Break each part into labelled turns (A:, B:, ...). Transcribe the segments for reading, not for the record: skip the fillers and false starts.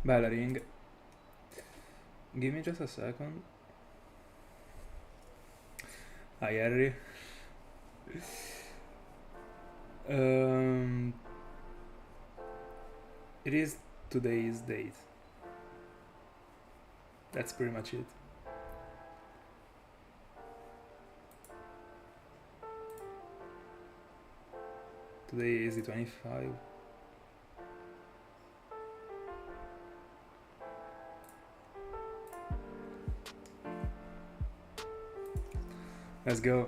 A: Bellering. Give me just a second. Hi, Harry. Um, it is today's date. That's pretty much it. Today is the 25. Let's go.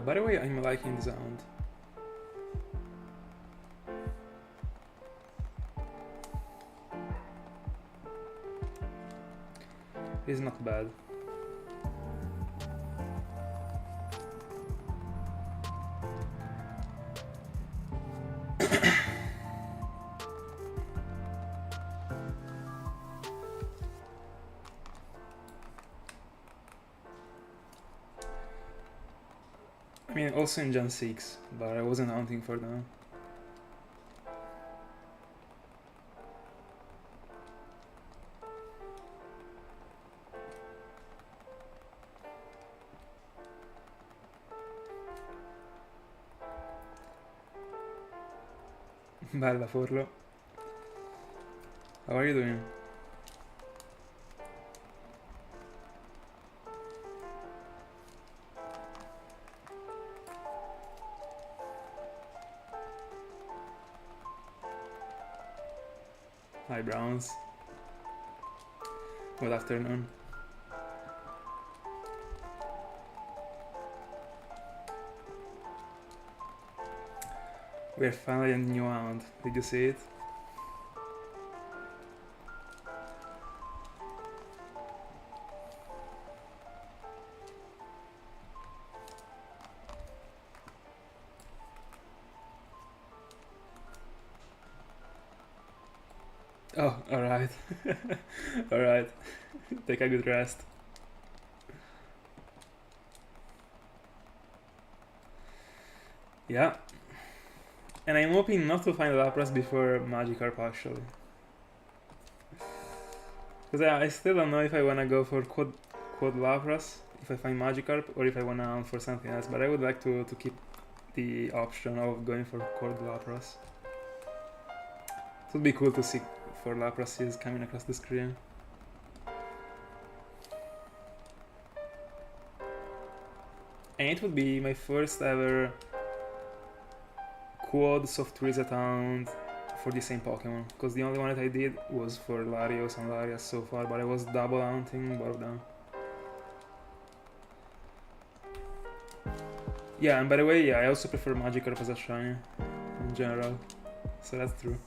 A: By the way, I'm liking the sound. It's not bad. I mean, also in Gen 6, but I wasn't hunting for them. Bella Forlo. How are you doing? Hi Browns. Good afternoon. We're finally in New Hound. Did you see it? Oh, alright. Alright. Take a good rest. Yeah. And I'm hoping not to find Lapras before Magikarp actually. Because I still don't know if I wanna go for Quad Lapras if I find Magikarp or if I wanna hunt for something else, but I would like to keep the option of going for Quad Lapras. It would be cool to see 4 Laprases coming across the screen. And it would be my first ever quad soft reset hunt for the same Pokemon, because the only one that I did was for Larios and Larias so far, but I was double hunting both of them. Yeah, and by the way, yeah, I also prefer Magikarp as a shiny in general, so that's true.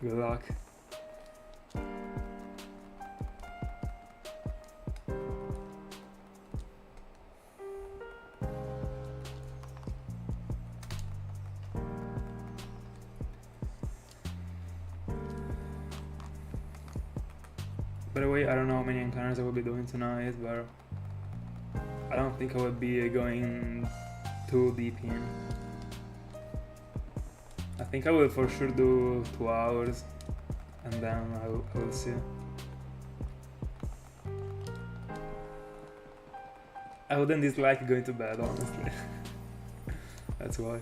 A: Good luck. By the way, I don't know how many encounters I will be doing tonight, but I don't think I will be going too deep in. think I will for sure do 2 hours, and then I will see. I wouldn't dislike going to bed, honestly. That's why.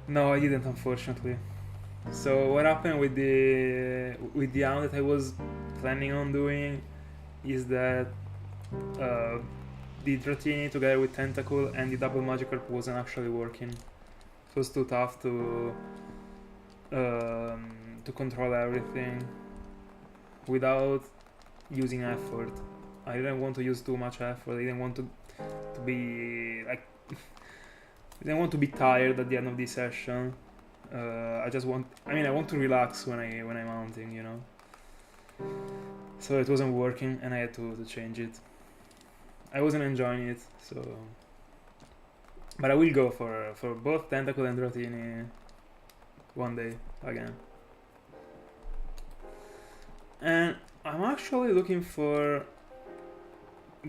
A: No, I didn't, unfortunately. So what happened with the round that I was planning on doing is that the Dratini together with Tentacle and the double Magikarp wasn't actually working. It was too tough to control everything without using effort. I didn't want to use too much effort. I didn't want to be like I didn't want to be tired at the end of the session. I want to relax when I'm mounting, you know. So it wasn't working, and I had to change it. I wasn't enjoying it, so. But I will go for both Tentacle and Dratini one day again. And I'm actually looking for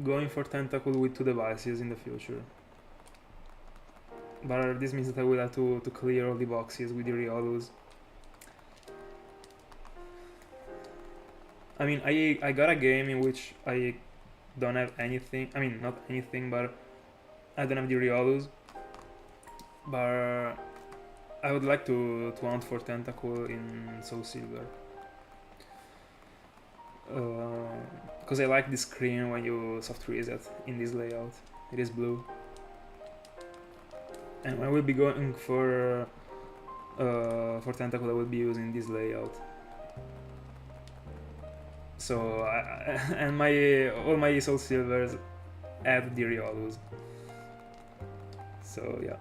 A: going for Tentacle with 2 devices in the future. But this means that I will have to clear all the boxes with the Riolus. I mean, I got a game in which I don't have anything. I mean, not anything, but I don't have the Riolus. But I would like to hunt for Tentacle in Soul Silver. Because I like the screen when you soft reset in this layout. It is blue. And when I will be going for Tentacle, I will be using this layout. So and all my Soul Silvers have the Riolus. So yeah.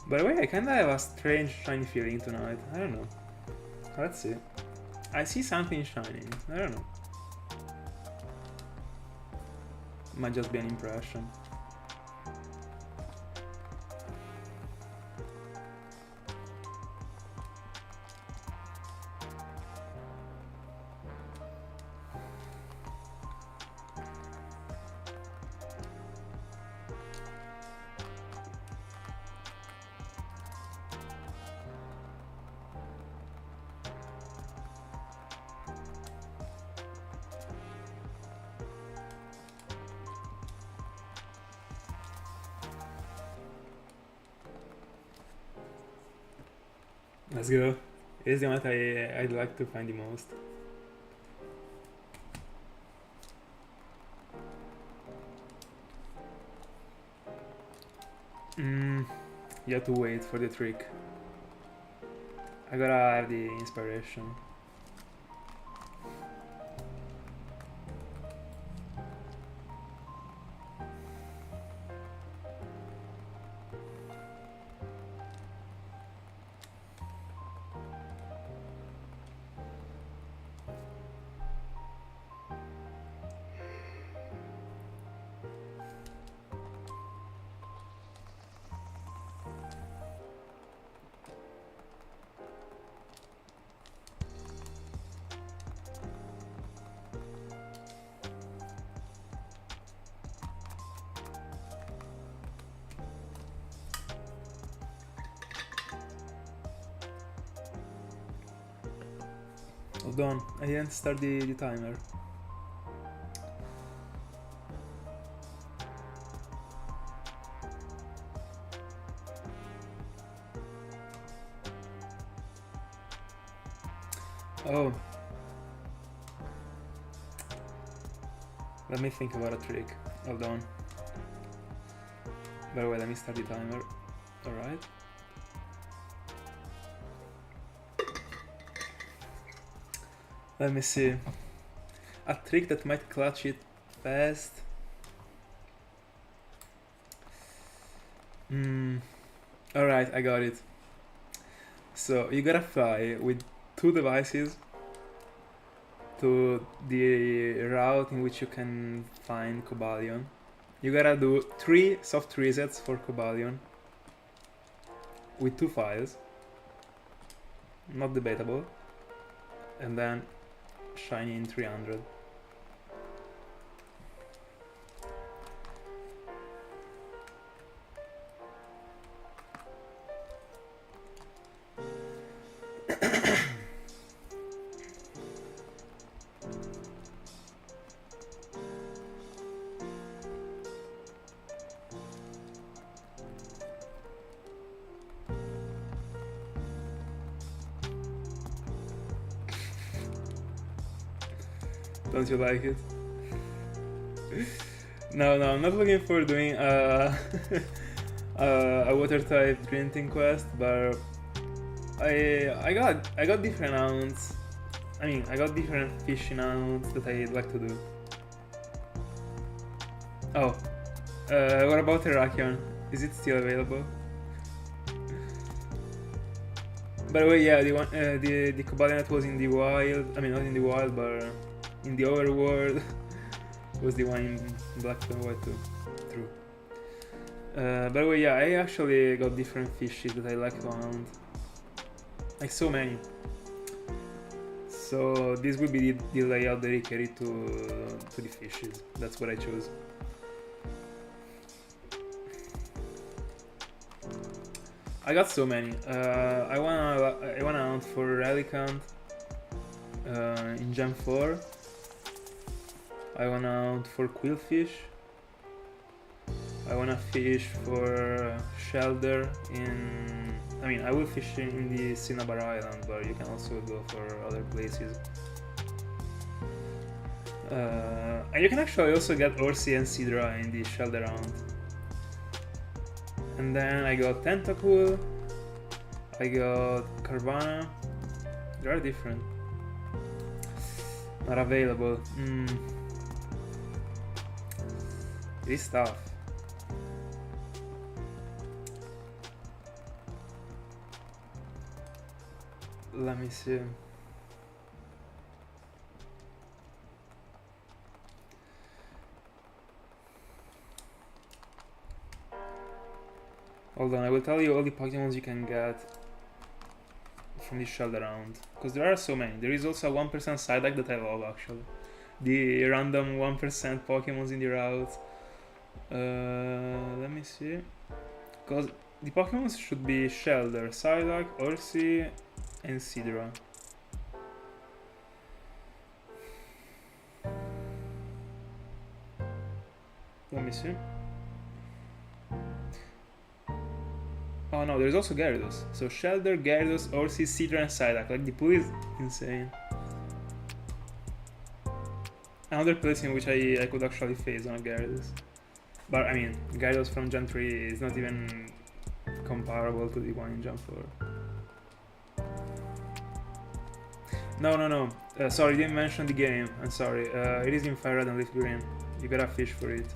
A: By the way, I kinda have a strange shiny feeling tonight. I don't know. Let's see. I see something shining. I don't know. Might just be an impression. Let's go. It's the one I'd like to find the most. You have to wait for the trick. I gotta have the inspiration. Hold on, I didn't start the timer. Oh. Let me think about a trick. Hold on. By the way, let me start the timer. Alright. Let me see. A trick that might clutch it fast. Alright, I got it. So you gotta fly with 2 devices to the route in which you can find Cobalion. You gotta do 3 soft resets for Cobalion with 2 files, not debatable, and then shiny in 300. Don't you like it? No, I'm not looking for doing a water type drinking quest, but I got different mounts. I mean, I got different fishing mounts that I'd like to do. Oh, what about Terrakion? Is it still available? By the way, yeah, the one, the Cobalion that was in the wild. I mean, not in the wild, but in the overworld was the one in black and white too. True. By the way, yeah, I actually got different fishes that I like to hunt. Like so many. So this will be the layout dedicated to the fishes. That's what I chose. I got so many. I wanna hunt for Relicanth in Gen 4. I wanna hunt for Quillfish. I wanna fish for Shelder in... I mean, I will fish in the Cinnabar Island, but you can also go for other places. And you can actually also get Orsi and Sidra in the Shelder hunt. And then I got Tentacool, I got Carvana. They are different. Not available. It is tough. Let me see. Hold on, I will tell you all the Pokemons you can get from the Shelder round, because there are so many. There is also a 1% Psyduck that I love actually. The random 1% Pokemons in the route. Let me see. Because the Pokemons should be Shelder, Psyduck, Orsi, and Sidra. Let me see. Oh no, there's also Gyarados. So Shelder, Gyarados, Orsi, Sidra, and Psyduck. Like the pool is insane. Another place in which I could actually phase on a Gyarados. But I mean, Gyarados from Gen 3 is not even comparable to the one in Gen 4. No. Sorry, didn't mention the game. I'm sorry. It is in Fire Red and Leaf Green. You gotta fish for it.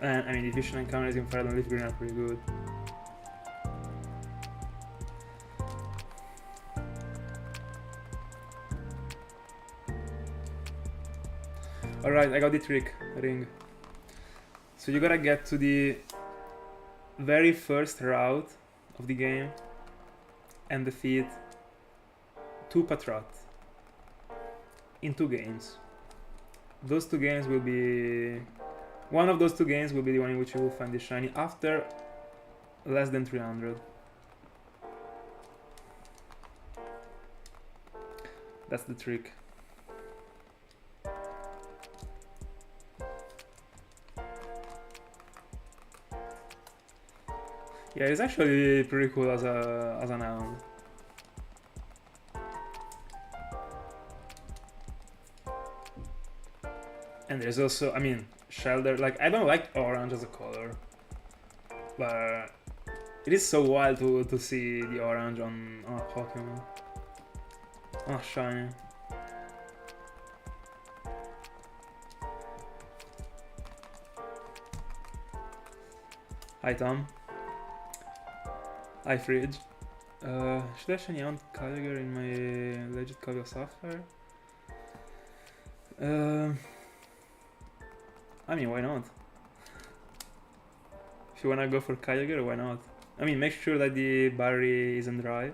A: And I mean, the fishing encounters in Fire Red and Leaf Green are pretty good. Alright, I got the trick ring. So you gotta get to the very first route of the game and defeat 2 Patrat in 2 games. Those 2 games will be... One of those 2 games will be the one in which you will find the shiny after less than 300. That's the trick. Yeah, it's actually pretty cool as an hound. And there's also, I mean, Shelder. Like, I don't like orange as a color, but it is so wild to see the orange on a Pokemon. Oh, shiny. Hi, Tom. Hi, Fridge. Should I shiny on Kyogre in my legit copy of Sapphire? Uh, I mean, why not? If you wanna go for Kyogre, why not? I mean, make sure that the battery isn't dry.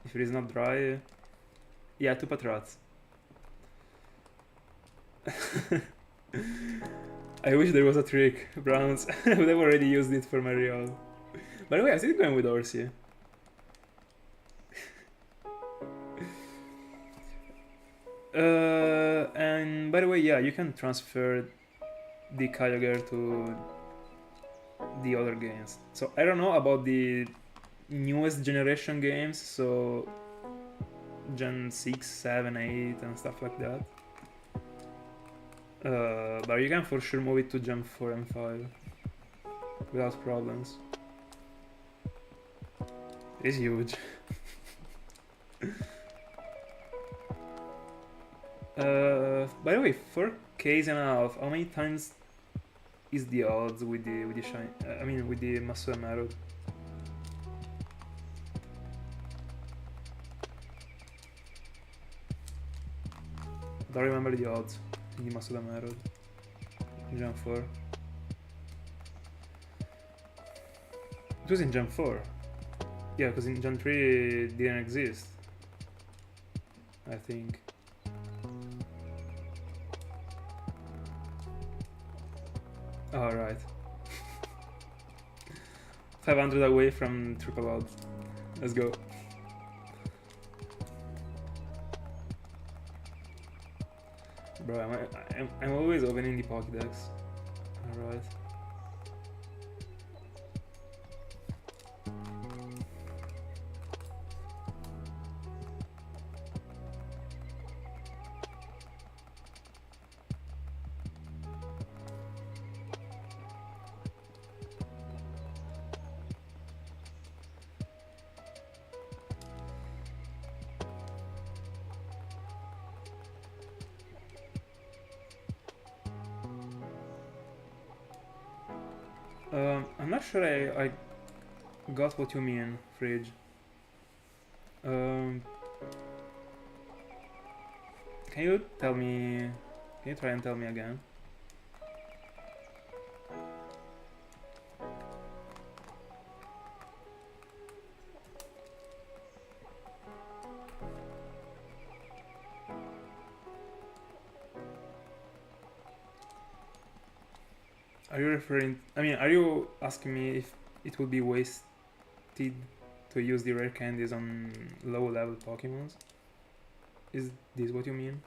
A: If it is not dry, yeah, 2 Patrats. I wish there was a trick, Browns. They've already used it for my real. By the way, I'm still going with Orsi. And by the way, yeah, you can transfer the Kyogre to the other games. So I don't know about the newest generation games, so Gen 6, 7, 8 and stuff like that. But you can for sure move it to Gen 4 and 5 without problems. It is huge. By the way, 4Ks and a half, how many times is the odds with the shine? I mean, with the Masuda Marud? Don't remember the odds in the Masuda Marud. Gen 4. It was in Gen 4. Yeah, because in Gen 3 it didn't exist. I think. Oh, right. 500 away from triple odds. Let's go. Bro, I'm always opening the Pokédex. Alright. I'm not sure I got what you mean, Fridge. Can you tell me? Can you try and tell me again? Are you referring? I mean, are you asking me if it would be wasted to use the rare candies on low-level Pokemons? Is this what you mean?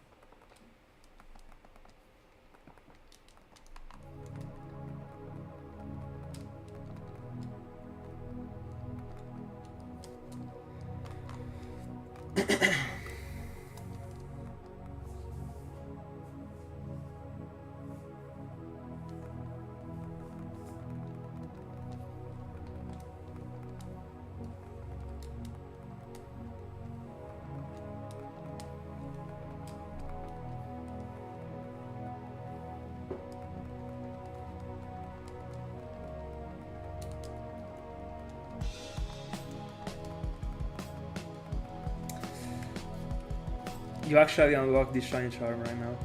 A: You actually unlock the shiny charm right now.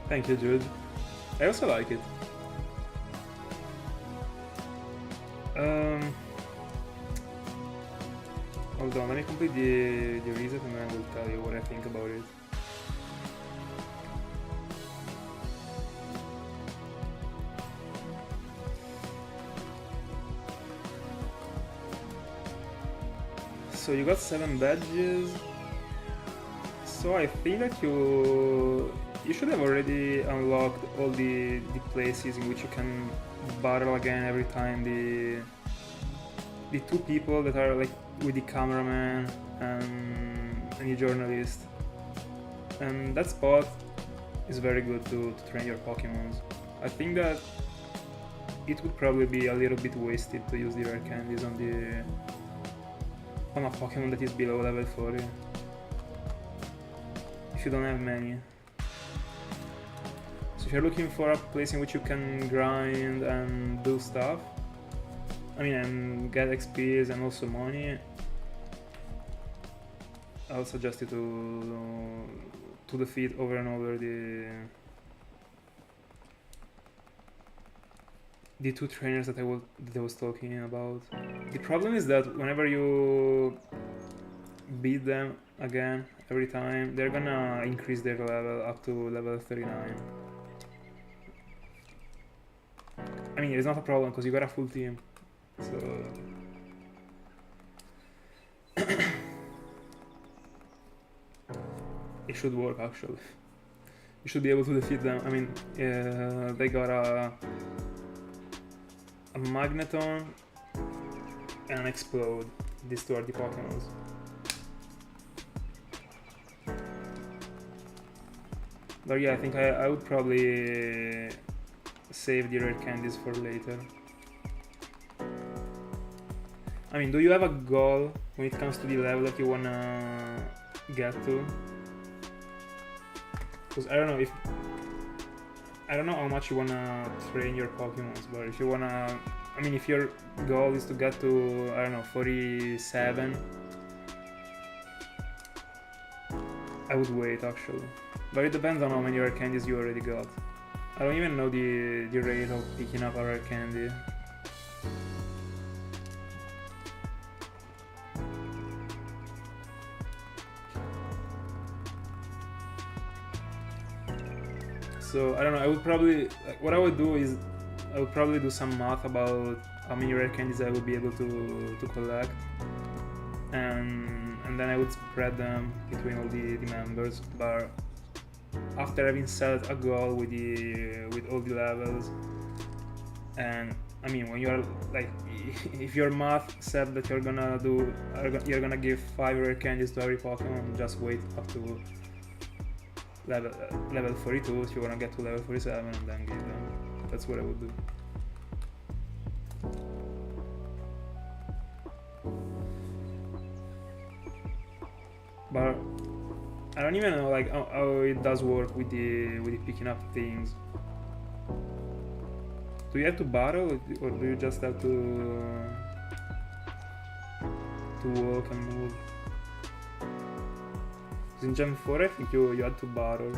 A: Thank you, Jude. I also like it. Hold on, let me complete the reset and then I will tell you what I think about it. So you got 7 badges. So I think that you should have already unlocked all the places in which you can battle again every time the 2 people that are like with the cameraman and the journalist. And that spot is very good to train your Pokemons. I think that it would probably be a little bit wasted to use the rare candies on a Pokemon that is below level 40. If you don't have many. So if you're looking for a place in which you can grind and do stuff, I mean, and get XPs and also money, I'll suggest you to defeat over and over the 2 trainers that I was talking about. The problem is that whenever you beat them again every time, they're gonna increase their level up to level 39. I mean, it's not a problem because you got a full team, so it should work actually. You should be able to defeat them. I mean, they got a Magneton and an Explode. These 2 are the Pokemons. But yeah, I think I would probably save the rare candies for later. I mean, do you have a goal when it comes to the level that you wanna get to? Because I don't know how much you wanna train your Pokemons, but if you wanna, I mean, if your goal is to get to, I don't know, 47, I would wait actually. But it depends on how many rare candies you already got. I don't even know the rate of picking up a rare candy. So I don't know, I would probably, what I would do is I would probably do some math about how many rare candies I would be able to collect, and then I would spread them between all the members. But after having set a goal with all the levels, and I mean, when you're like, if your math said that you're gonna give 5 rare candies to every Pokemon, just wait up to level 42 if you wanna get to level 47 and then give them. That's what I would do. But I don't even know like how it does work with the picking up things. Do you have to battle or do you just have to walk and move? In Gen 4 I think you had to battle.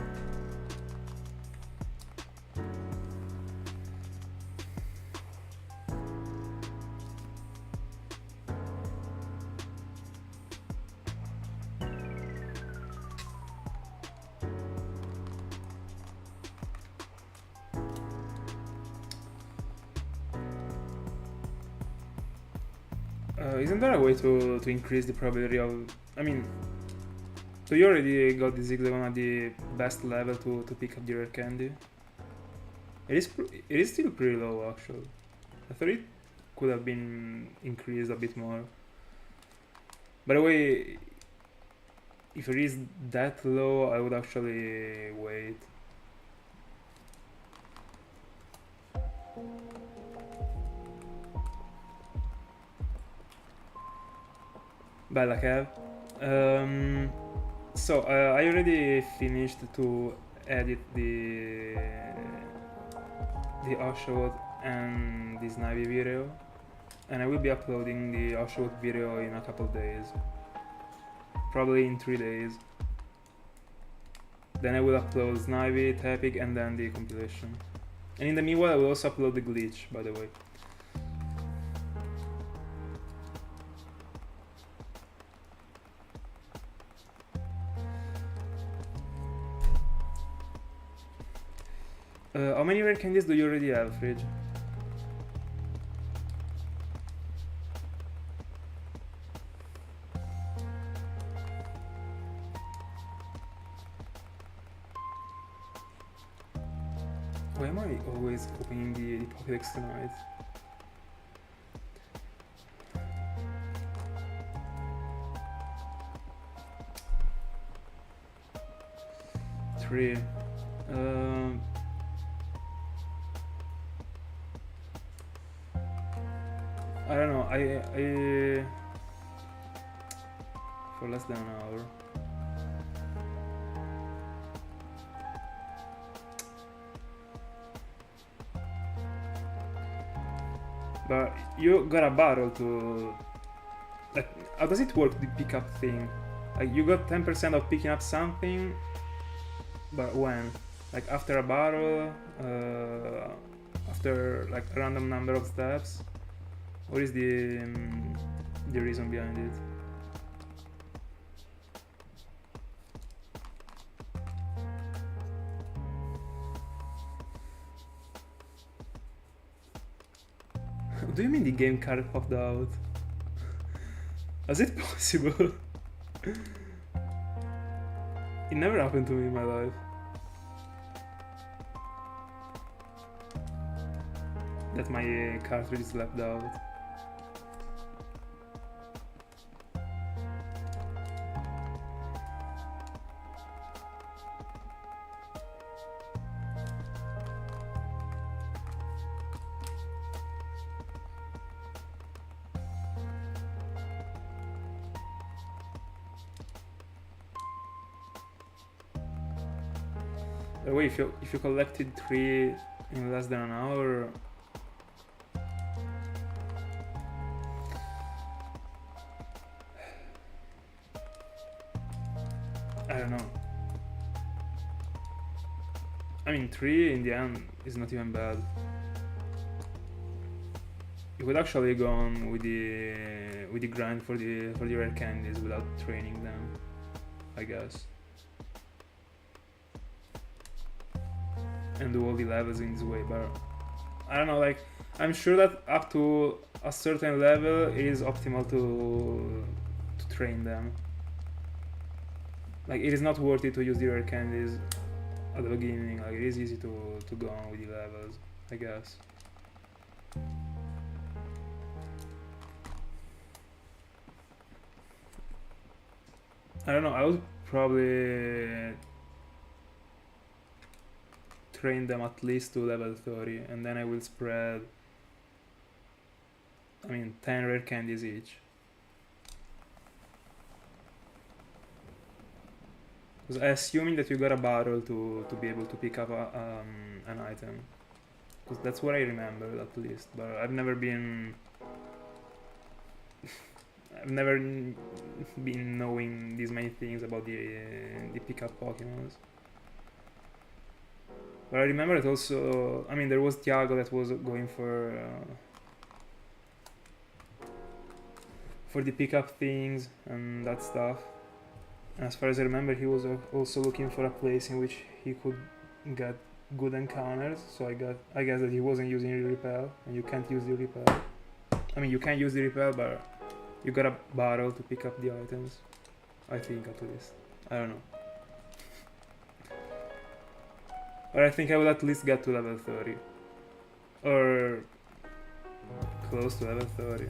A: Isn't there a way to increase the probability of, I mean, so you already got the Zigzagoon at the best level to pick up the rare candy? It is still pretty low actually. I thought it could have been increased a bit more. By the way, if it is that low, I would actually wait. Bad luck, Kev. So I already finished to edit the Oshawott and the Snivy video, and I will be uploading the Oshawott video in a couple days, probably in 3 days. Then I will upload Snivy, Tepig, and then the compilation. And in the meanwhile I will also upload the glitch, by the way. How many rare candies do you already have, Fridge? Why am I always opening the Pokédex tonight? Three. I don't know. I for less than an hour. But you got a battle to... Like, how does it work, the pickup thing? Like, you got 10% of picking up something, but when? Like, after a battle? After, like, a random number of steps? What is the reason behind it? Do you mean the game card popped out? Is it possible? It never happened to me in my life. That my cartridge is left out. Wait, if you collected 3 in less than an hour, I don't know. I mean, 3 in the end is not even bad. You could actually go on with the grind for the rare candies without training them, I guess. And do all the levels in this way, but I don't know, like, I'm sure that up to a certain level it is optimal to train them. Like, it is not worth it to use the rare candies at the beginning. Like, it is easy to go on with the levels, I guess. I don't know, I would probably train them at least to level 30, and then I will spread, I mean, 10 rare candies each. Because assuming that you got a battle to be able to pick up an item. Because that's what I remember, at least, but I've never been knowing these many things about the pickup Pokemons. But I remember it also, I mean, there was Tiago that was going for the pickup things and that stuff. And as far as I remember, he was also looking for a place in which he could get good encounters. So I guess that he wasn't using the repel, and you can't use the repel. I mean, you can use the repel, but you got a battle to pick up the items. I think, at least. I don't know. But I think I will at least get to level 30. Or close to level 30.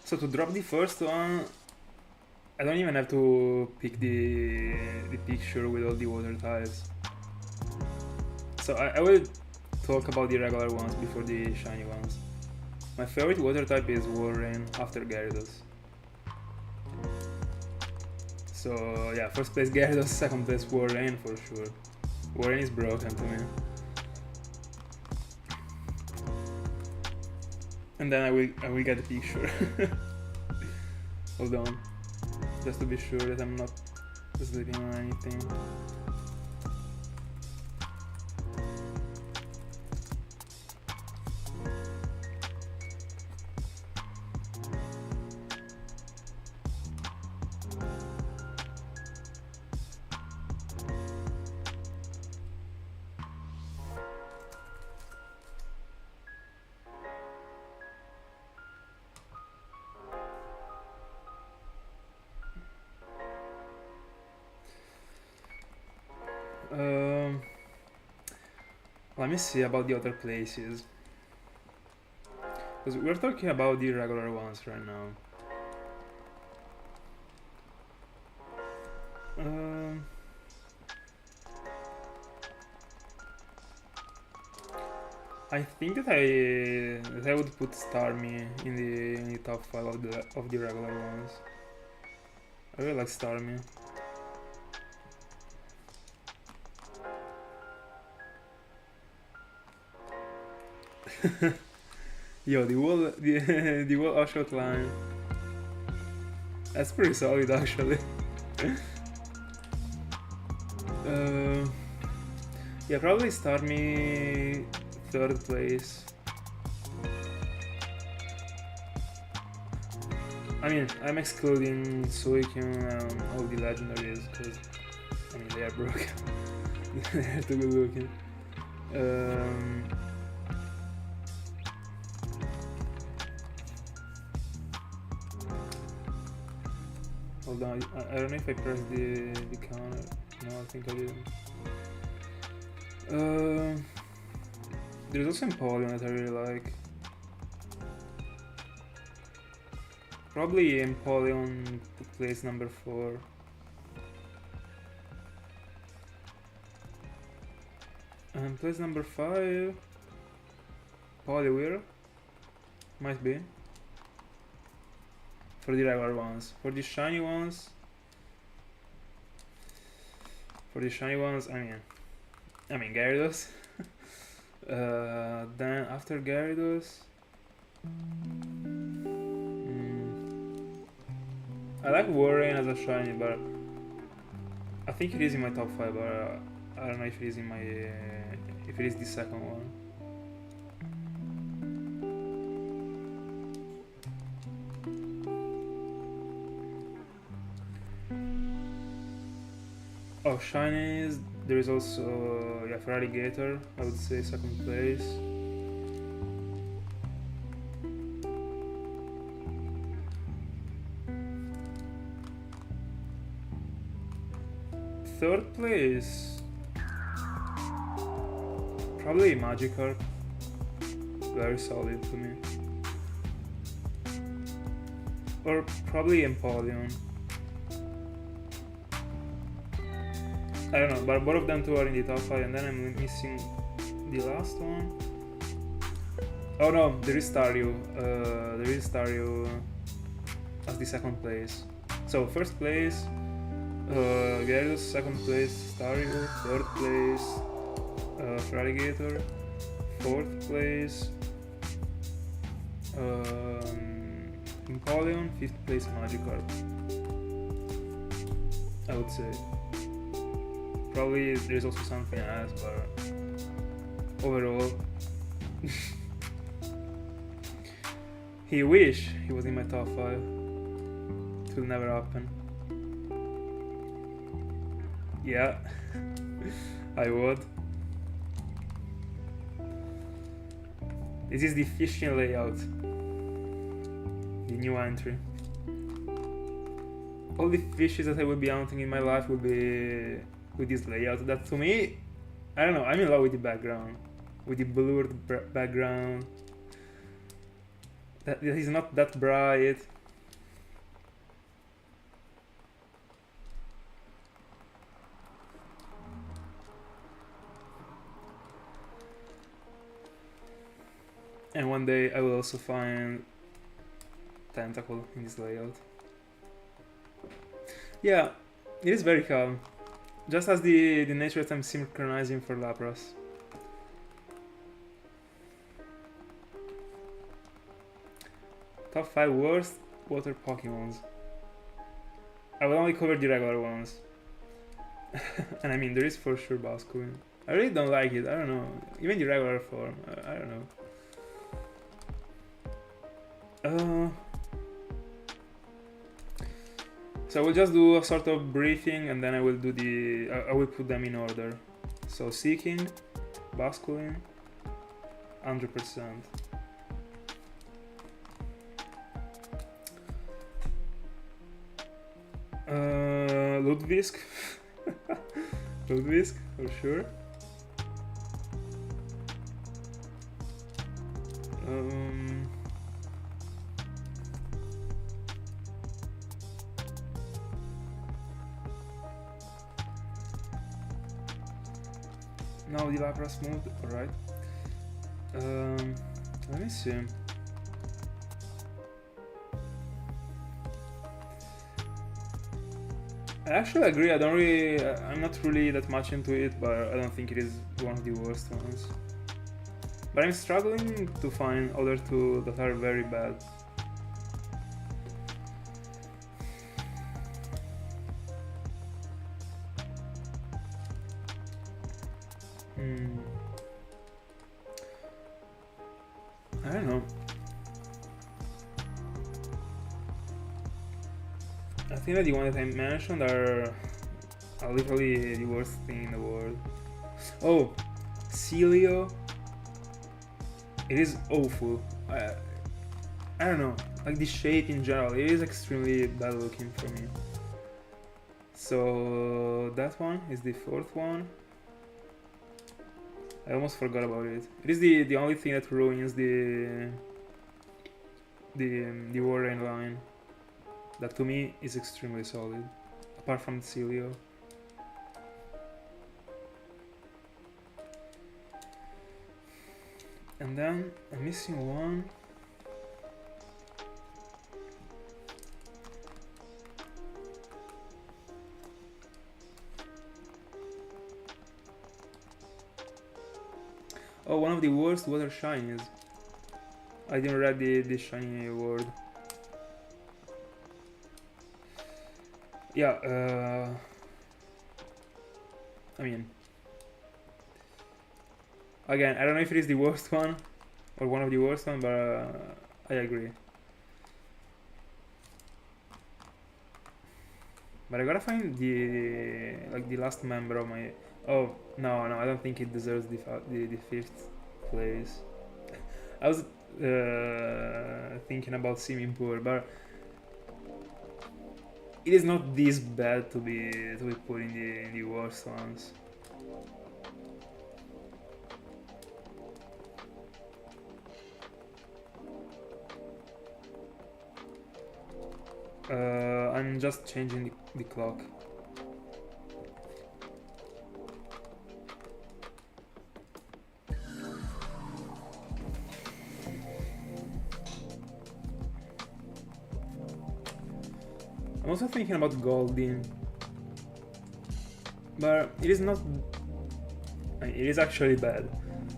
A: So to drop the first one, I don't even have to pick the picture with all the water types. So I will talk about the regular ones before the shiny ones. My favorite water type is Warrain after Gyarados. So yeah, first place Gyarados, second place Warrain for sure. Warrain is broken to me. And then I will get the picture. Hold on, just to be sure that I'm not sleeping on anything. Let me see about the other places. Because we're talking about the regular ones right now. I think that I would put Starmie in the top 5 of the regular ones. I really like Starmie. Yo, the wall Oshot line. That's pretty solid actually. Yeah, probably Starmie 3rd place. I mean, I'm excluding Suicune and all the legendaries because I mean they are broken. They're too good looking. Hold on, I don't know if I pressed the counter. No, I think I didn't. There's also Empoleon that I really like. Probably Empoleon to place number 4. And place number 5. Poliwhirl. Might be. For the regular ones. For the shiny ones, I mean Gyarados. Then after Gyarados, I like Warrain as a shiny, but I think it is in my top 5. But I don't know if it is in my if it is the second one. Oh, shinies, there is also Feraligatr, I would say 2nd place. Third place, probably Magikarp, very solid to me. Or probably Empoleon. I don't know, but both of them two are in the top 5, and then I'm missing the last one. Oh no, there is Staryu. As the 2nd place. So 1st place, Gyarados, 2nd place, Staryu, 3rd place, Feraligatr, 4th place, Empoleon, 5th place, Magikarp. I would say. Probably there's also something else, but overall, he wish he was in my top 5. It will never happen. Yeah, I would. This is the fishing layout, the new entry. All the fishes that I will be hunting in my life will be with this layout. That to me, I don't know, I'm in love with the background, with the blurred background. That is not that bright. And one day I will also find Tentacle in this layout. Yeah, it is very calm. Just as the nature that I'm synchronizing for Lapras. Top 5 worst water Pokemons. I will only cover the regular ones. And I mean, there is for sure Basculin. I really don't like it, I don't know. Even the regular form, I don't know. So I will just do a sort of briefing and then I will do I will put them in order. So Seeking, Basculin, 100%. Ludwig. Ludwig, for sure. Now the Lapras moved, alright. Let me see. I actually agree, I'm not really that much into it, but I don't think it is one of the worst ones. But I'm struggling to find other two that are very bad. I don't know. I think that the ones that I mentioned are literally the worst thing in the world. Oh, Celio. It is awful. I don't know. Like the shape in general, it is extremely bad looking for me. So that one is the fourth one. I almost forgot about it. It is the only thing that ruins the Warren line. That to me is extremely solid. Apart from Celio. And then I'm missing one. Oh, one of the worst water shinies. I didn't read the shiny award. Yeah, I mean, again, I don't know if it is the worst one or one of the worst one, but I agree. But I gotta find the last member of my. Oh no, I don't think it deserves the fifth place. I was thinking about Simipour, but it is not this bad to be put in the worst ones. I'm just changing the clock. I'm also thinking about Goldeen, but it is not. It is actually bad.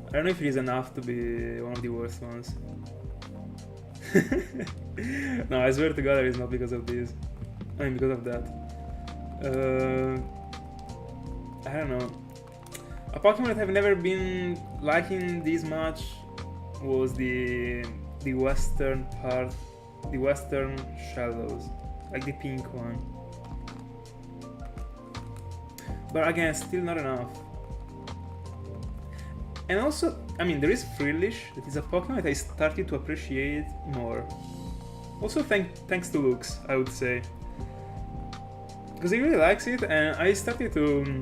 A: I don't know if it is enough to be one of the worst ones. No, I swear to God, it is not because of this. I mean, because of that. I don't know. A Pokemon that I've never been liking this much was the western part, the western shadows, like the pink one. But again, still not enough. And also, I mean, there is Frillish, that is a Pokemon that I started to appreciate more. Also thanks to looks, I would say. Because he really likes it, and I started to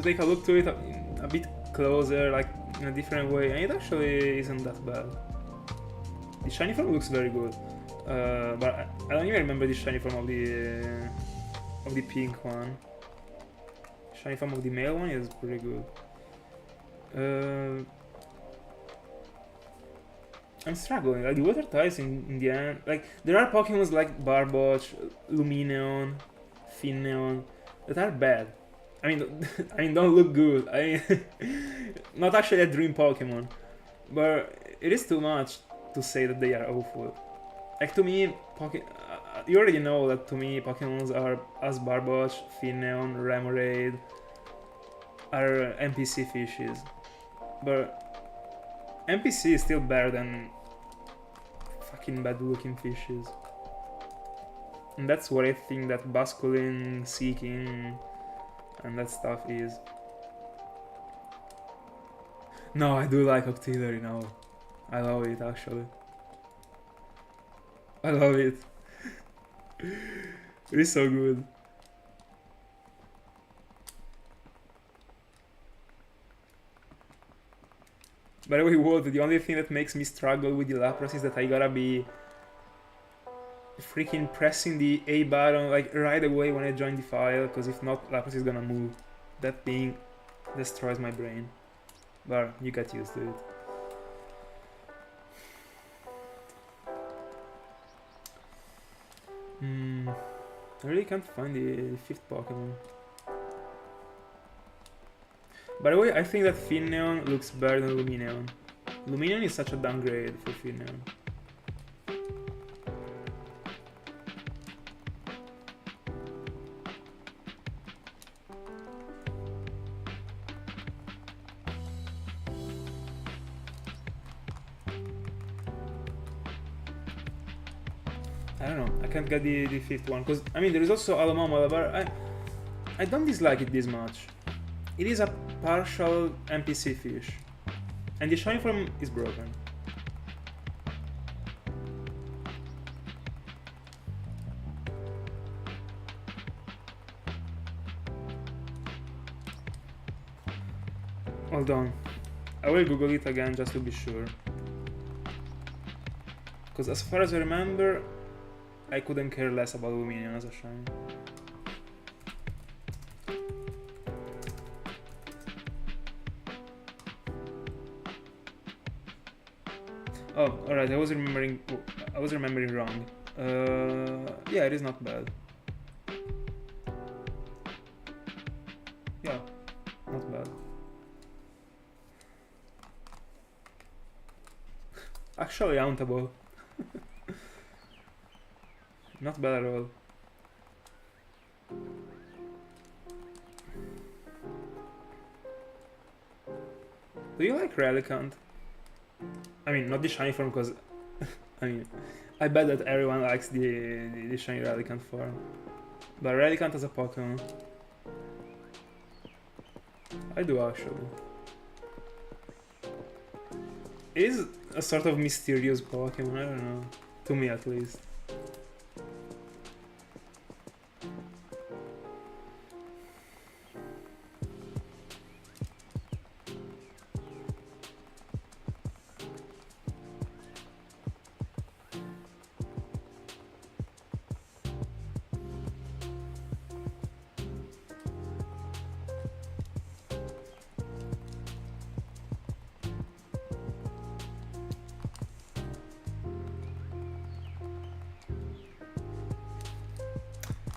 A: take a look to it a bit closer, like in a different way, and it actually isn't that bad. The shiny form looks very good, but I don't even remember the shiny form of the pink one. Shiny form of the male one is pretty good. I'm struggling. Like the water types in the end, like there are Pokemons like Barboach, Lumineon, Finneon that are bad. I mean, I mean, don't look good. I mean, not actually a dream Pokemon, but it is too much to say that they are awful. Like to me, you already know that to me Pokemons are as Barboach, Finneon, Remoraid are NPC fishes, but NPC is still better than fucking bad looking fishes. And that's what I think that Basculin, Seeking, and that stuff is. No, I do like Octillery now. I love it actually. I love it. It is so good. By the way, what? The only thing that makes me struggle with the Lapras is that I gotta be freaking pressing the A button like right away when I join the file, because if not, Lapras is gonna move. That thing destroys my brain. But you get used to it. I really can't find the fifth Pokemon. By the way, I think that Finneon looks better than Lumineon. Lumineon is such a downgrade for Finneon. I don't know, I can't get the fifth one, because, I mean, there is also Alomama, but I don't dislike it this much. It is a partial NPC fish, and the shiny form is broken. Hold on, I will Google it again just to be sure. Because as far as I remember, I couldn't care less about Lumineon as a shiny. Oh, alright, I was remembering wrong. Yeah, it is not bad. Yeah, not bad. Actually untable. Not bad at all. Do you like Relicanth? I mean, not the shiny form, because I mean, I bet that everyone likes the shiny Relicanth form. But Relicanth as a Pokemon, I do actually. It is a sort of mysterious Pokemon, I don't know. To me at least.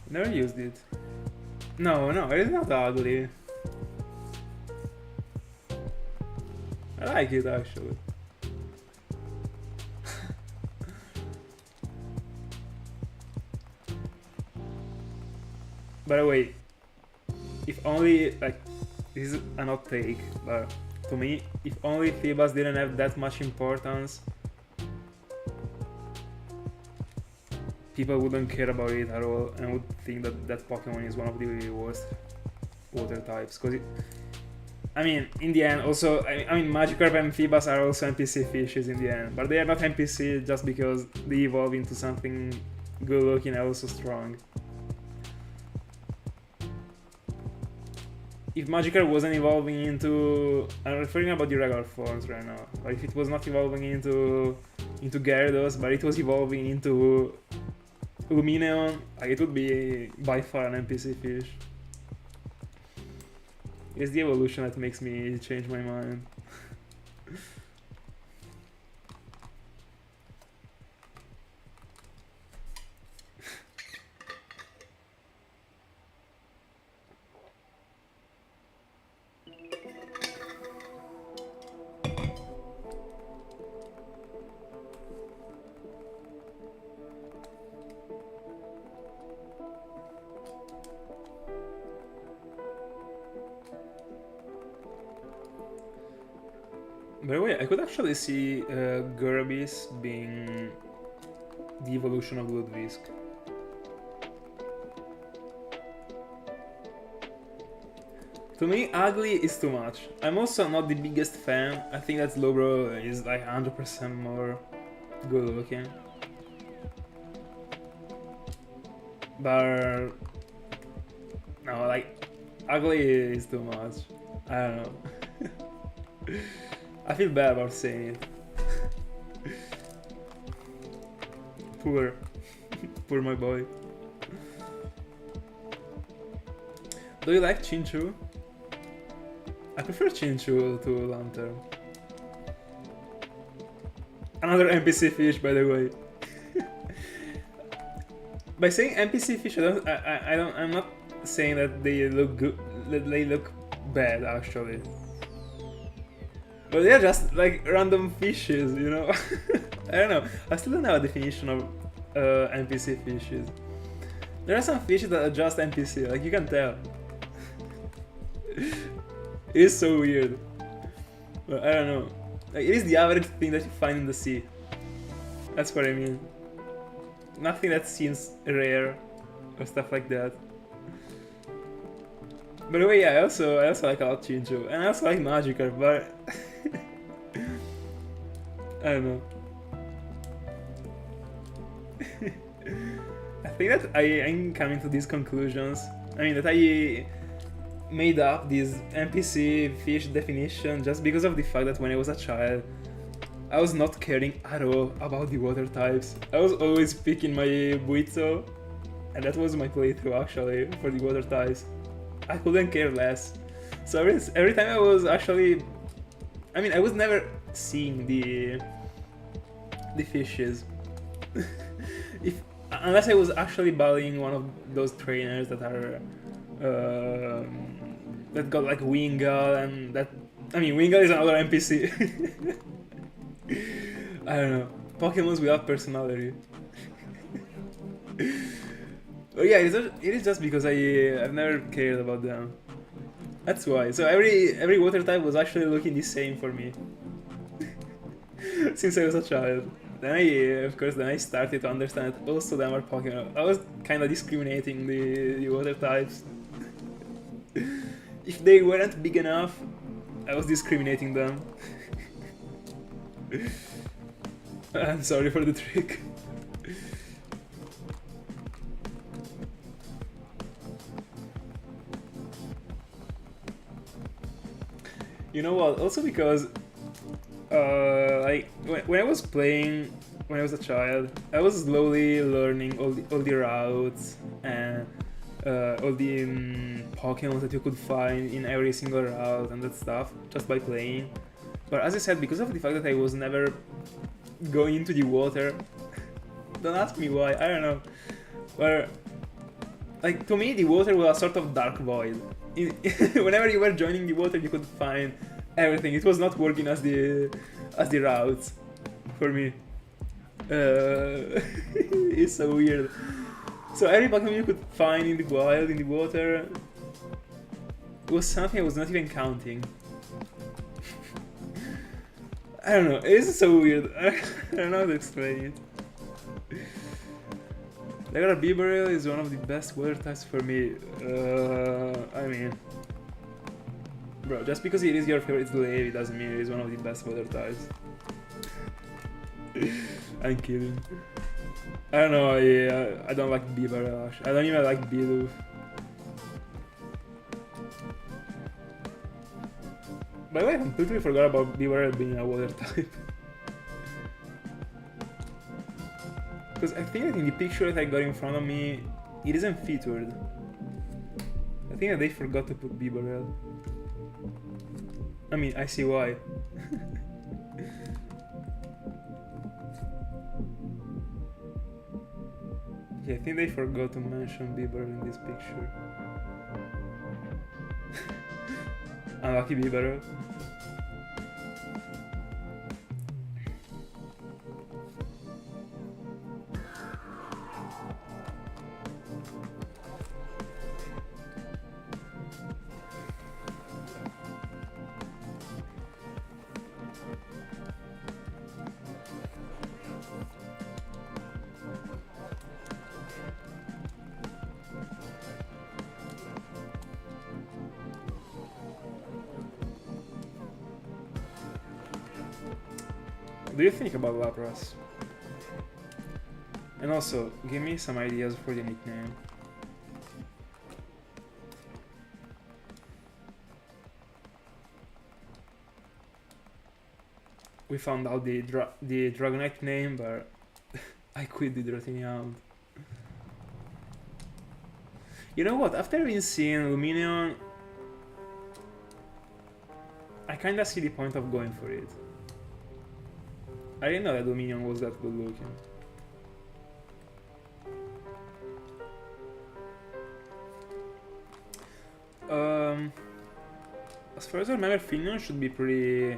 A: Never used it. No, it's not ugly. I like it actually. By the way, if only, like, this is an hot take, but to me, if only Feebas didn't have that much importance, people wouldn't care about it at all and would think that that Pokemon is one of the worst water types. Because I mean, in the end, also, I mean, Magikarp and Feebas are also NPC fishes in the end, but they are not NPC just because they evolve into something good looking and also strong. If Magikarp wasn't evolving into... I'm referring about the regular forms right now. But if it was not evolving into Gyarados, but it was evolving into Lumineon, like, it would be by far an NPC fish. It's the evolution that makes me change my mind. By the way, I could actually see Gerbis being the evolution of Ludwig. To me, ugly is too much. I'm also not the biggest fan. I think that Slowbro is like 100% more good looking. But no, like ugly is too much. I don't know. I feel bad about saying it. Poor, poor my boy. Do you like Chinchu? I prefer Chinchu to Lantern. Another NPC fish, by the way. By saying NPC fish, I'm not saying that they look good, that they look bad actually. But they're just like random fishes, you know? I don't know. I still don't know a definition of NPC fishes. There are some fishes that are just NPC, like you can tell. It is so weird. But I don't know. Like, it is the average thing that you find in the sea. That's what I mean. Nothing that seems rare or stuff like that. By the way, yeah, I also like Chinchu, and I also like Magikarp, but I don't know. I think that I'm coming to these conclusions. I mean, that I made up this NPC fish definition just because of the fact that when I was a child, I was not caring at all about the water types. I was always picking my Buito, and that was my playthrough actually for the water types. I couldn't care less. So every time I was actually, I mean, I was never seeing the fishes. Unless I was actually battling one of those trainers that are that got like Wingull, and that, I mean, Wingull is another NPC. I don't know, Pokemons without personality. But yeah, it is just because I've never cared about them. That's why. So every water type was actually looking the same for me since I was a child. Then I started to understand that also them are Pokemon. I was kind of discriminating the water types. If they weren't big enough, I was discriminating them. I'm sorry for the trick. You know what? Also because, like when I was playing, when I was a child, I was slowly learning all the routes and all the Pokemon that you could find in every single route and that stuff just by playing. But as I said, because of the fact that I was never going into the water, don't ask me why. I don't know. But like to me, the water was a sort of dark void. Whenever you were joining the water, you could find everything. It was not working as the routes for me. It's so weird. So every Pokemon you could find in the wild, in the water, was something I was not even counting. I don't know. It's so weird. I don't know how to explain it. Regular Bibarel is one of the best water types for me. I mean, bro, just because it is your favorite slave, it doesn't mean it is one of the best water types. I'm kidding. I don't know. I don't like Bibarel. I don't even like Bidoof. By the way, I completely forgot about Bibarel being a water type. Because I think that in the picture that I got in front of me, it isn't featured. I think that they forgot to put Bibarel. I mean, I see why. Yeah, I think they forgot to mention Bibarel in this picture. Unlucky Bibarel. do you think about Lapras? And also, give me some ideas for the nickname. We found out the Dragonite name, but I quit the Drotinium. You know what? After being seeing Lumineon, I kinda see the point of going for it. I didn't know that Lumineon was that good looking. As far as I remember, Finneon should be pretty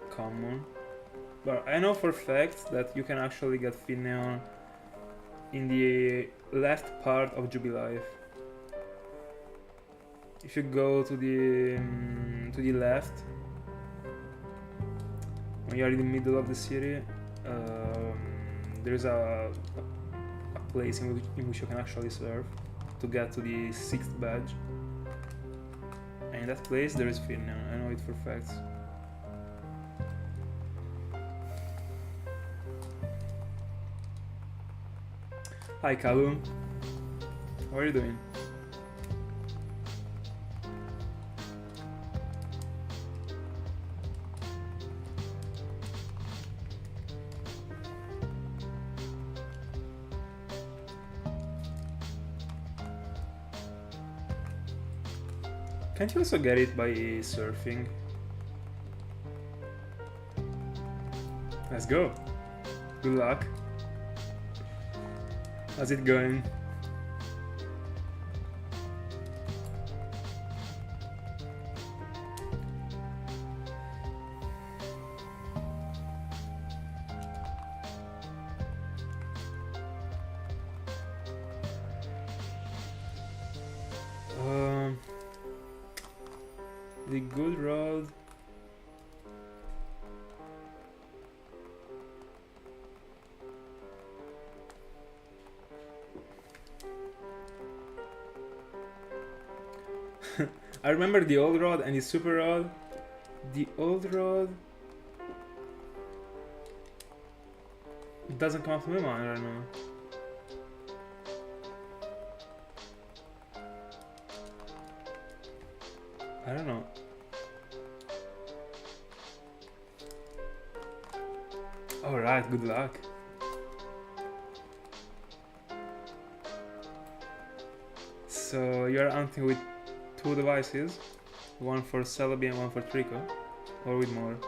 A: common. But I know for a fact that you can actually get Finneon in the left part of Jubilife. If you go to the left, when you are in the middle of the city, there's a place in which you can actually surf to get to the 6th badge. And in that place there is Finneon, I know it for facts. Hi Kalum, how are you doing? Can't you also get it by surfing? Let's go. Good luck. How's it going? The good road. I remember the old road and the super road. The old road doesn't come up to my mind right now. I don't know. Alright, good luck. So you're hunting with 2 devices, one for Celebi and one for Trico, or with more?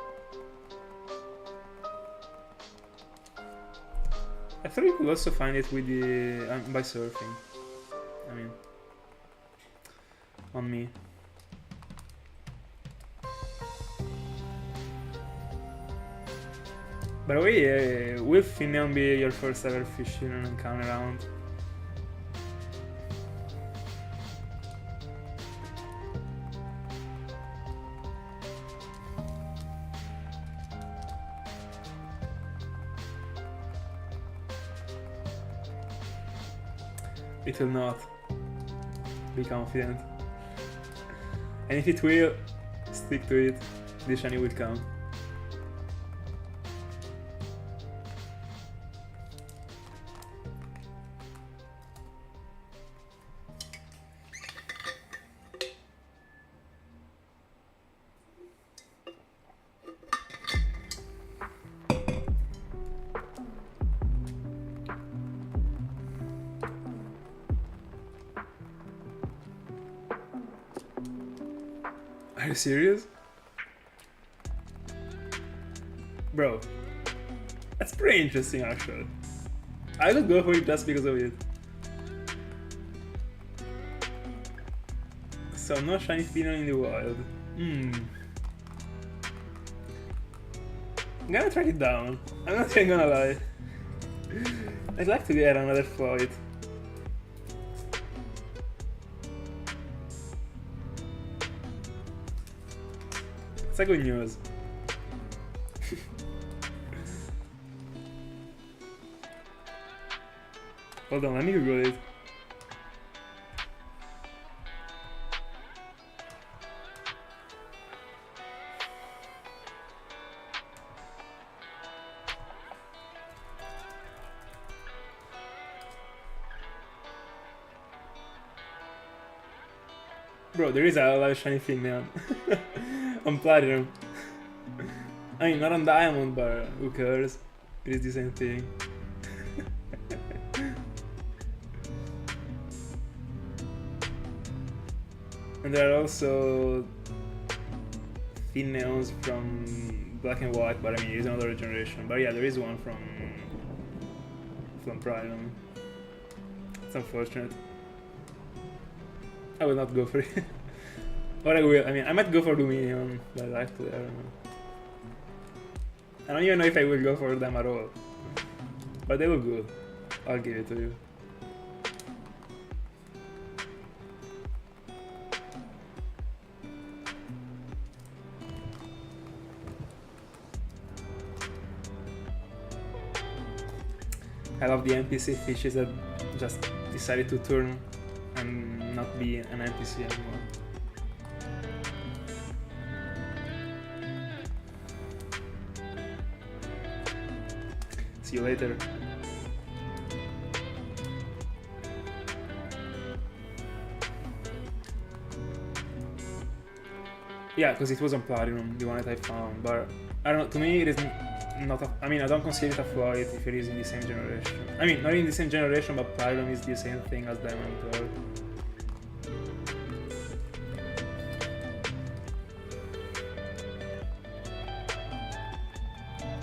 A: I thought you could also find it with the by surfing. I mean, on me. By the way, will Finneon be your first ever fishing and encounter round? It will not. Be confident. And if it will, stick to it. The shiny will come. Are you serious? Bro, that's pretty interesting actually. I would go for it just because of it. So no shiny Finneon in the wild. I'm gonna track it down. I'm not even gonna lie. I'd like to get another flight. It's a good news. Hold on, let me Google it. Bro, there is a live shiny thing, man. On Platinum. I mean, not on Diamond, but who cares? It is the same thing. And there are also thin neons from Black and White, but I mean, it is another generation. But yeah, there is one from Platinum. It's unfortunate. I will not go for it. Or I will. I mean, I might go for Dominion, but likely, I don't know. I don't even know if I will go for them at all. But they look good. I'll give it to you. I love the NPC fishes that just decided to turn and not be an NPC anymore. See you later. Yeah, because it was on Platinum, the one that I found, but I don't know, to me it is not a, I mean, I don't consider it a flaw if it is in the same generation. I mean, not in the same generation, but Platinum is the same thing as Diamond and Pearl.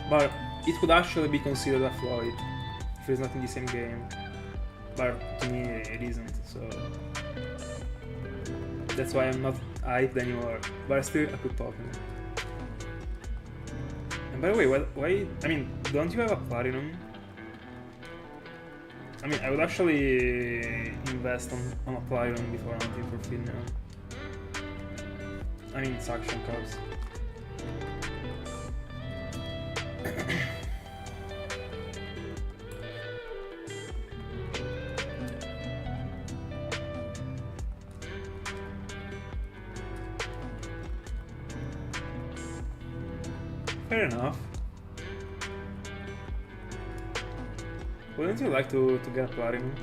A: But it could actually be considered a flaw if it's not in the same game. But to me it isn't, so that's why I'm not hyped anymore. But still a good Pokemon. And by the way, why? I mean, don't you have a Platinum? I mean, I would actually invest on a Platinum before hunting for Finneon. I mean, suction cups. Fair enough. Wouldn't you like to get a Platinum?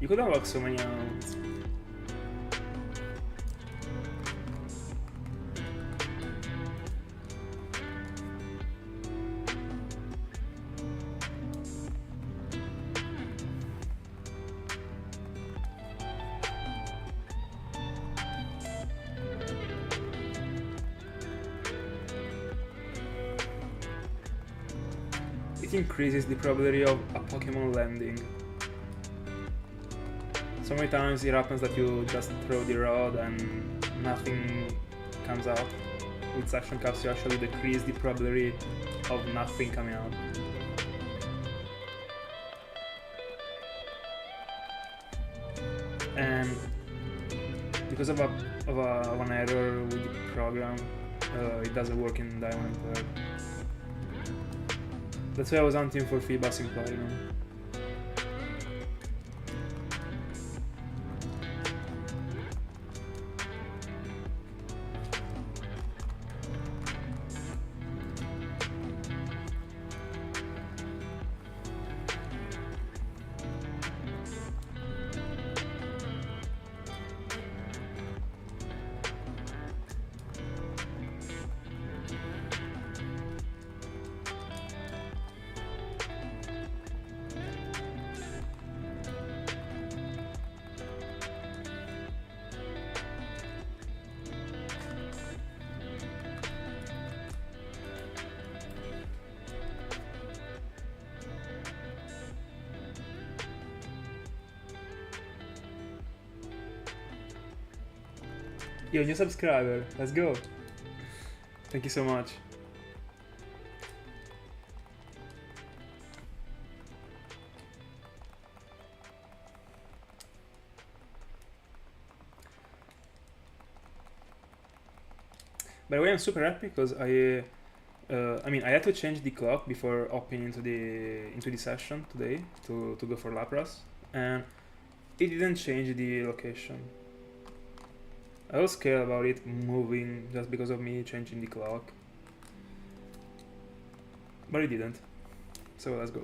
A: You could unlock so many amounts. It increases the probability of a Pokemon landing. So many times it happens that you just throw the rod and nothing comes out. With suction cups you actually decrease the probability of nothing coming out. And because of an error with the program, it doesn't work in Diamond and Pearl. That's why I was hunting for Feebas in Platinum. Yo, new subscriber, let's go. Thank you so much. By the way, I'm super happy because I mean, I had to change the clock before hopping into the session today to go for Lapras, and it didn't change the location. I was scared about it moving just because of me changing the clock, but it didn't. So let's go.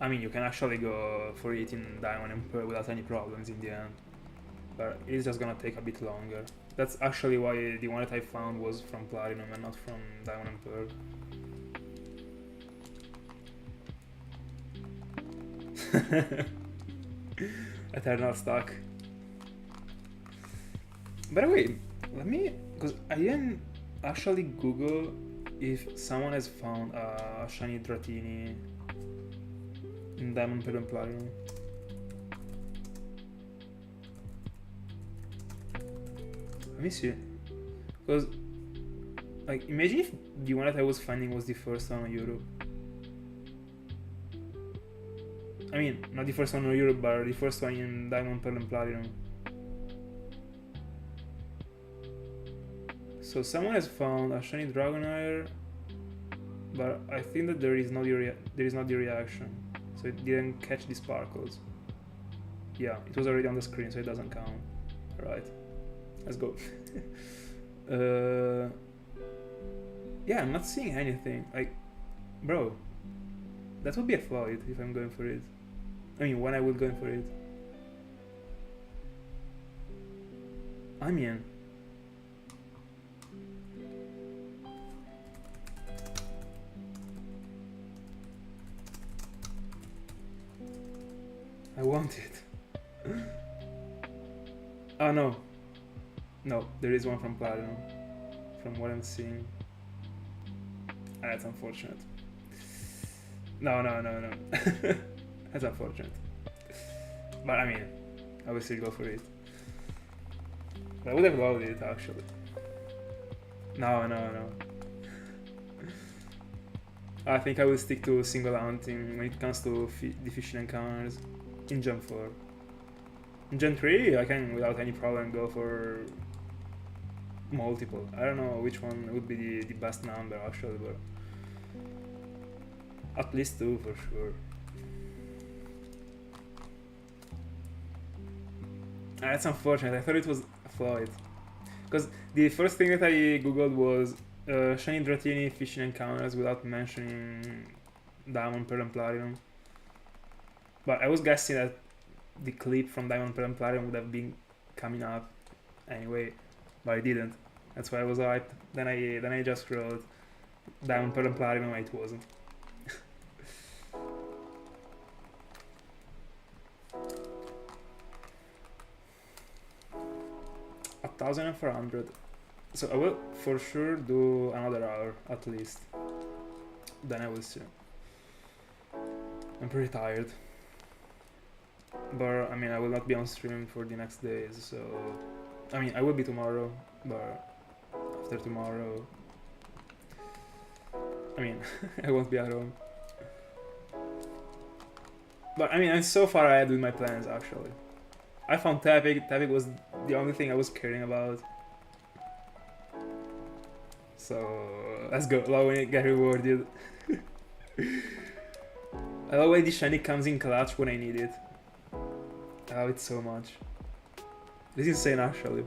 A: I mean, you can actually go for it in Diamond and Pearl without any problems in the end. But it's just gonna take a bit longer. That's actually why the one that I found was from Platinum and not from Diamond and Pearl. Eternal stuck. By the way, let me, because I didn't actually Google if someone has found a shiny Dratini in Diamond, Pearl and Platinum. Let me see. Because, like, imagine if the one that I was finding was the first one on Europe. I mean, not the first one on Europe, but the first one in Diamond, Pearl and Platinum. So someone has found a shiny Dragonair, but I think that there is not the reaction, so it didn't catch the sparkles. Yeah, it was already on the screen, so it doesn't count. Right, let's go. Yeah, I'm not seeing anything. Like, bro, that would be a Floyd if I'm going for it. I mean, when I would go for it. I mean, I want it. Oh no. No, there is one from Platinum. From what I'm seeing. That's unfortunate. No. That's unfortunate. But I mean, I will still go for it. But I would have loved it actually. No. I think I will stick to single hunting when it comes to the fishing encounters in Gen 4. In Gen 3, I can without any problem go for multiple. I don't know which one would be the best number actually, but at least 2 for sure. That's unfortunate. I thought it was Floyd. Because the first thing that I googled was shiny Dratini fishing encounters without mentioning Diamond, Pearl and Platinum. But I was guessing that the clip from Diamond, Pearl and Platinum would have been coming up anyway, but it didn't. That's why I was hyped. Then I just wrote Diamond, Pearl and Platinum, and it wasn't. 1,400. So I will for sure do another hour at least. Then I will see. I'm pretty tired. But I mean, I will not be on stream for the next days, so I mean, I will be tomorrow, but after tomorrow, I mean, I won't be at home. But I mean, I'm so far ahead with my plans actually. I found Tapic. Tapic was the only thing I was caring about. So let's go. Love when it get rewarded. I love when the shiny comes in clutch when I need it. I love it so much. It's insane actually.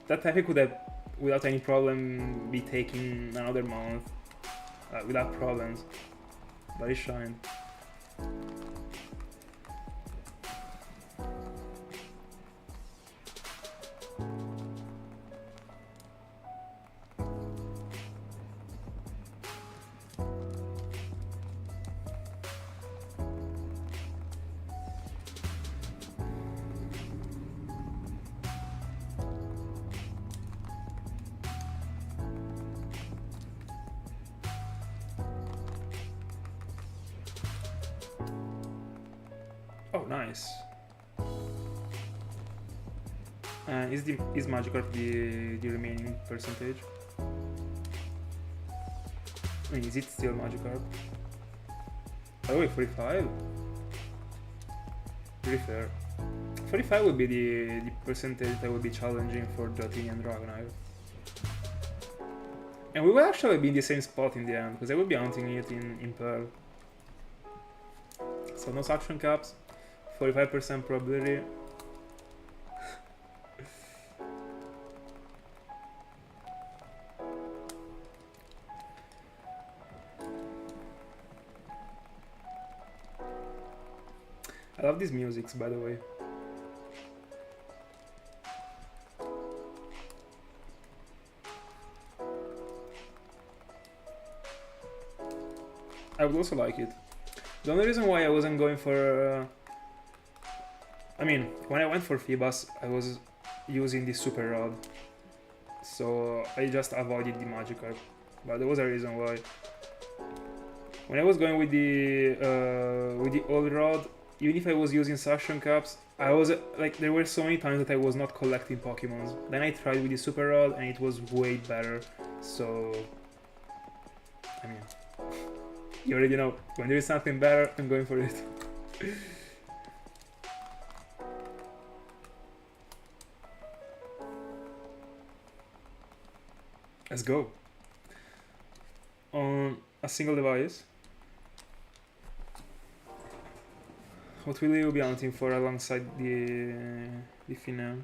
A: That Tapic would have, without any problem, be taking another month without problems. But it shined. Oh, nice. And is Magikarp the remaining percentage? I mean, is it still Magikarp? Oh wait, 45? Pretty fair. 45 would be the percentage that would be challenging for Dratini and Dragonair. And we will actually be in the same spot in the end, because I will be hunting it in Pearl. So no suction caps. 45% probability. love these musics, by the way. I would also like it. The only reason why I wasn't going for... I mean, when I went for Phoebus, I was using the Super Rod. So I just avoided the Magikarp. But there was a reason why. When I was going with the old rod, even if I was using suction cups, I was like, there were so many times that I was not collecting Pokemons. Then I tried with the Super Rod and it was way better. So, I mean, you already know, when there is something better, I'm going for it. Let's go. On a single device. What will you be hunting for alongside the Finale?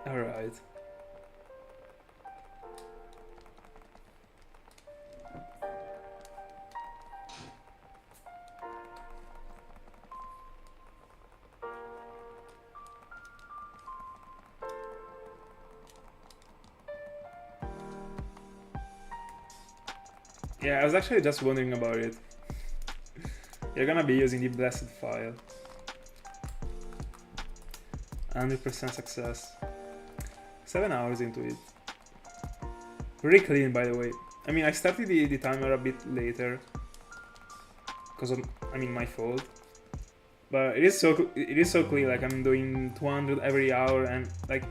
A: Alright. Yeah, I was actually just wondering about it. You're gonna be using the blessed file. 100% success. 7 hours into it. Pretty clean, by the way. I mean, I started the timer a bit later. Because of, I mean, my fault. But it is so clean, like I'm doing 200 every hour and like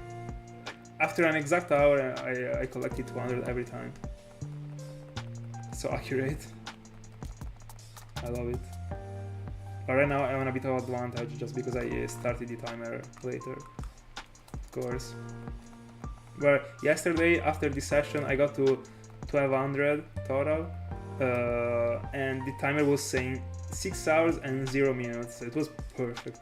A: after an exact hour I collected 200 every time. So accurate. I love it. But right now I'm on a bit of advantage just because I started the timer later. Of course. But yesterday after the session I got to 1200 total. And the timer was saying 6 hours and 0 minutes. So it was perfect.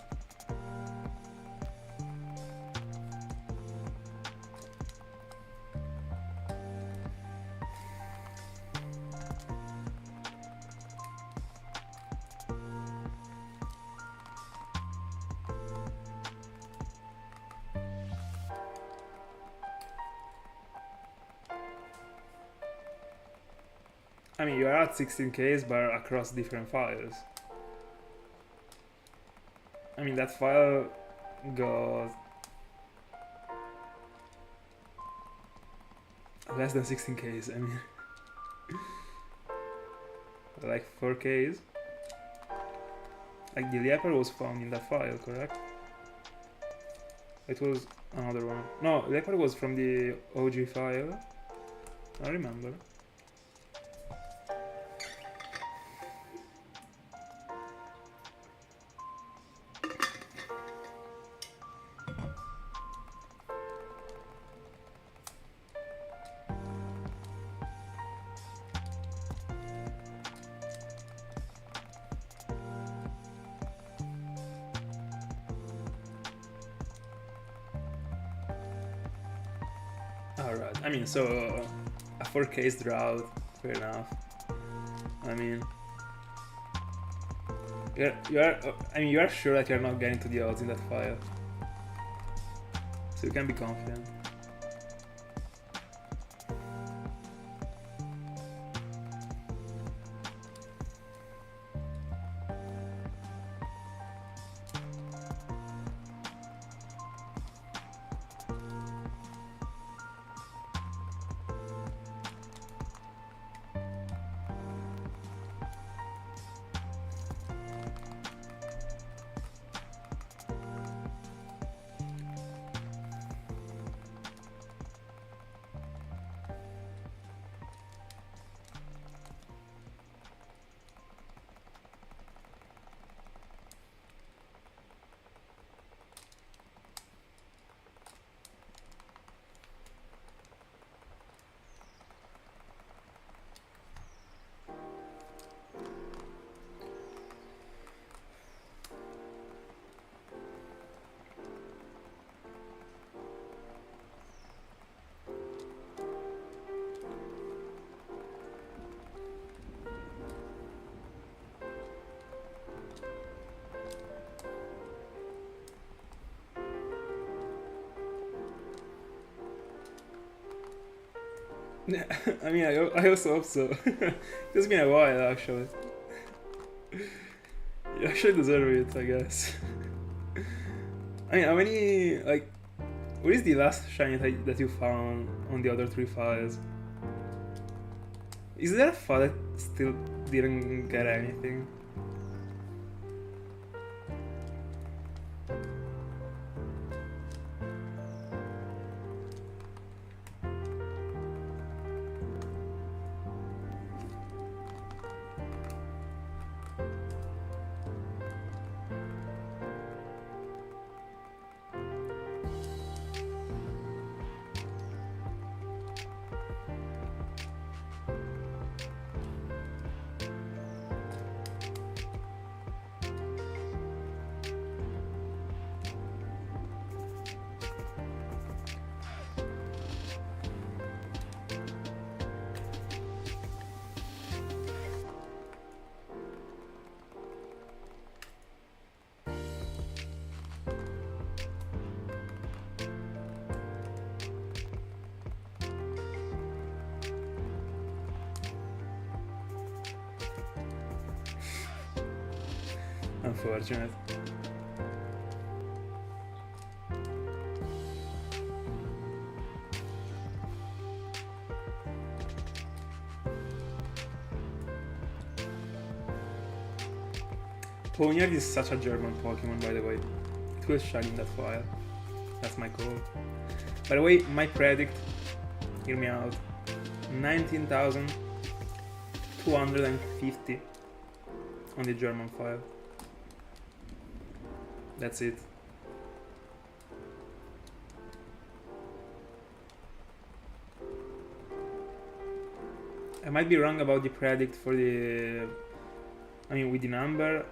A: I mean, you are at 16Ks, but across different files. I mean, that file got less than 16Ks, I mean. Like 4Ks. Like the Lapras was found in that file, correct? It was another one. No, Lapras was from the OG file. I remember. Alright, I mean, so a 4K's drought, fair enough. I mean, you are sure that you're not getting to the odds in that file, so you can be confident. I mean, I also hope so. It's been a while, actually. You actually deserve it, I guess. I mean, how many, like, what is the last shiny that you found on the other 3 files? Is there a file that still didn't get anything? Unfortunate. Ponyard is such a German Pokemon, by the way. It will shine in that file. That's my call. By the way, my predict, hear me out, 19,250 on the German file. That's it. I might be wrong about the predict for the, I mean with the number,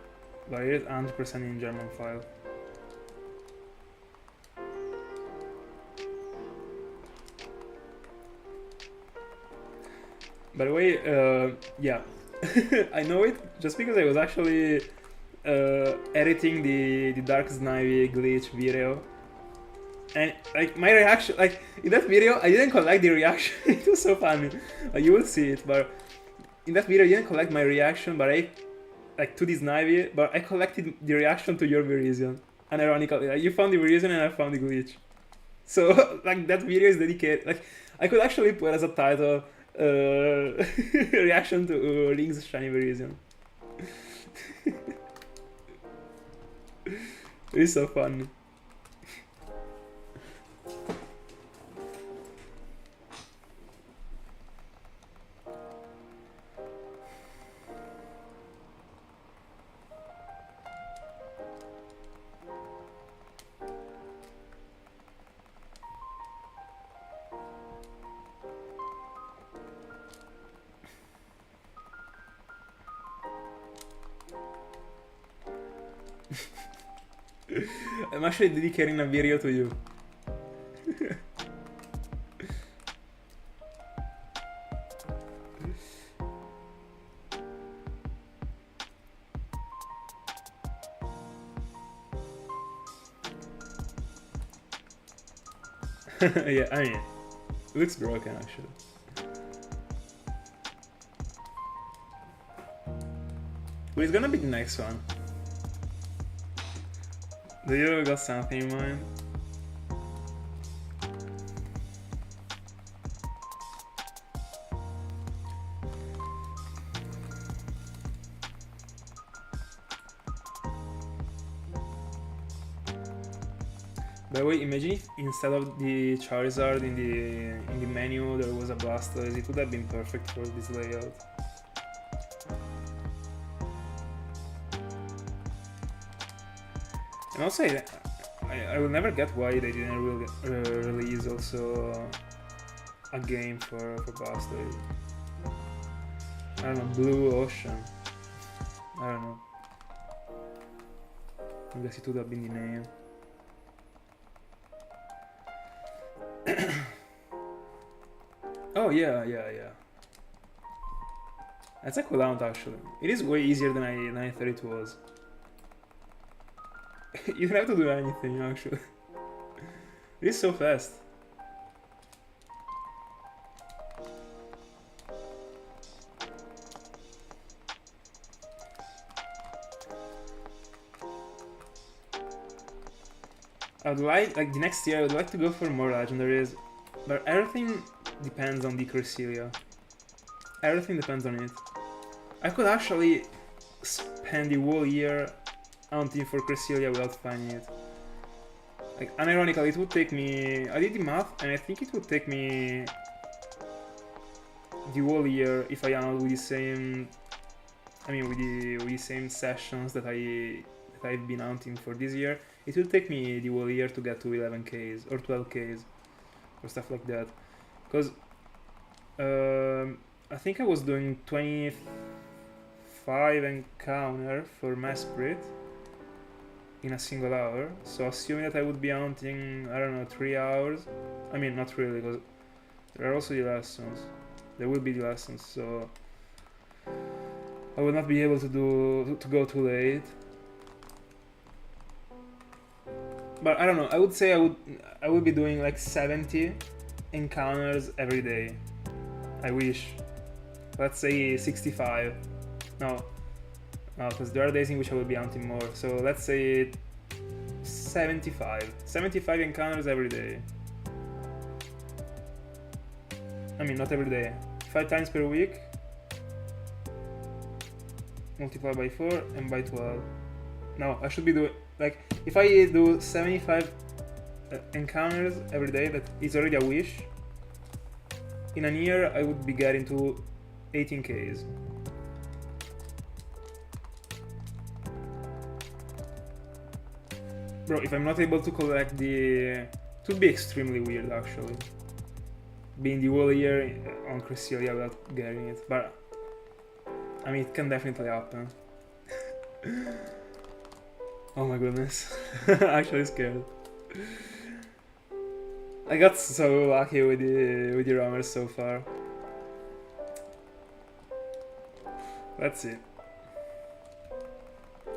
A: but it is 100% in German file. By the way, yeah, I know it just because I was actually editing the Dark Snivy glitch video, and like my reaction, like in that video I didn't collect the reaction. It was so funny. You will see it, but in that video I didn't collect my reaction, but I like to this Snivy, but I collected the reaction to your Virizion. And ironically, like, you found the Virizion and I found the glitch. So like that video is dedicated. Like I could actually put as a title reaction to Link's shiny Virizion. It's so funny. I'm actually dedicating a video to you. Yeah, I mean, it looks broken actually. Who is gonna be the next one? Do you got something in mind? By the way, imagine if instead of the Charizard in the menu there was a Blastoise. It would have been perfect for this layout. And also, I will never get why they didn't release also a game for Blastoise. I don't know, Blue Ocean. I don't know. I guess it would have been the name. Oh yeah. That's a cooldown actually. It is way easier than I thought it was. You don't have to do anything actually. It is so fast. I would like the next year I would like to go for more legendaries, but everything depends on the Cresselia. Everything depends on it. I could actually spend the whole year hunting for Cresselia without finding it. Like, unironically, it would take me... I did the math, and I think it would take me the whole year if I hunt with the same... I mean, with the same sessions that I've been hunting for this year. It will take me the whole year to get to 11Ks or 12Ks or stuff like that. Because I think I was doing 25 encounter for Mass Spirit in a single hour. So assuming that I would be hunting, I don't know, 3 hours. I mean, not really, because there are also the lessons. There will be the lessons, so I will not be able to go too late. But I don't know. I would say I would be doing like 70 encounters every day. I wish. Let's say 65. No, because there are days in which I will be hunting more. So let's say 75. 75 encounters every day. I mean, not every day. 5 times per week. Multiply by 4 and by 12. No, I should be doing... Like, if I do 75 encounters every day, that is already a wish. In a year, I would be getting to 18Ks. Bro, if I'm not able to collect the... It would be extremely weird, actually. Being the whole year on Cresselia without getting it, but... I mean, it can definitely happen. Oh my goodness. Actually scared. I got so lucky with the roamers so far. Let's see.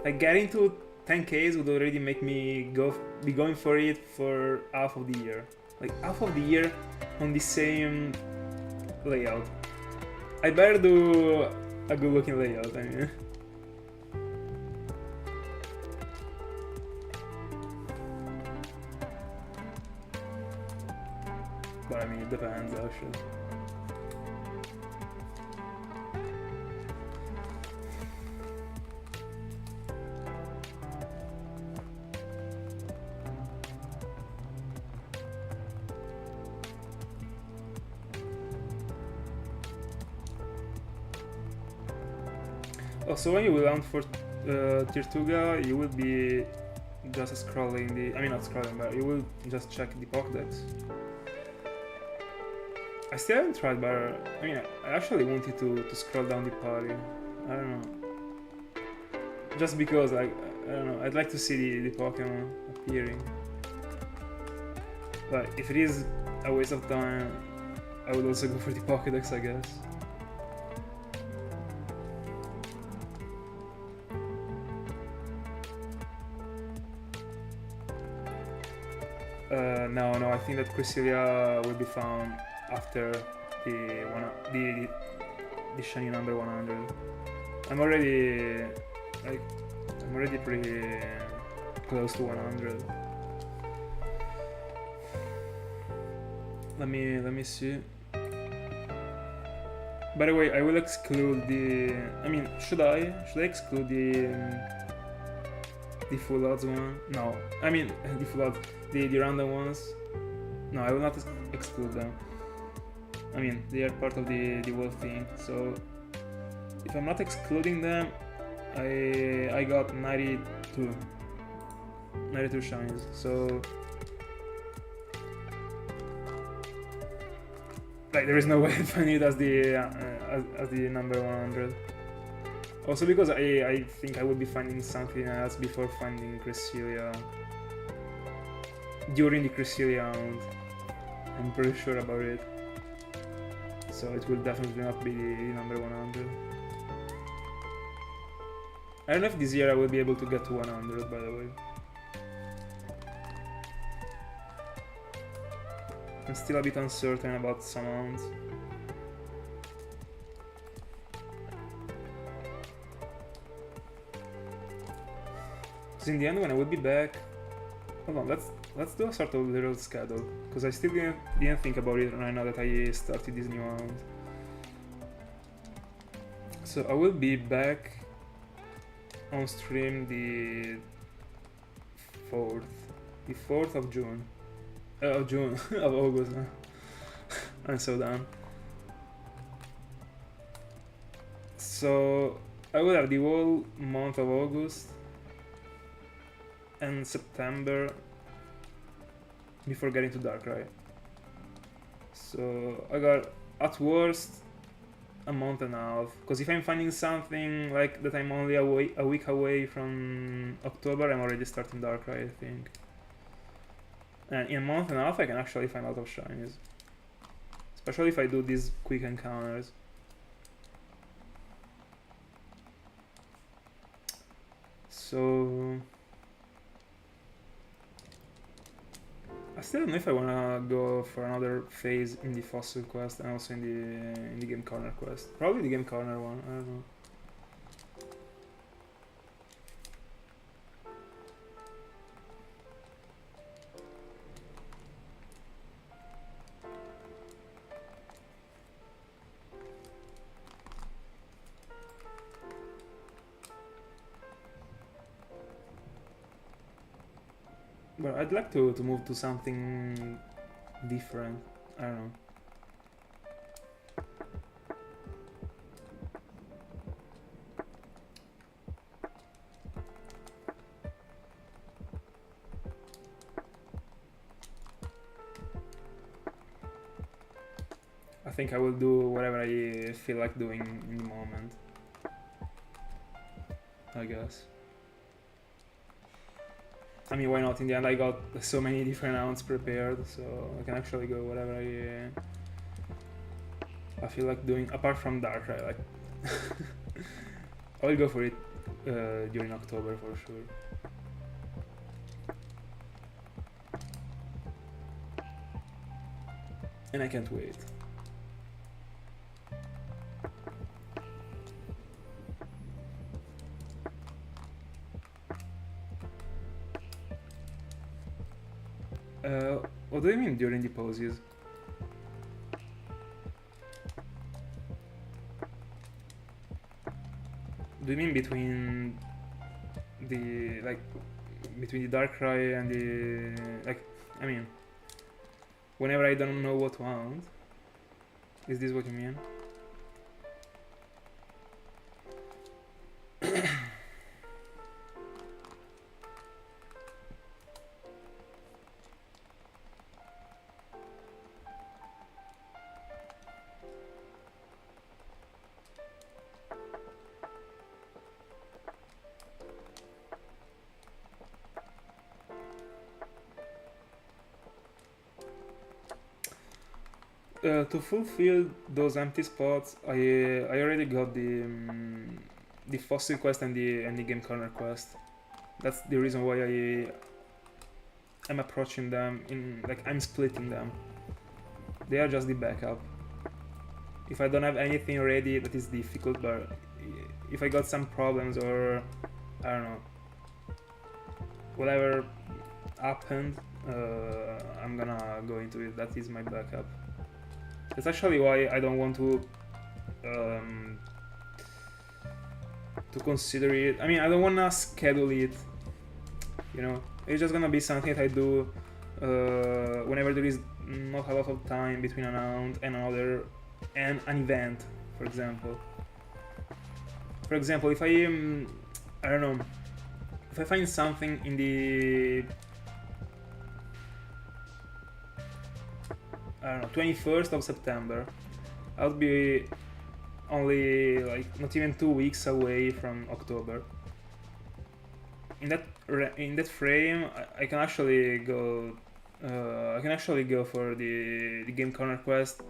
A: Like, getting to 10Ks would already make me be going for it for half of the year. Like, half of the year on the same layout. I better do a good looking layout, I mean. But I mean, it depends actually. Also, when you will hunt for Tirtuga, you will be just scrolling the... I mean, not scrolling, but you will just check the Pokédex. I still haven't tried, but I mean, I actually wanted to scroll down the party. I don't know. Just because, like, I don't know, I'd like to see the Pokemon appearing. But if it is a waste of time, I would also go for the Pokédex, I guess. No, I think that Cresselia will be found after the shiny number 100. I'm already pretty close to 100. Let me see. By the way, I will exclude the... I mean, should I exclude the full odds one? No, I mean the full odds, the random ones. No, I will not exclude them. I mean, they are part of the whole thing. So if I'm not excluding them, I got 92 shinies. So like there is no way to find it as the number 100. Also because I think I will be finding something else before finding Cresselia. During the Cresselia hunt, I'm pretty sure about it. So it will definitely not be the number 100. I don't know if this year I will be able to get to 100, by the way. I'm still a bit uncertain about some hunts. Because in the end, when I will be back... Hold on, let's do a sort of little schedule, because I still didn't think about it right now that I started this new round. So I will be back on stream the 4th of June. Of June, of August. I'm so done. So I will have the whole month of August and September before getting to Darkrai. So I got at worst a month and a half, because if I'm finding something like that I'm only a week away from October, I'm already starting Darkrai, I think. And in a month and a half I can actually find a lot of shinies, especially if I do these quick encounters. So I still don't know if I wanna go for another phase in the fossil quest and also in the game corner quest. Probably the game corner one, I don't know. But I'd like to move to something different. I don't know. I think I will do whatever I feel like doing in the moment, I guess. I mean, why not? In the end, I got so many different rounds prepared, so I can actually go whatever I feel like doing, apart from Darkrai. Like, I'll go for it during October for sure. And I can't wait. What do you mean during the pauses? Do you mean between the Darkrai and the I mean, whenever I don't know what to want? Is this what you mean? To fulfill those empty spots, I already got the fossil quest and the game corner quest. That's the reason why I'm approaching them in, like, I'm splitting them. They are just the backup. If I don't have anything ready, that is difficult, but if I got some problems or I don't know, whatever happened, I'm gonna go into it. That is my backup. That's actually why I don't want to consider it. I mean, I don't wanna schedule it, you know. It's just gonna be something that I do whenever there is not a lot of time between a round and another, and an event, for example. For example, if I don't know, if I find something in the 21st of September, I'll be only like not even 2 weeks away from October. In that frame, I can actually go. I can actually go for the game corner quest,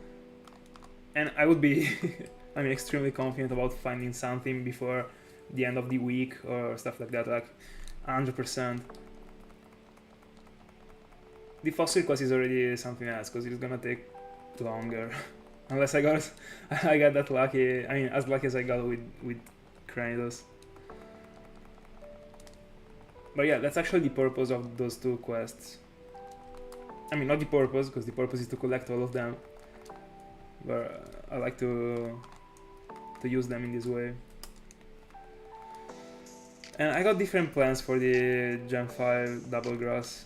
A: and I would be, I mean, extremely confident about finding something before the end of the week or stuff like that, like 100%. The fossil quest is already something else, because it's gonna take longer. Unless I got that lucky, I mean, as lucky as I got with Cranidos. But yeah, that's actually the purpose of those two quests. I mean, not the purpose, because the purpose is to collect all of them, but I like to use them in this way. And I got different plans for the Gen 5 Double Grass.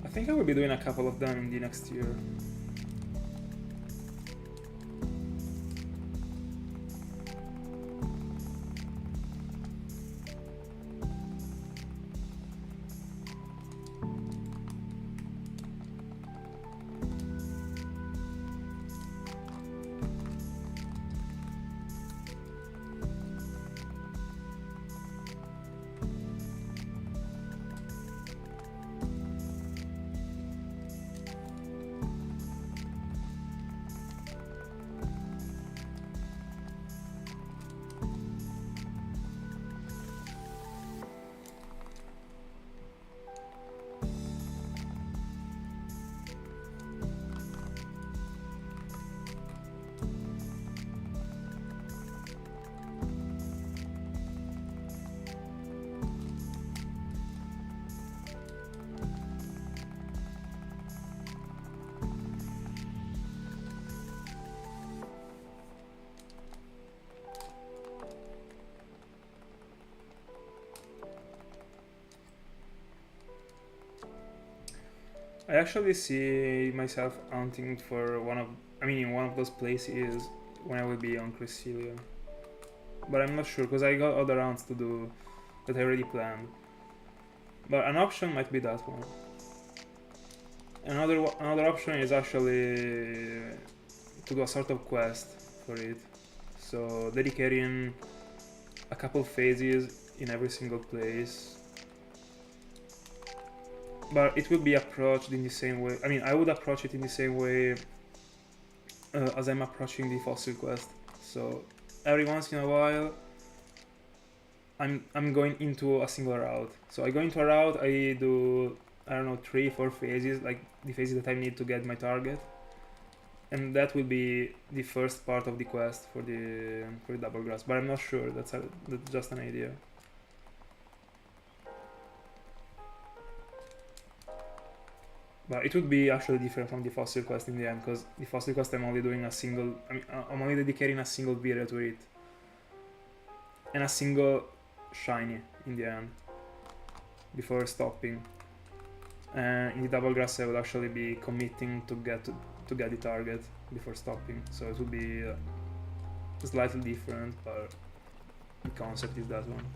A: I think I will be doing a couple of them in the next year. I actually see myself hunting for in one of those places when I will be on Cresselia. But I'm not sure, because I got other rounds to do that I already planned. But an option might be that one. Another option is actually to do a sort of quest for it. So dedicating a couple phases in every single place. But it will be approached in the same way. I mean, I would approach it in the same way as I'm approaching the fossil quest. So every once in a while, I'm going into a single route. So I go into a route, I do, I don't know, 3-4 phases, like the phases that I need to get my target, and that will be the first part of the quest for the double grass. But I'm not sure. That's just an idea. But it would be actually different from the fossil quest in the end, because the fossil quest I'm only doing a single, I'm only dedicating a single video to it. And a single shiny in the end, before stopping. And in the double grass I would actually be committing to get the target before stopping. So it would be slightly different, but the concept is that one.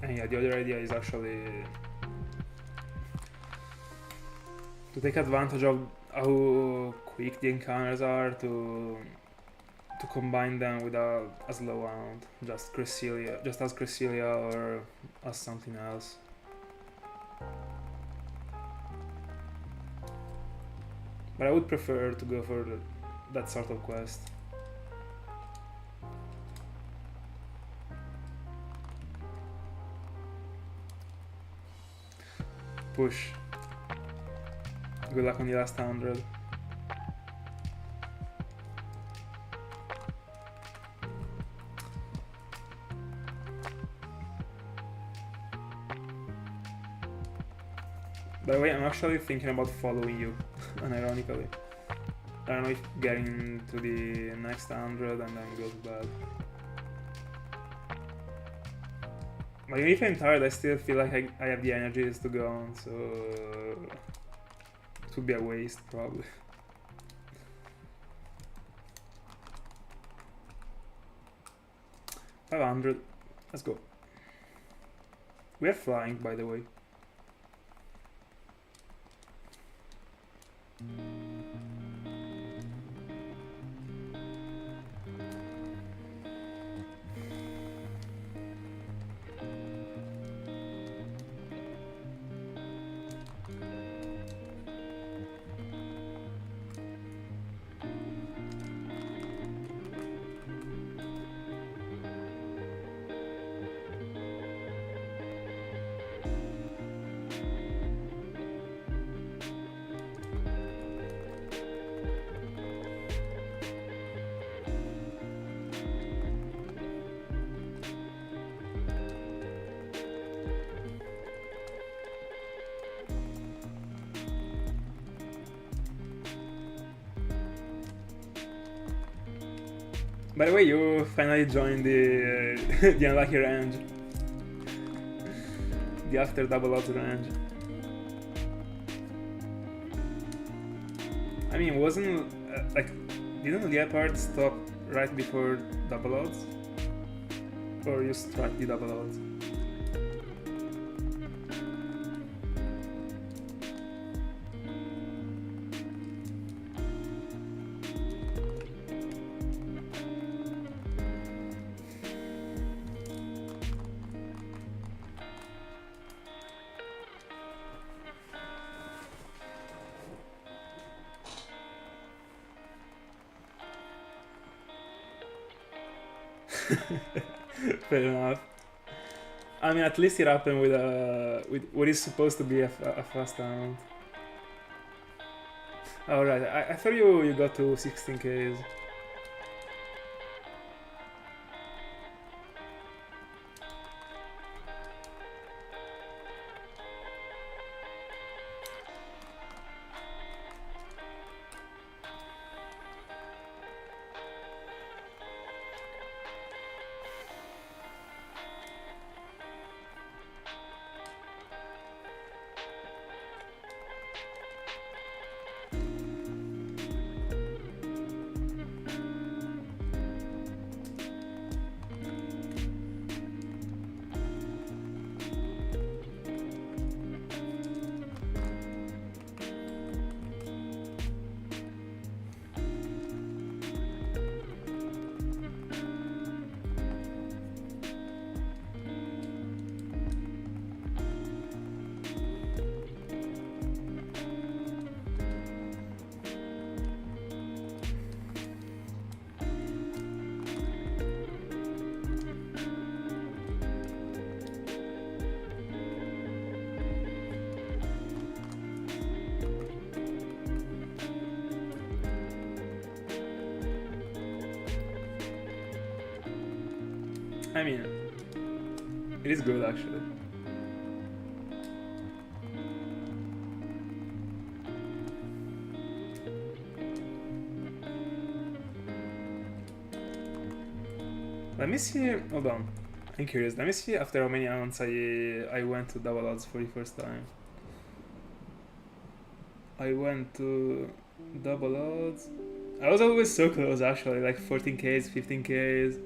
A: And yeah, the other idea is actually to take advantage of how quick the encounters are, to combine them with a slow hound, just as Cresselia or as something else. But I would prefer to go for that sort of quest. Push. Good luck on the last 100. By the way, I'm actually thinking about following you, unironically. I don't know if getting to the next 100 and then goes bad. But even if I'm tired, I still feel like I have the energies to go on, so it would be a waste probably. $500. Let's go. We are flying, by the way. By the way, you finally joined the the unlucky range. The after double odds range. I mean, wasn't like, didn't Leopard stop right before double odds? Or you struck the double odds? Fair enough. I mean, at least it happened with what is supposed to be a fast round. Alright, I thought you got to 16Ks. I mean, it is good actually. Let me see, hold on, I'm curious. Let me see after how many rounds I went to double odds for the first time. I went to double odds. I was always so close actually, like 14Ks, 15Ks.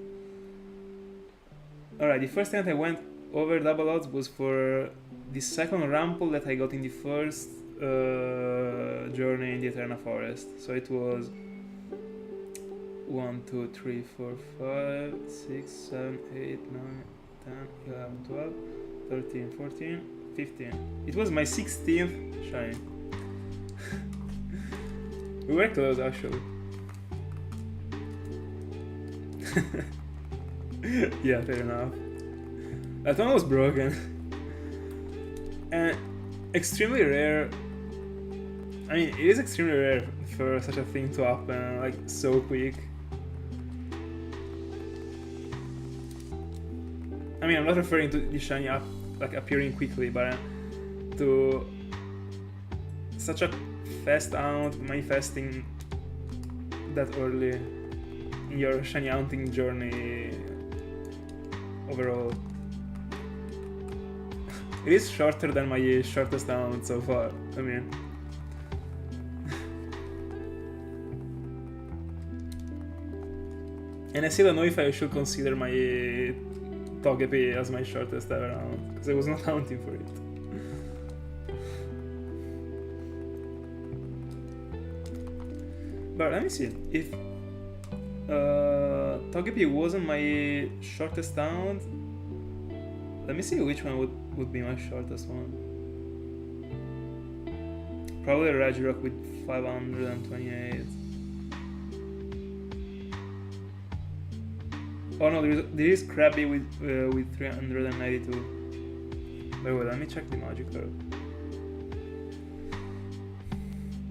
A: Alright, the first time that I went over double odds was for the second rample that I got in the first journey in the Eterna Forest. So it was 1, 2, 3, 4, 5, 6, 7, 8, 9, 10, 11, 12, 13, 14, 15. It was my 16th shine. We were close actually. Yeah, fair enough. That one was broken. And extremely rare. I mean, it is extremely rare for such a thing to happen, like, so quick. I mean, I'm not referring to the shiny up, like, appearing quickly, but to such a fast hunt manifesting that early in your shiny hunting journey overall. It is shorter than my shortest round so far. I mean. And I still don't know if I should consider my Togepi as my shortest ever round, because I was not counting for it. But let me see, if Togepi wasn't my shortest round, let me see which one would be my shortest one. Probably Regirock with 528. Oh no, there is Krabby with 392. But wait, let me check the Magikarp.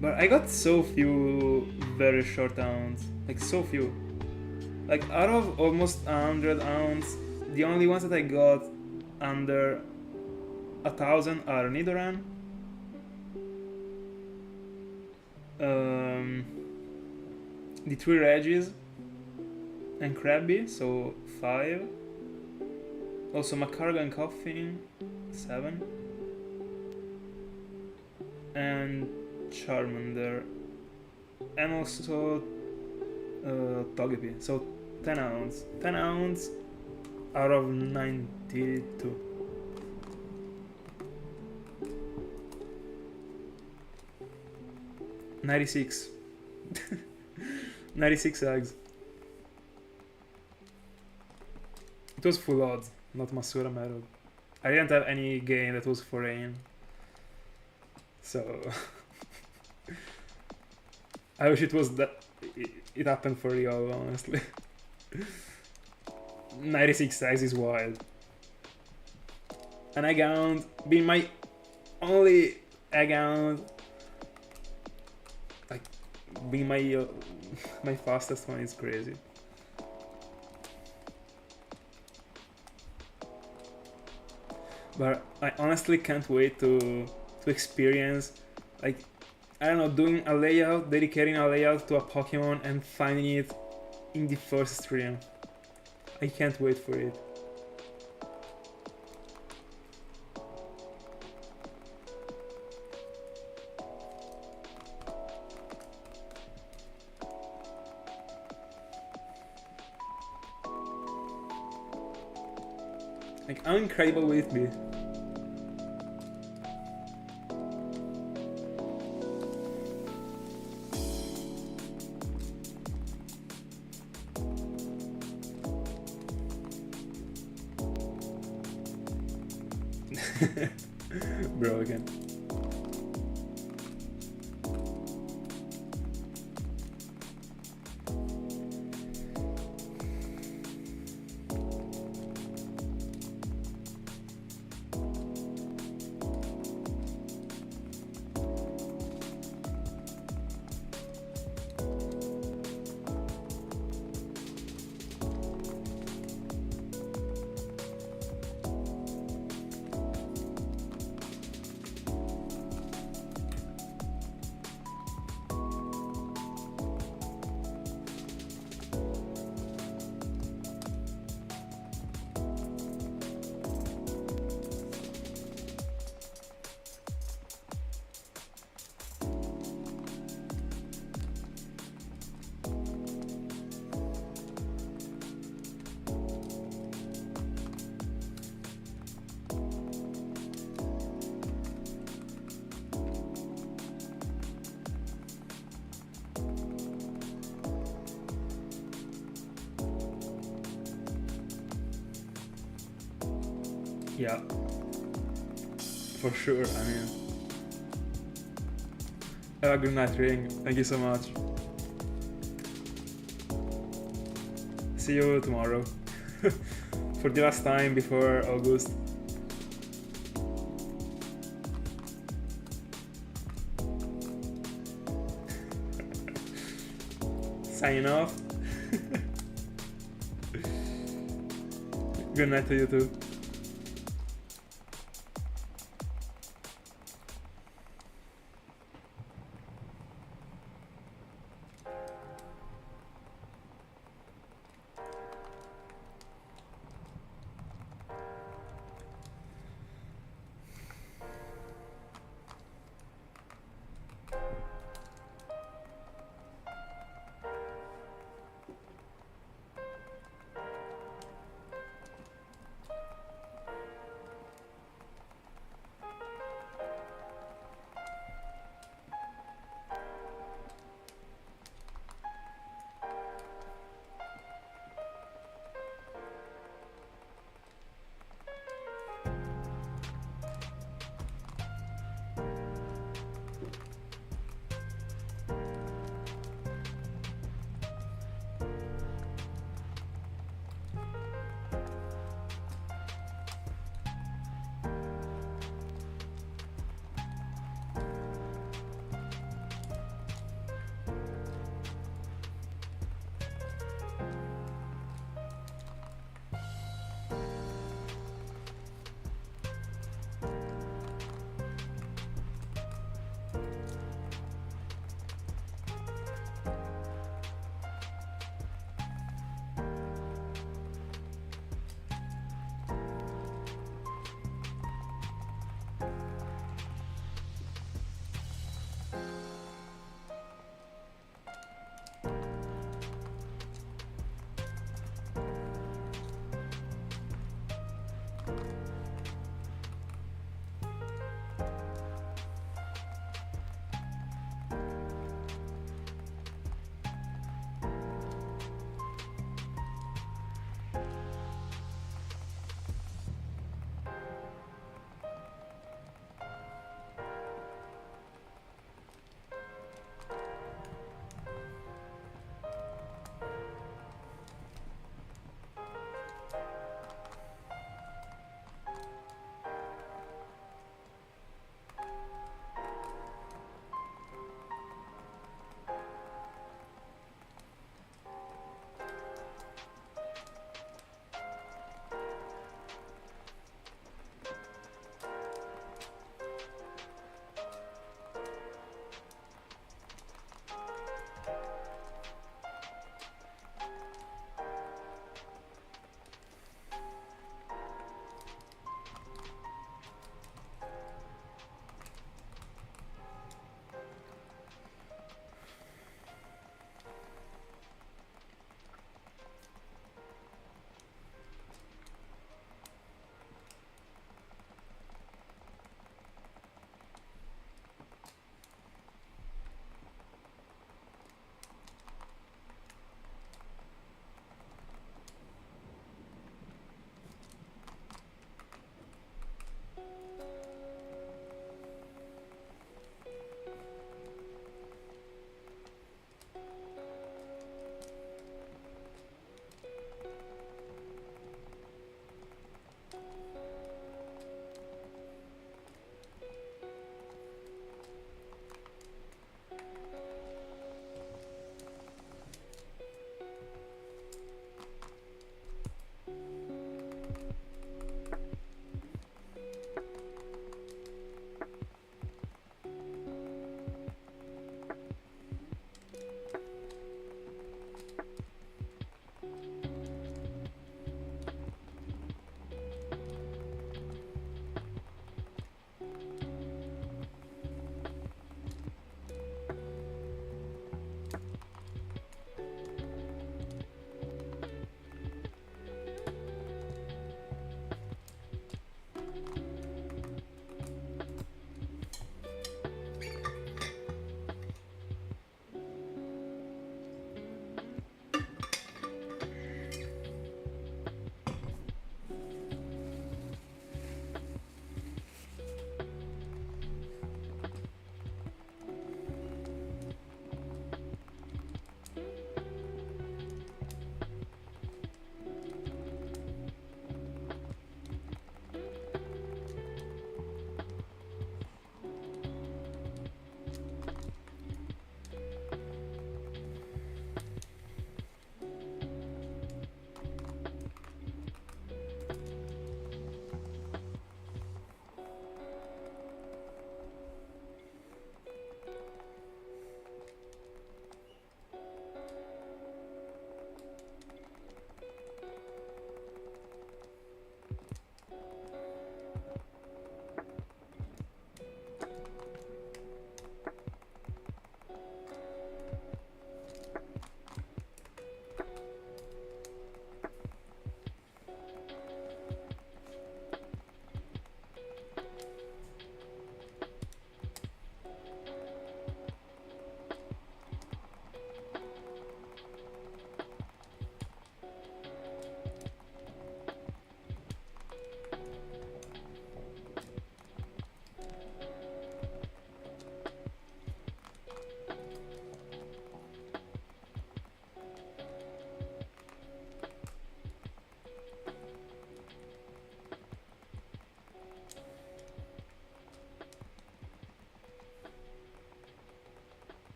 A: But I got so few very short rounds, like so few. Like out of almost 100 rounds, the only ones that I got under 1,000 are Nidoran, the 3 Regis, and Krabby, so 5. Also Macargo and Koffing, 7. And Charmander. And also Togepi, so 10 ounce. 10 ounce out of 92. $96. 96 eggs. It was full odds, not Masura Merod. I didn't have any game that was foreign. So I wish it was that it happened for real, honestly. 96 eggs is wild. An egg hound being my only egg hound, like being my my fastest one is crazy. But I honestly can't wait to experience, like, I don't know, doing a layout, dedicating a layout to a Pokemon and finding it in the first stream. I can't wait for it. Like, how incredible will it be? Bro, again. Yeah, for sure. I mean, have a good night, Ring. Thank you so much. See you tomorrow for the last time before August. Signing off. Good night to you too.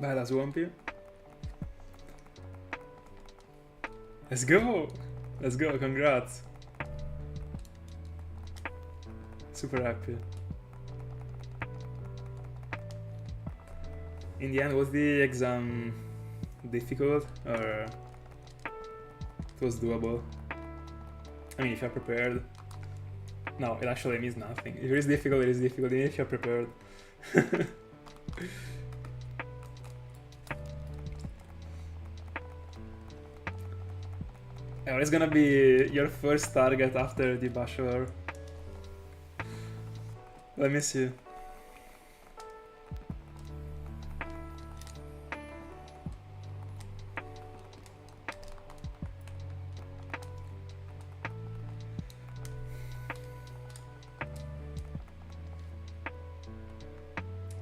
A: Badass Wampy. Let's go! Let's go, congrats! Super happy. In the end, was the exam difficult or it was doable? I mean, if you're prepared. No, it actually means nothing. If it is difficult, it is difficult, even if you're prepared. Oh, it's gonna be your first target after the bachelor. Let me see.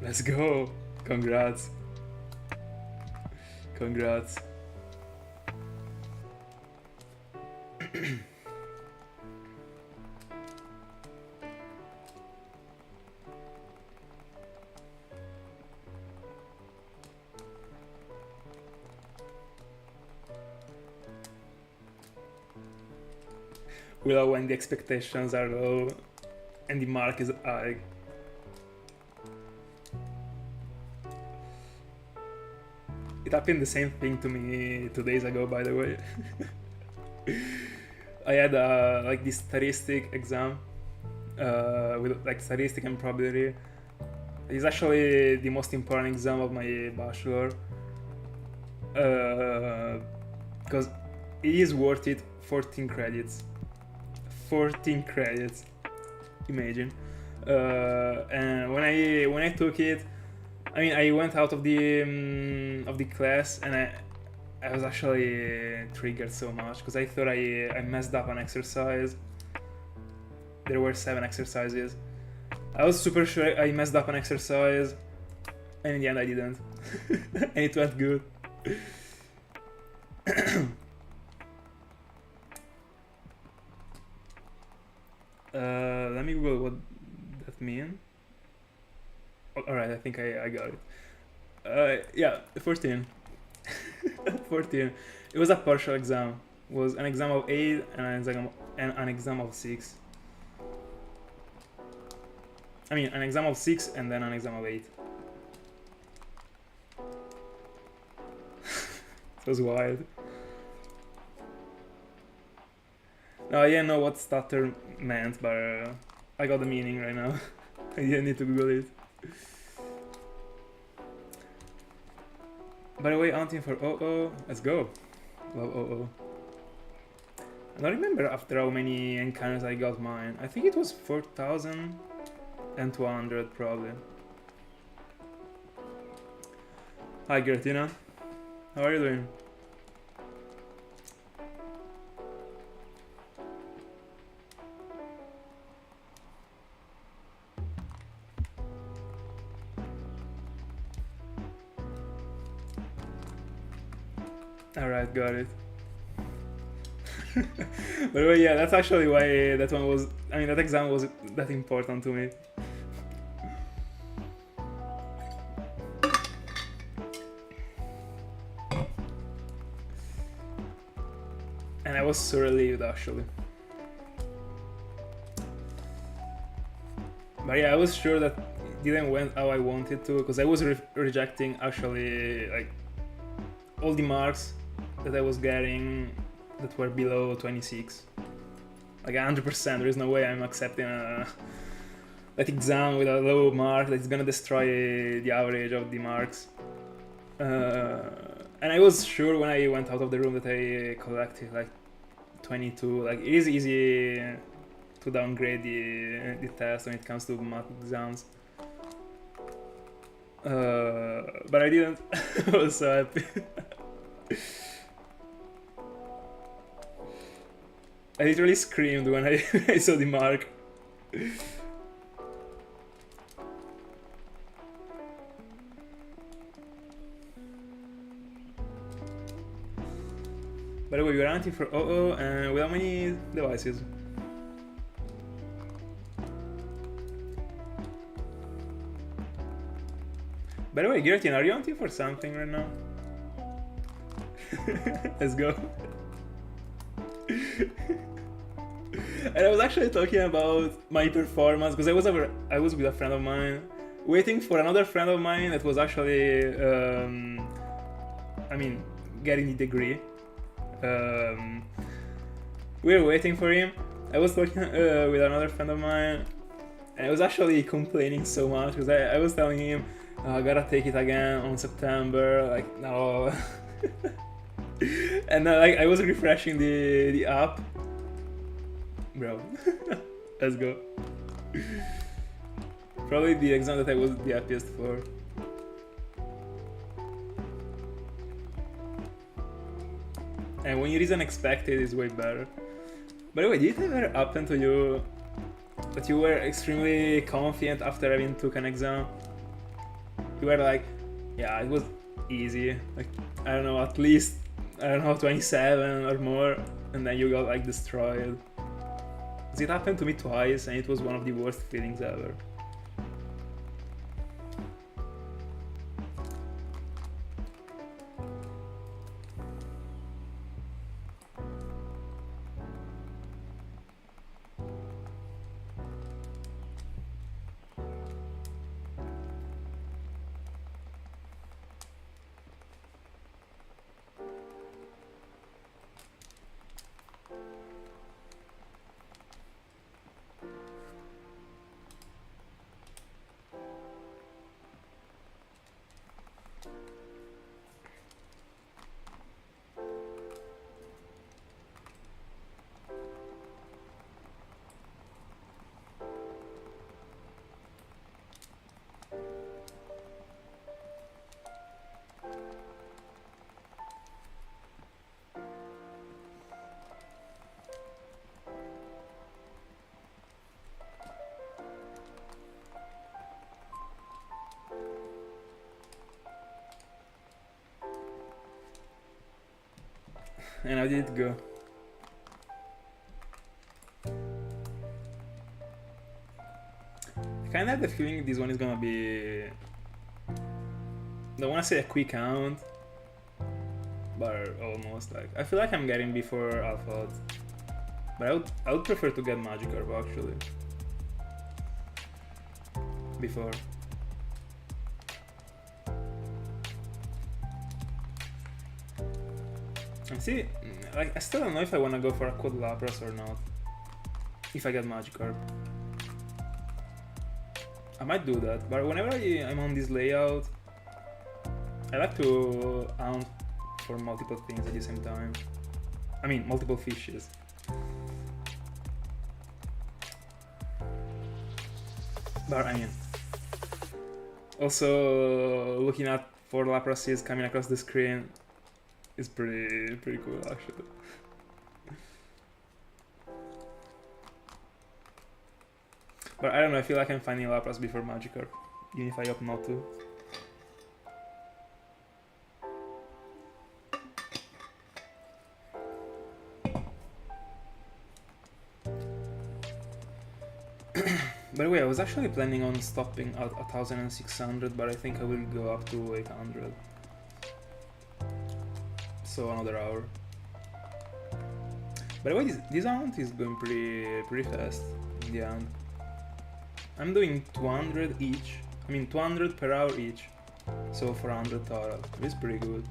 A: Let's go! Congrats! Congrats! Well, when the expectations are low and the mark is high. It happened the same thing to me 2 days ago, by the way. I had like this statistic exam with like statistic and probability. It's actually the most important exam of my bachelor because it is worth it. 14 credits. 14 credits. Imagine. And when I took it, I mean, I went out of the class and I was actually triggered so much because I thought I messed up an exercise. There were 7 exercises. I was super sure I messed up an exercise, and in the end I didn't. And it went good. Let me Google what that means. Alright, I think I got it. Yeah, 14. 14. It was a partial exam. It was an exam of 8 and an exam of 6. I mean, an exam of 6 and then an exam of 8. It was wild. No, I didn't know what stutter meant, but I got the meaning right now. I didn't need to Google it. By the way, hunting for OO, let's go. Love OO. I don't remember after how many encounters I got mine. I think it was 4,200 probably. Hi Gertina, how are you doing? Alright, got it. By the way, yeah, that's actually why that one was. I mean, that exam was that important to me. And I was so relieved actually. But yeah, I was sure that it didn't went how I wanted to, because I was rejecting actually like all the marks that I was getting that were below 26. Like 100%, there is no way I'm accepting that exam with a low mark that's gonna destroy the average of the marks. And I was sure when I went out of the room that I collected like 22. Like, it is easy to downgrade the test when it comes to math exams. But I didn't. I was so happy. I literally screamed when I saw the mark. By the way, we are hunting for OO, and with how many devices? By the way, Giratin, are you hunting for something right now? Let's go. And I was actually talking about my performance, because I was with a friend of mine, waiting for another friend of mine that was actually, I mean, getting the degree. We were waiting for him. I was talking with another friend of mine, and I was actually complaining so much, because I was telling him, oh, I gotta take it again on September, like, no. And like, I was refreshing the app. Bro, let's go. Probably the exam that I was the happiest for. And when it is unexpected, it's way better. By the way, did it ever happen to you that you were extremely confident after having took an exam? You were like, yeah, it was easy. Like, I don't know, at least, I don't know, 27 or more, and then you got like destroyed. It happened to me twice, and it was one of the worst feelings ever. And how did it go? I kinda have the feeling this one is gonna be... I don't wanna say a quick count, but almost. Like, I feel like I'm getting before Alpha, but I would prefer to get Magikarp actually. Before. And see, like, I still don't know if I wanna go for a Quad Lapras or not. If I get Magikarp. I might do that, but whenever I'm on this layout, I like to hunt for multiple things at the same time. I mean, multiple fishes. But I mean, also looking at 4 Laprases coming across the screen is pretty cool actually. But I don't know, I feel like I'm finding Lapras before Magikarp, even if I opt not to. By the way, I was actually planning on stopping at 1600, but I think I will go up to 800. So another hour. By the way, this round is going pretty fast in the end. I'm doing 200 each. I mean 200 per hour each. So 400 total. It's pretty good.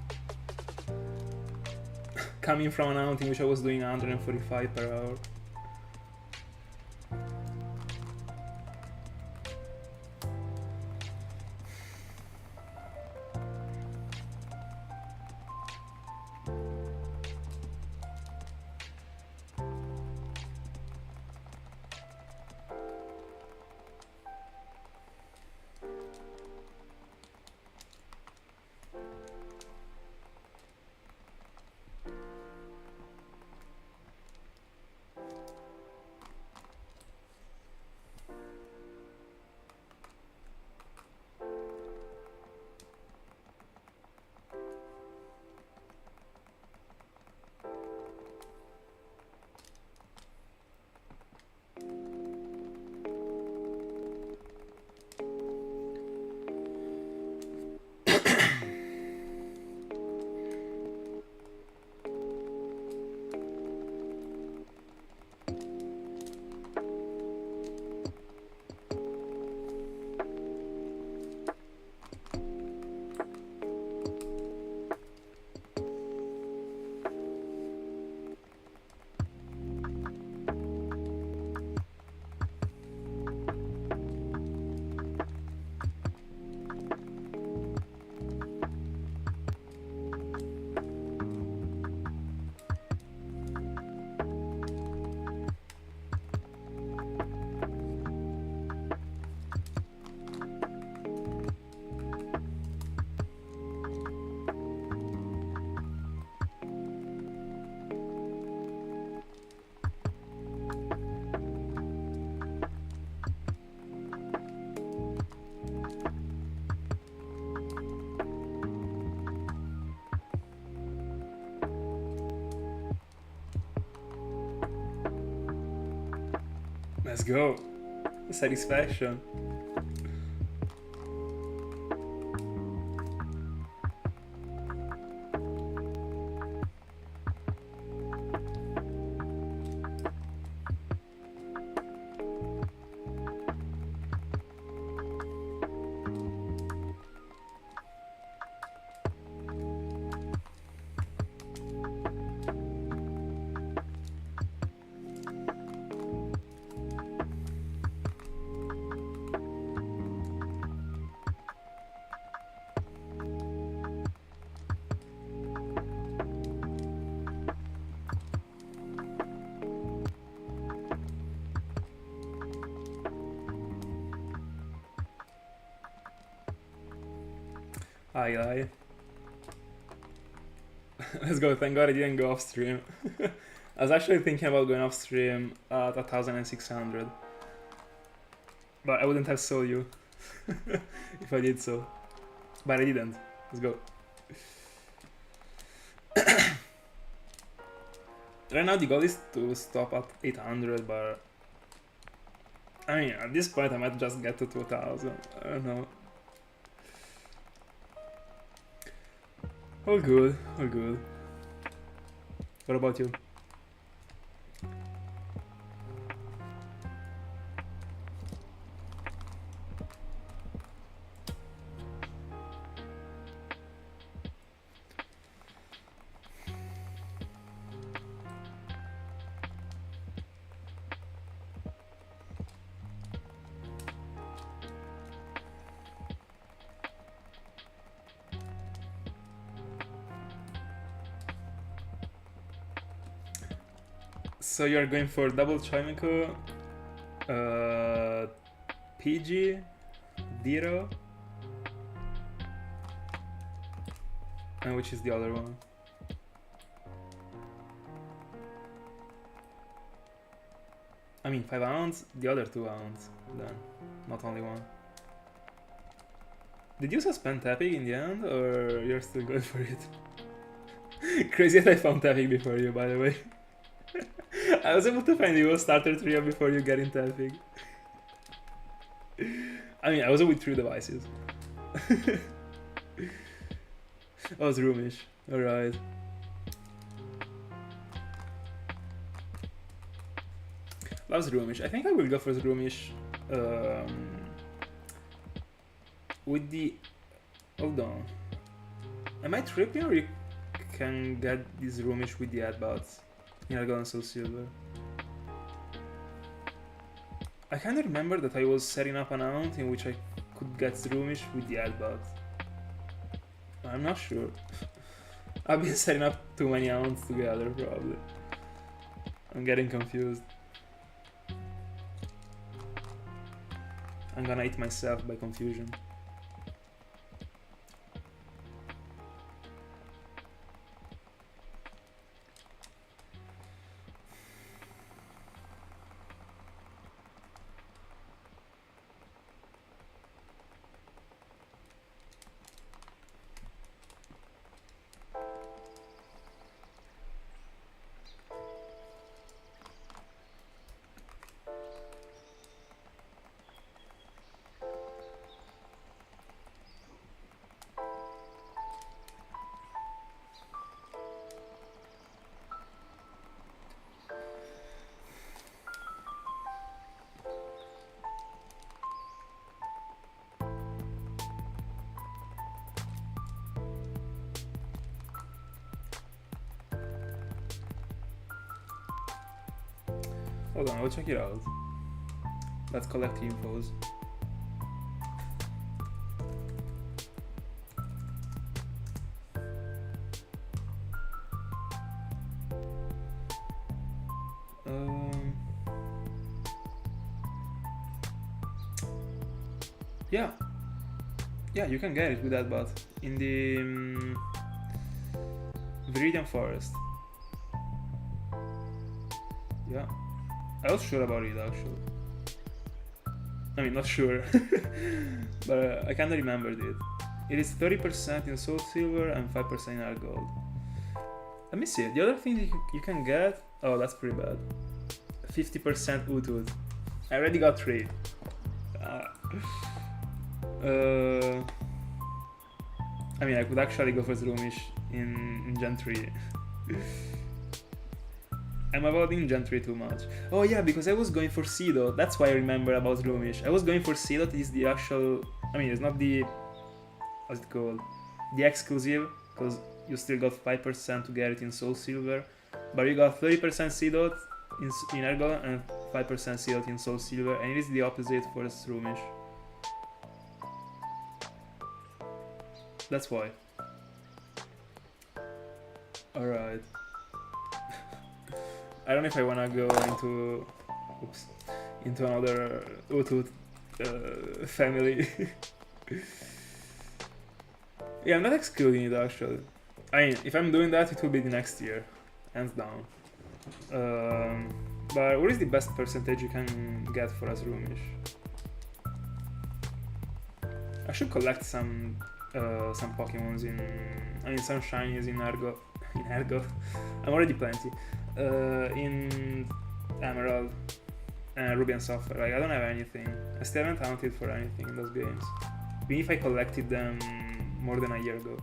A: Coming from an round in which I was doing 145 per hour. Let's go. Satisfaction. Aye. Let's go, thank god I didn't go off stream. I was actually thinking about going off stream at 1600. But I wouldn't have sold you if I did so. But I didn't. Let's go. Right now the goal is to stop at 800, but I mean at this point I might just get to 2000. I don't know. All good, all good. What about you? So you're going for double Choimiko, PG, Diro, and which is the other one? I mean 5 ounce, the other 2 ounce then, not only one. Did you suspend tapping in the end, or you're still going for it? Crazy that I found tapping before you, by the way. I was able to find you a starter trio before you get in tapping. I mean, I was with 3 devices. Oh, it's Roomish. Alright. Loves Roomish. I think I will go for Roomish with the... Hold on. Am I tripping, or you can get this Roomish with the Adbots in Argon Soul Silver? I kinda remember that I was setting up an account in which I could get Roomish with the Adbot. I'm not sure. I've been setting up too many accounts together, probably. I'm getting confused. I'm gonna eat myself by confusion. Hold on, I'll check it out. Let's collect the infos. Yeah. Yeah, you can get it with that bot in the Viridian Forest. Yeah. I was sure about it, actually. I mean, not sure, but I kinda remembered it. It is 30% in Soul Silver and 5% in Art Gold. Let me see, the other thing you can get... Oh, that's pretty bad. 50% Utut. I already got 3. I mean, I could actually go for Zroomish in Gen 3. I'm avoiding Gen 3 too much. Oh yeah, because I was going for Seedot. That's why I remember about Roomish. I was going for Seedot. Is the actual... I mean, it's not the... What's it called? The exclusive, because you still got 5% to get it in Soul Silver. But you got 30% Seedot in Ergola and 5% Seedot in Soul Silver. And it is the opposite for Roomish. That's why. Alright. I don't know if I wanna go into another Utut family. Yeah, I'm not excluding it actually. I mean, if I'm doing that, it will be the next year, hands down. But what is the best percentage you can get for as Roomish? I should collect some Pokemons in... I mean, some shinies in Ergo. In Ergo. I'm already plenty. In Emerald and Ruby and Sapphire. Like, I don't have anything. I still haven't hunted for anything in those games. Even if I collected them more than a year ago.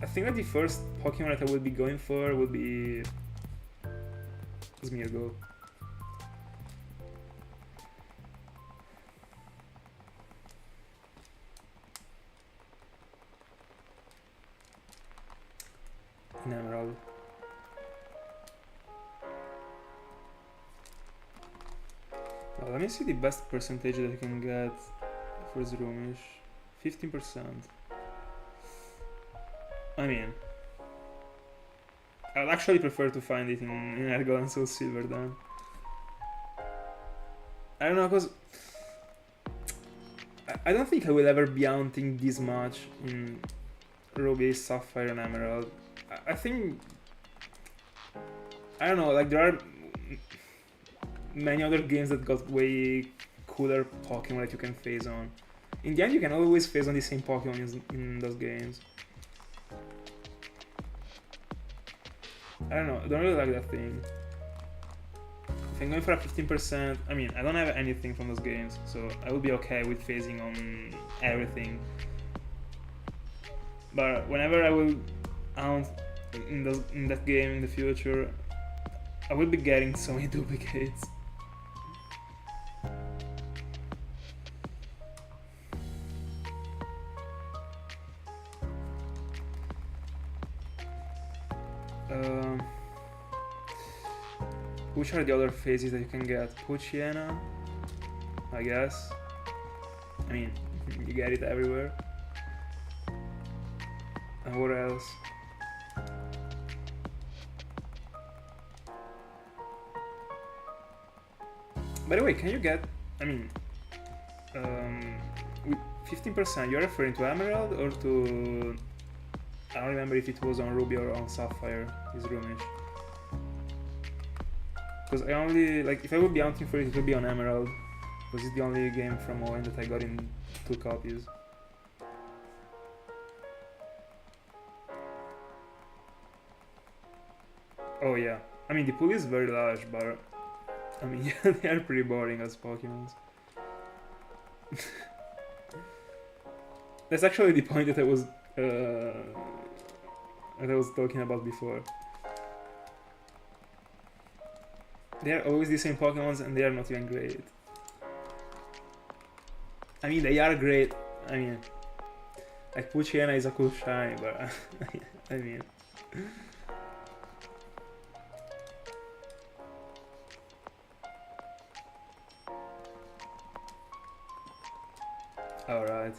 A: I think that the first Pokemon that I would be going for would be Smeargle. In Emerald. Well, let me see the best percentage that you can get for Zroomish. 15%. I mean, I'd actually prefer to find it in Ergo and Soul Silver then. I don't know, because I don't think I will ever be hunting this much in Ruby, Sapphire and Emerald. I think, I don't know, like there are many other games that got way cooler Pokemon that you can phase on. In the end, you can always phase on the same Pokemon in those games. I don't know, I don't really like that thing. if I'm going for a 15%, I mean, I don't have anything from those games, so I will be okay with phasing on everything. But whenever I will hunt in that game in the future, I will be getting so many duplicates. Which are the other phases that you can get? Poochyena, I guess. I mean, you get it everywhere. And what else? By the way, can you get, I mean, with 15%, you're referring to Emerald or to, I don't remember if it was on Ruby or on Sapphire, is Runish. Because I only, like, if I would be hunting for it, it would be on Emerald, because it's the only game from ON that I got in 2 copies. Oh yeah, I mean the pool is very large, but I mean yeah, they are pretty boring as Pokemons. That's actually the point that I was talking about before. They are always the same Pokemons and they are not even great. I mean, they are great. I mean, like Poochyena is a cool shiny, but I mean. Alright.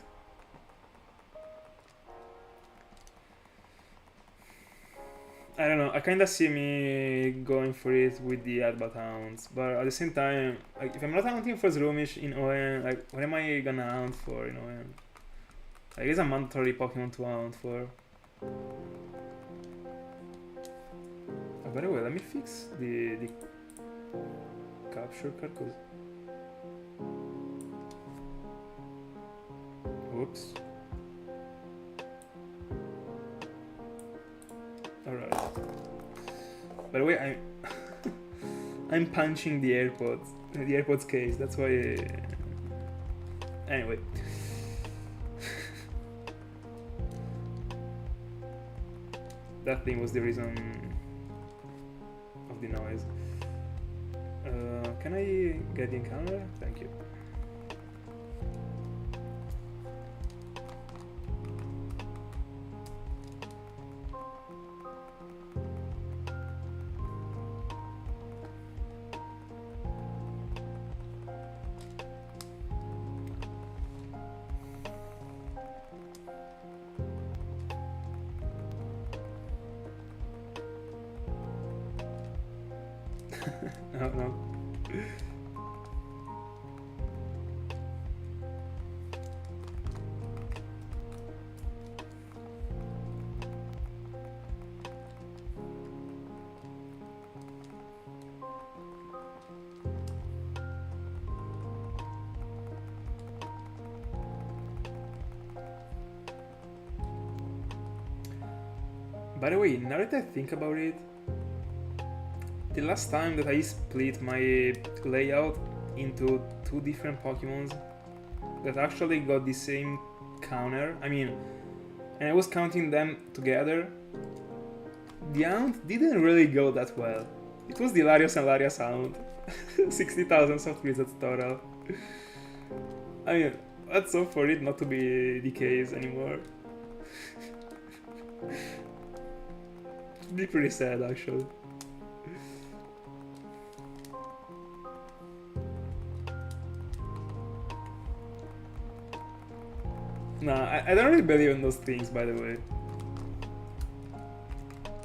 A: I don't know, I kinda see me going for it with the Adbat Hounds, but at the same time, like, if I'm not hunting for Zrumish in ON, like, what am I gonna hunt for in ON? Like, it's a mandatory Pokemon to hunt for. Oh, by the way, let me fix the capture card, cause... Whoops. Alright. By the way, I'm punching the AirPods case, that's why... Anyway. That thing was the reason of the noise. Can I get the encounter? Thank you. Oh no. By the way, now that I think about it, the last time that I split my layout into 2 different Pokemons that actually got the same counter, I mean, and I was counting them together, the Hound didn't really go that well. It was the Larios and Larios Hound. 60,000 soft visits total. I mean, let's hope for it not to be the case anymore. It'd be pretty sad actually. Nah, I don't really believe in those things, by the way.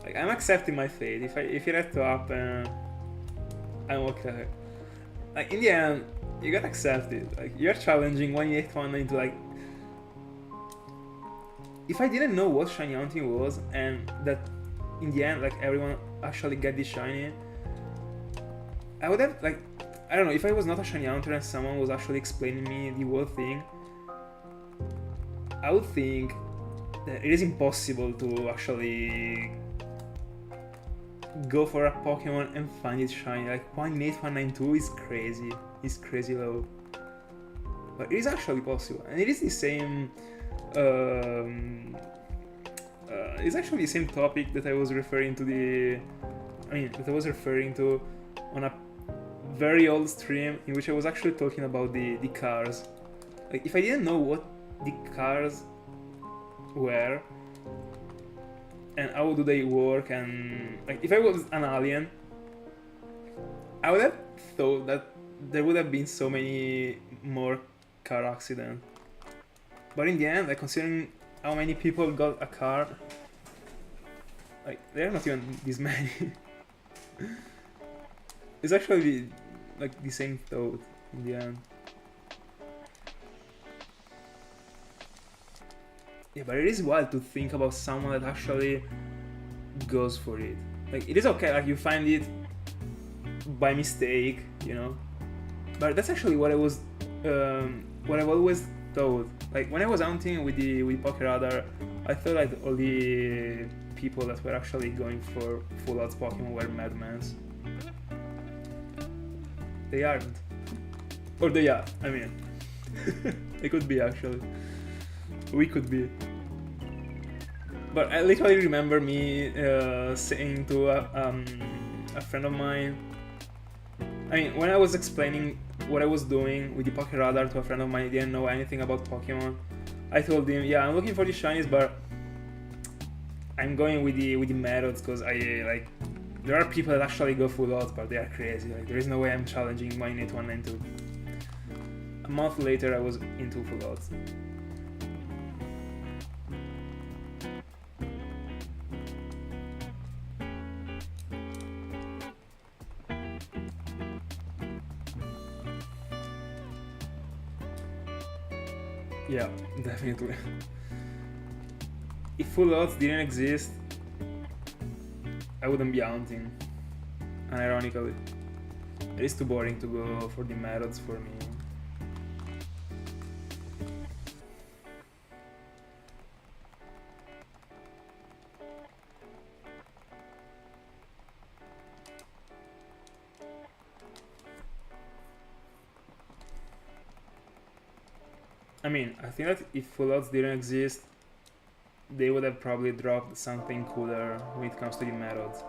A: Like, I'm accepting my fate. If it had to happen, I'm okay. Like, in the end, you gotta accept it. Like, you're challenging 181 into like... If I didn't know what shiny hunting was, and that in the end, like, everyone actually get this shiny, I would have, like, I don't know, if I was not a shiny hunter and someone was actually explaining me the whole thing, I would think that it is impossible to actually go for a Pokemon and find it shiny. Like 18192 is crazy. It's crazy low. But it is actually possible. And it is the same it's actually the same topic that I was referring to on a very old stream in which I was actually talking about the cars. Like if I didn't know what the cars were and how do they work, and like if I was an alien, I would have thought that there would have been so many more car accidents. But in the end, like considering how many people got a car, like there are not even this many. It's actually like the same thought in the end. Yeah, but it is wild to think about someone that actually goes for it. Like it is okay, like you find it by mistake, you know. But that's actually what what I've always thought. Like when I was hunting with Pokeradar, I thought like all the people that were actually going for full odds Pokemon were madmen. They aren't. Or they are, I mean. They could be actually. We could be. But I literally remember me saying to a friend of mine, I mean, when I was explaining what I was doing with the Pokeradar to a friend of mine, he didn't know anything about Pokemon. I told him, yeah, I'm looking for the shinies, but I'm going with the methods because there are people that actually go full odds, but they are crazy. Like there is no way I'm challenging my 8192. A month later, I was into full odds. Yeah, definitely. If full odds didn't exist, I wouldn't be hunting. And ironically, it is too boring to go for the methods for me. I mean, I think that if full odds didn't exist, they would have probably dropped something cooler when it comes to the methods.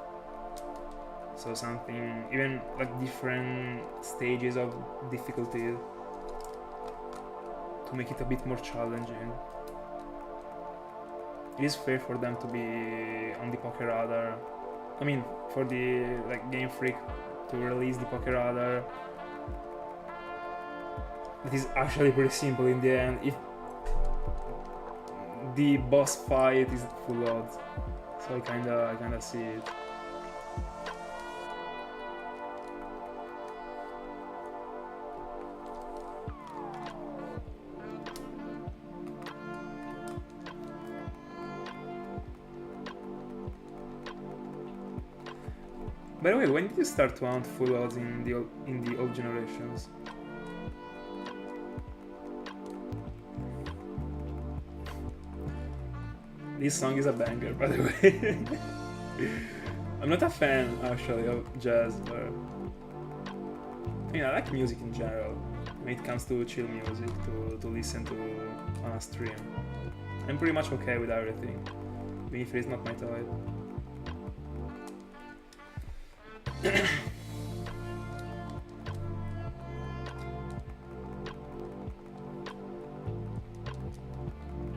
A: So something, even like different stages of difficulty to make it a bit more challenging. It is fair for them to be on the Pokeradar. I mean, for the Game Freak to release the Pokeradar. It is actually pretty simple in the end. If the boss fight is full odds, so I kinda see it. By the way, when did you start to hunt full odds in the old generations? This song is a banger, by the way. I'm not a fan, actually, of jazz, but I mean, I like music in general. When it comes to chill music, to listen to on a stream, I'm pretty much okay with everything, even if it is not my type.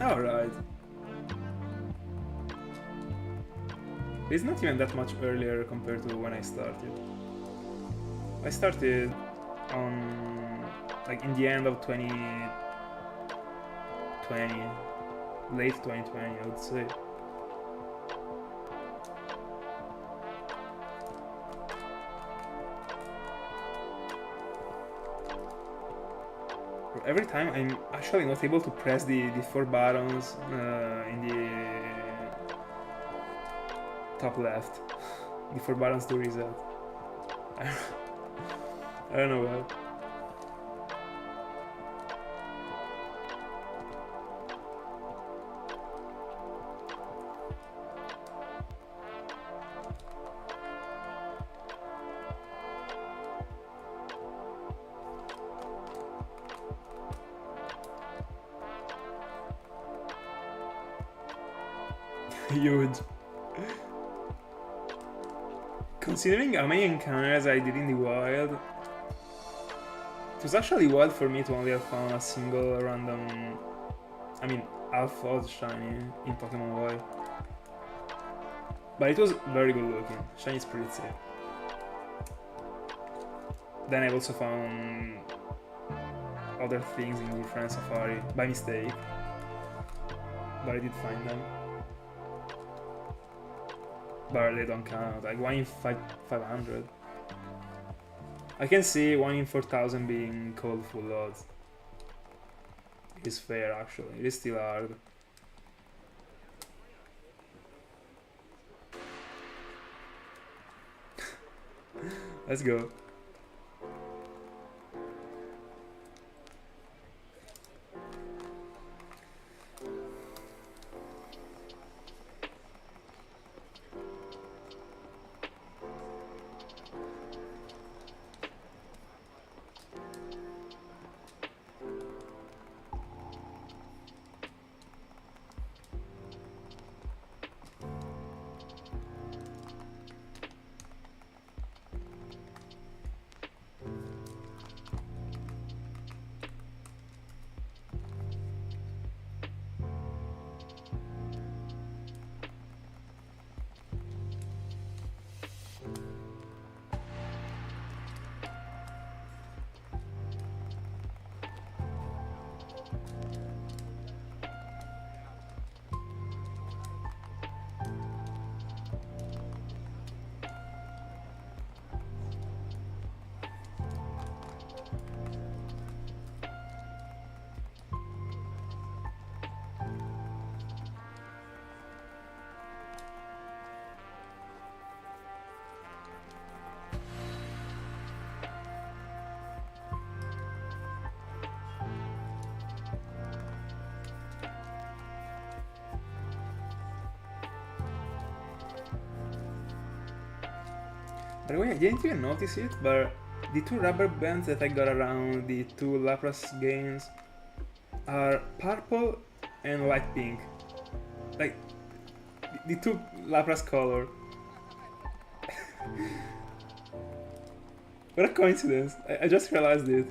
A: Alright. It's not even that much earlier compared to when I started. I started on in the end of 2020, late 2020, I would say. Every time I'm actually not able to press the 4 buttons in the top left. The 4 buttons to reset. I don't know why. Huge. Considering how many encounters I did in the wild, it was actually wild for me to only have found a single random, I mean, half odd shiny in Pokemon Y. But it was very good looking. Shiny is pretty sick. Then I also found other things in the Friend Safari by mistake, but I did find them. But they don't count, like 1 in 500. I can see 1 in 4000 being called full odds. It is fair actually, it is still hard. Let's go. By the way, I didn't even notice it, but the 2 rubber bands that I got around the 2 Lapras games are purple and light pink. Like, the 2 Lapras color. What a coincidence. I just realized it.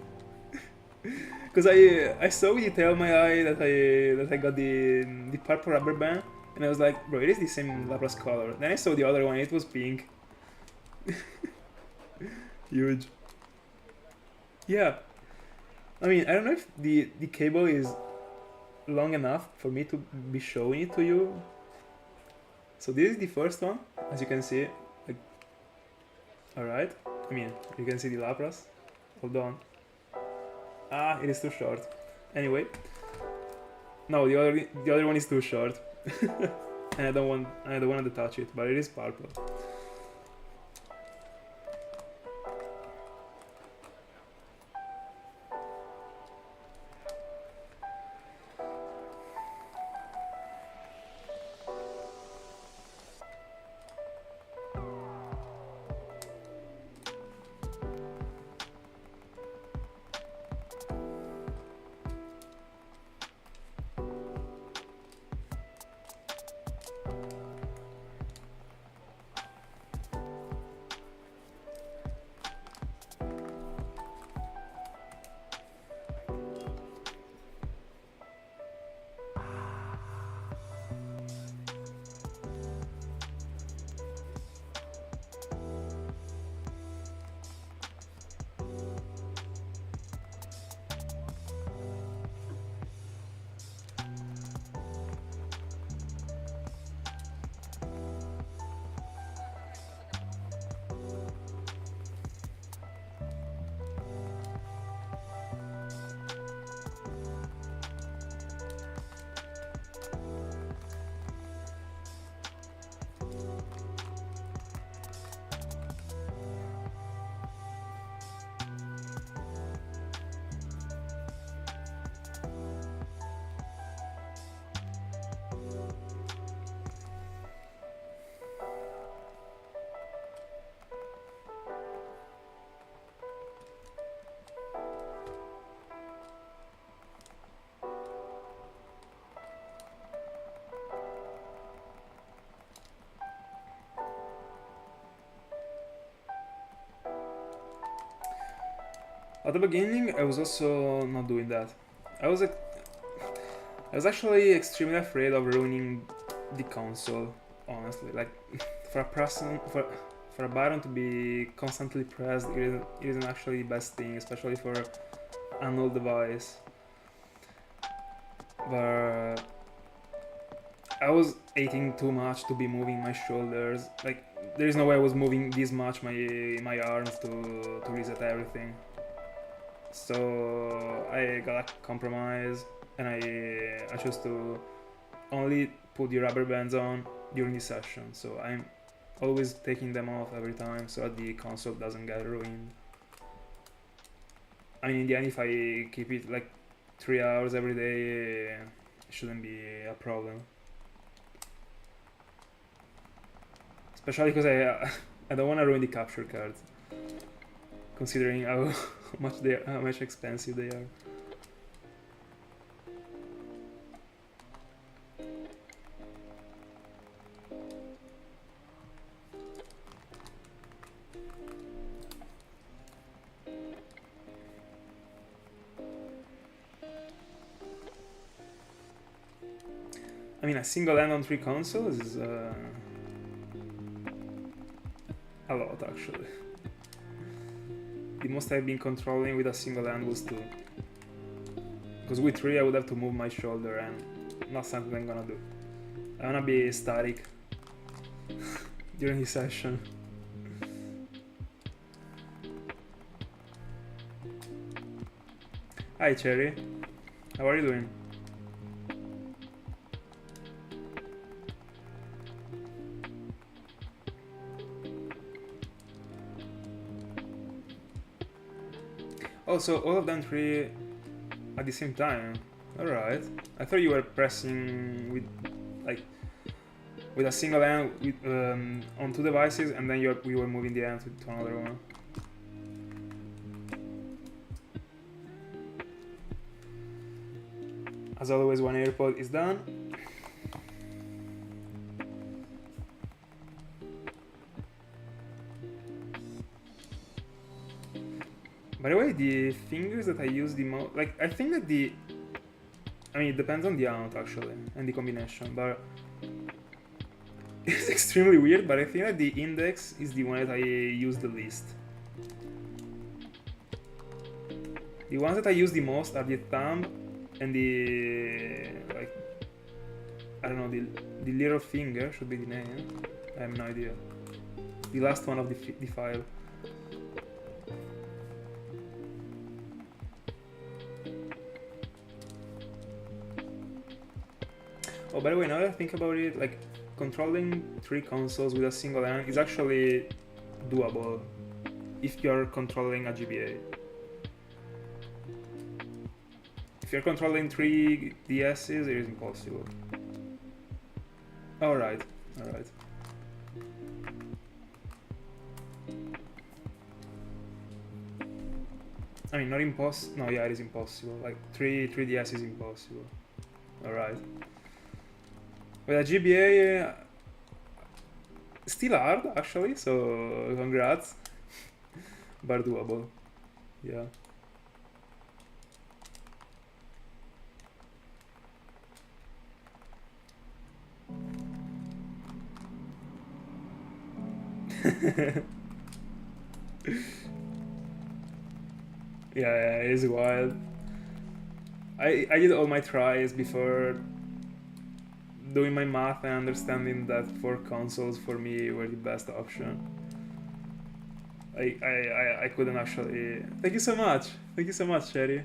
A: Because I saw with the tail of my eye that I got the purple rubber band, and I was like, bro, it is the same Lapras color. Then I saw the other one, it was pink. Huge. Yeah. I mean, I don't know if the cable is long enough for me to be showing it to you. So this is the first one, as you can see. Like, alright. I mean, you can see the Lapras. Hold on. Ah, it is too short. Anyway. No, the other one is too short. And I don't want to touch it, but it is purple. At the beginning, I was also not doing that. I was actually extremely afraid of ruining the console. Honestly, like for a button to be constantly pressed, it isn't actually the best thing, especially for an old device. But I was eating too much to be moving my shoulders. Like there is no way I was moving this much my arms to reset everything. So I got a compromise, and I chose to only put the rubber bands on during the session. So I'm always taking them off every time so that the console doesn't get ruined. I mean, in the end, if I keep it like 3 hours every day, it shouldn't be a problem. Especially because I don't want to ruin the capture cards, considering how much expensive they are. I mean, a single hand on 3 consoles is a lot, actually. The most I've been controlling with a single hand was 2. Because with 3 I would have to move my shoulder, and not something I'm gonna do. I wanna be static during the session. Hi Cherry, how are you doing? Oh, so all of them 3 at the same time. Alright. I thought you were pressing with a single hand on 2 devices, and then you were moving the hand to another one. As always, one AirPod is done. By the way, the fingers that I use the most, like, I think that I mean, it depends on the amount actually, and the combination, but it's extremely weird, but I think that the index is the one that I use the least. The ones that I use the most are the thumb and the, like, I don't know, the little finger should be the name. I have no idea. The last one of the file. Oh, by the way, now that I think about it, like, controlling 3 consoles with a single hand is actually doable if you're controlling a GBA. If you're controlling 3 DSs, it is impossible. Alright, alright. I mean, not impossible. No, yeah, it is impossible. Like, 3DS is impossible. Alright. With a GBA, still hard actually, so congrats. But doable. Yeah. Yeah, it is wild. I did all my tries before doing my math and understanding that 4 consoles for me were the best option. I couldn't actually. Thank you so much. Thank you so much, Sherry.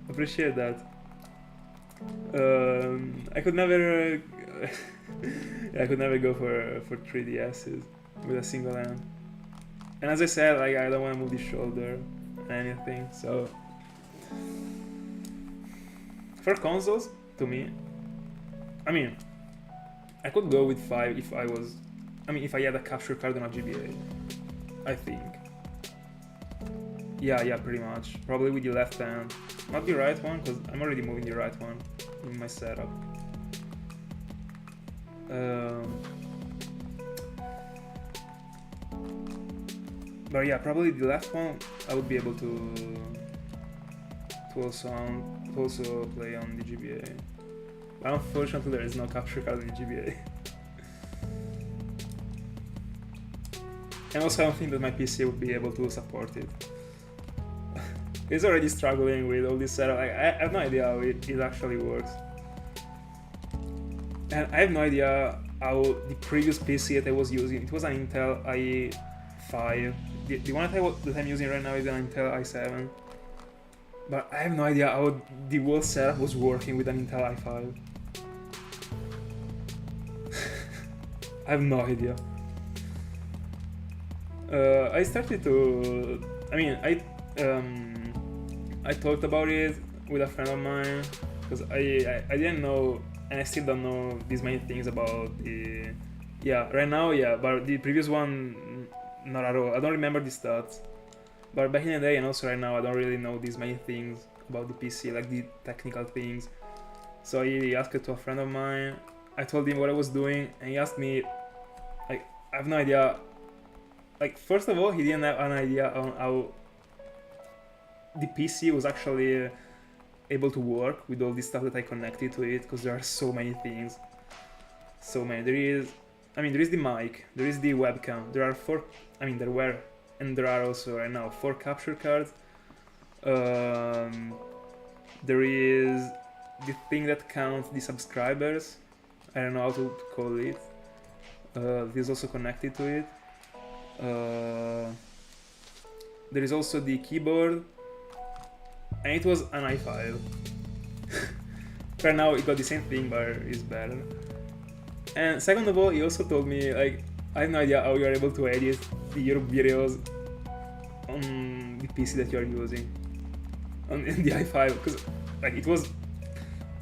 A: Appreciate that. I could never. Yeah, I could never go for 3DSs with a single hand. And as I said, like, I don't want to move the shoulder or anything. So for consoles, to me, I mean, I could go with 5 if I was. I mean, if I had a capture card on a GBA. I think. Yeah, pretty much. Probably with the left hand. Not the right one, because I'm already moving the right one in my setup. But yeah, probably the last one I would be able to also play on the GBA. But unfortunately there is no capture card in the GBA. And also I don't think that my PC would be able to support it. It's already struggling with all this setup. I have no idea how it actually works. And I have no idea how the previous PC that I was using, it was an Intel i5. The one that I'm using right now is an Intel i7. But I have no idea how the whole setup was working with an Intel i5. I have no idea. I started to... I talked about it with a friend of mine because I didn't know, and I still don't know these many things about the... Yeah, right now, yeah, but the previous one, not at all. I don't remember the stats. But back in the day and also right now, I don't really know these many things about the PC, like the technical things. So I asked it to a friend of mine. I told him what I was doing, and he asked me, like, I have no idea. Like, first of all, he didn't have an idea on how the PC was actually able to work with all this stuff that I connected to it, because there are so many things. So many. There is the mic, there is the webcam, there are there were, and there are also right now 4 capture cards. There is the thing that counts the subscribers. I don't know how to call it. This is also connected to it. There is also the keyboard, and it was an i5. Right now it got the same thing, but it's better. And second of all, he also told me, like, I have no idea how you are able to edit your videos on the PC that you are using, on the i5, because like it was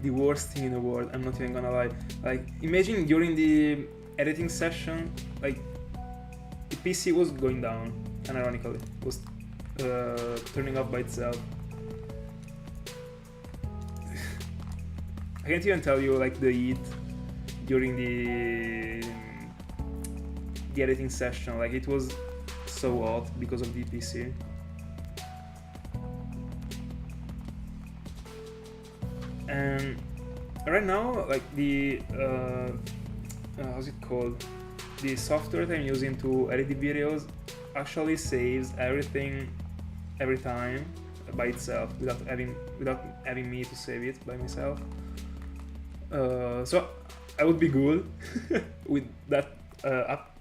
A: the worst thing in the world. I'm not even gonna lie. Like, imagine during the editing session, like, the PC was going down, and ironically, it was turning off by itself. I can't even tell you, like, the heat during the editing session. Like, it was so hot because of the PC. And right now, like, the how's it called? The software that I'm using to edit the videos actually saves everything every time by itself without having me to save it by myself. So I would be good with that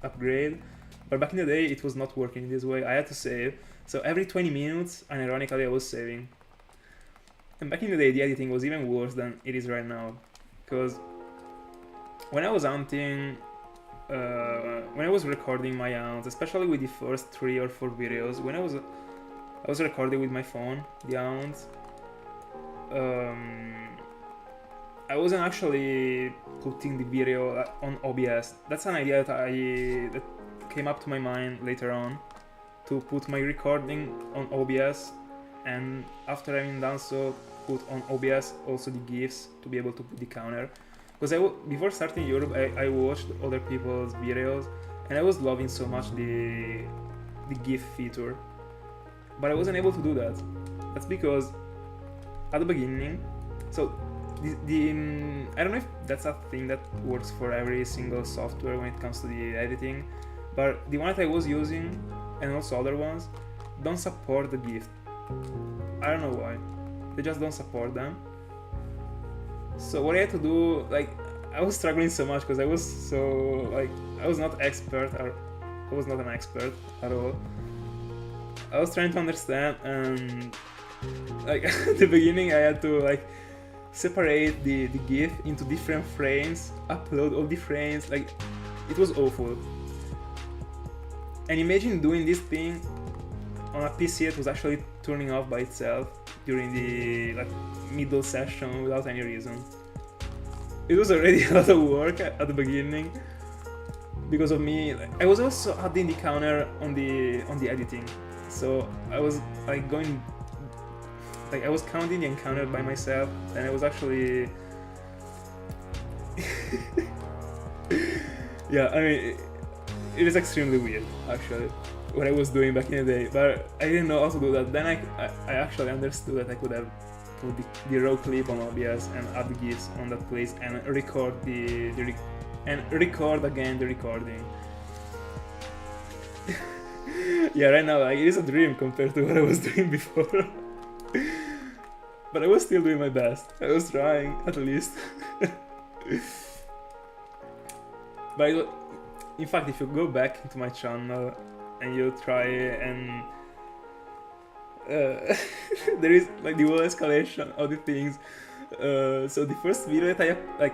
A: upgrade, but back in the day it was not working this way. I had to save, so every 20 minutes, and ironically I was saving. And back in the day the editing was even worse than it is right now, because when I was hunting, when I was recording my hunts, especially with the first 3 or 4 videos, when I was recording with my phone the hunts, I wasn't actually putting the video on OBS. That's an idea that came up to my mind later on, to put my recording on OBS, and after having done so, put on OBS also the GIFs to be able to put the counter. Because before starting Europe, I watched other people's videos, and I was loving so much the GIF feature, but I wasn't able to do that. That's because at the beginning, so I don't know if that's a thing that works for every single software when it comes to the editing, but the one that I was using, and also other ones, don't support the GIF. I don't know why. They just don't support them. So what I had to do, like, I was struggling so much because I was so, like, I was not an expert at all. I was trying to understand, and like at the beginning I had to, like, separate the GIF into different frames, upload all the frames. Like, it was awful. And imagine doing this thing on a PC that was actually turning off by itself during the, like, middle session without any reason. It was already a lot of work at the beginning because of me. Like, I was also adding the counter on the editing, so I was, like, going, like, I was counting the encounter by myself, and I was actually yeah, I mean, it is extremely weird, actually. what I was doing back in the day, but I didn't know how to do that. Then I actually understood that I could have put the raw clip on OBS and add the GIFs on that place and record record again the recording. Yeah, right now like, it is a dream compared to what I was doing before. But I was still doing my best. I was trying, at least. But in fact, if you go back into my channel and you try and there is like the whole escalation of the things. So the first video that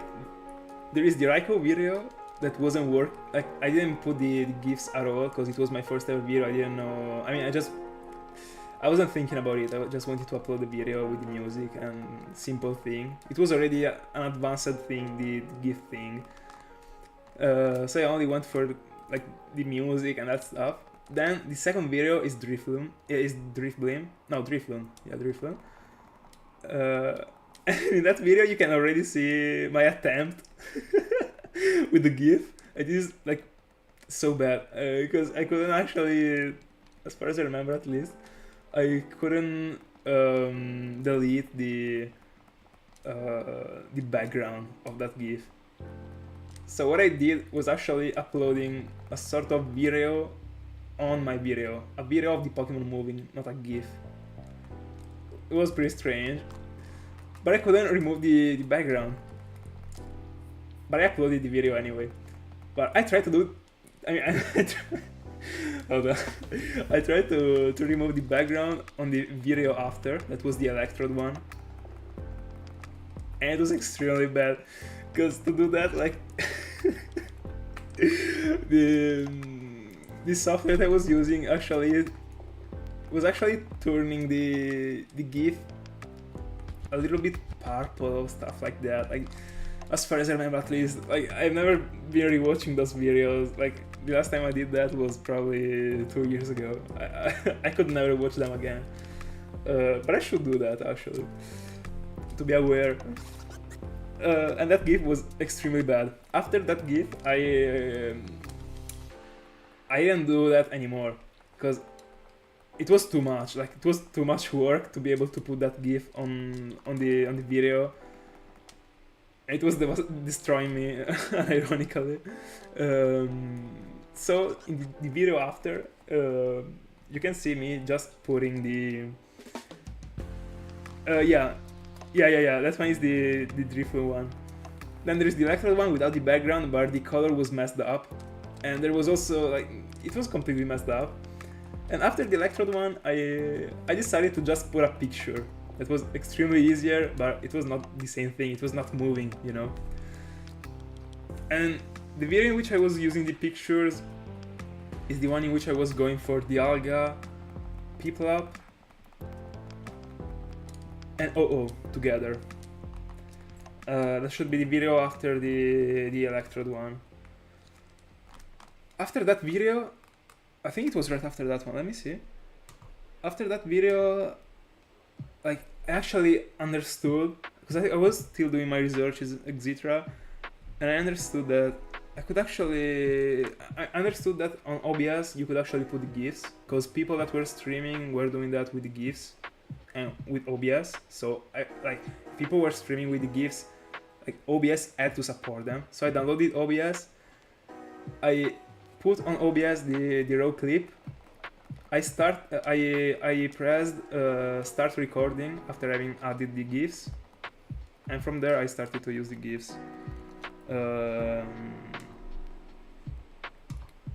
A: there is the Raikou video that wasn't work. Like I didn't put the GIFs at all because it was my first ever video. I didn't know. I mean, I wasn't thinking about it. I just wanted to upload the video with the music and simple thing. It was already an advanced thing, the GIF thing. So I only went for like the music and that stuff. Then the second video is Drifloon. No, Drifloon. Yeah, Drifloon. In that video you can already see my attempt with the GIF. It is like so bad because I couldn't actually, as far as I remember at least, I couldn't delete the background of that GIF. So what I did was actually uploading a sort of video on my video, a video of the Pokemon moving, not a GIF. It was pretty strange, but I couldn't remove the background. But I uploaded the video anyway. But I tried to do, I mean, hold on. I tried to remove the background on the video after, that was the Electrode one. And it was extremely bad, because to do that, like, the software that I was using was actually turning the GIF a little bit purple or stuff like that. Like, as far as I remember, at least, like I've never been rewatching those videos. Like the last time I did that was probably 2 years ago. I could never watch them again. But I should do that actually, to be aware. And that GIF was extremely bad. After that GIF, I didn't do that anymore because it was too much. Like it was too much work to be able to put that GIF on the video. It was destroying me, ironically. So in the video after, you can see me just putting the yeah, that one is the Drifloon one. Then there is the Electrode one without the background, but the color was messed up. And there was also, like, it was completely messed up. And after the Electrode one, I decided to just put a picture. That was extremely easier, but it was not the same thing. It was not moving, you know. And the video in which I was using the pictures is the one in which I was going for the Alga, Piplup, and OO together. That should be the video after the Electrode one. After that video, I think it was right after that one, let me see. After that video, like, I actually understood, because I was still doing my researches, etc. And I understood that I understood that on OBS you could actually put the GIFs, because people that were streaming were doing that with the GIFs and with OBS. So people were streaming with the GIFs, like OBS had to support them. So I downloaded OBS, I put on OBS the raw clip. I pressed start recording after having added the GIFs, and from there I started to use the GIFs.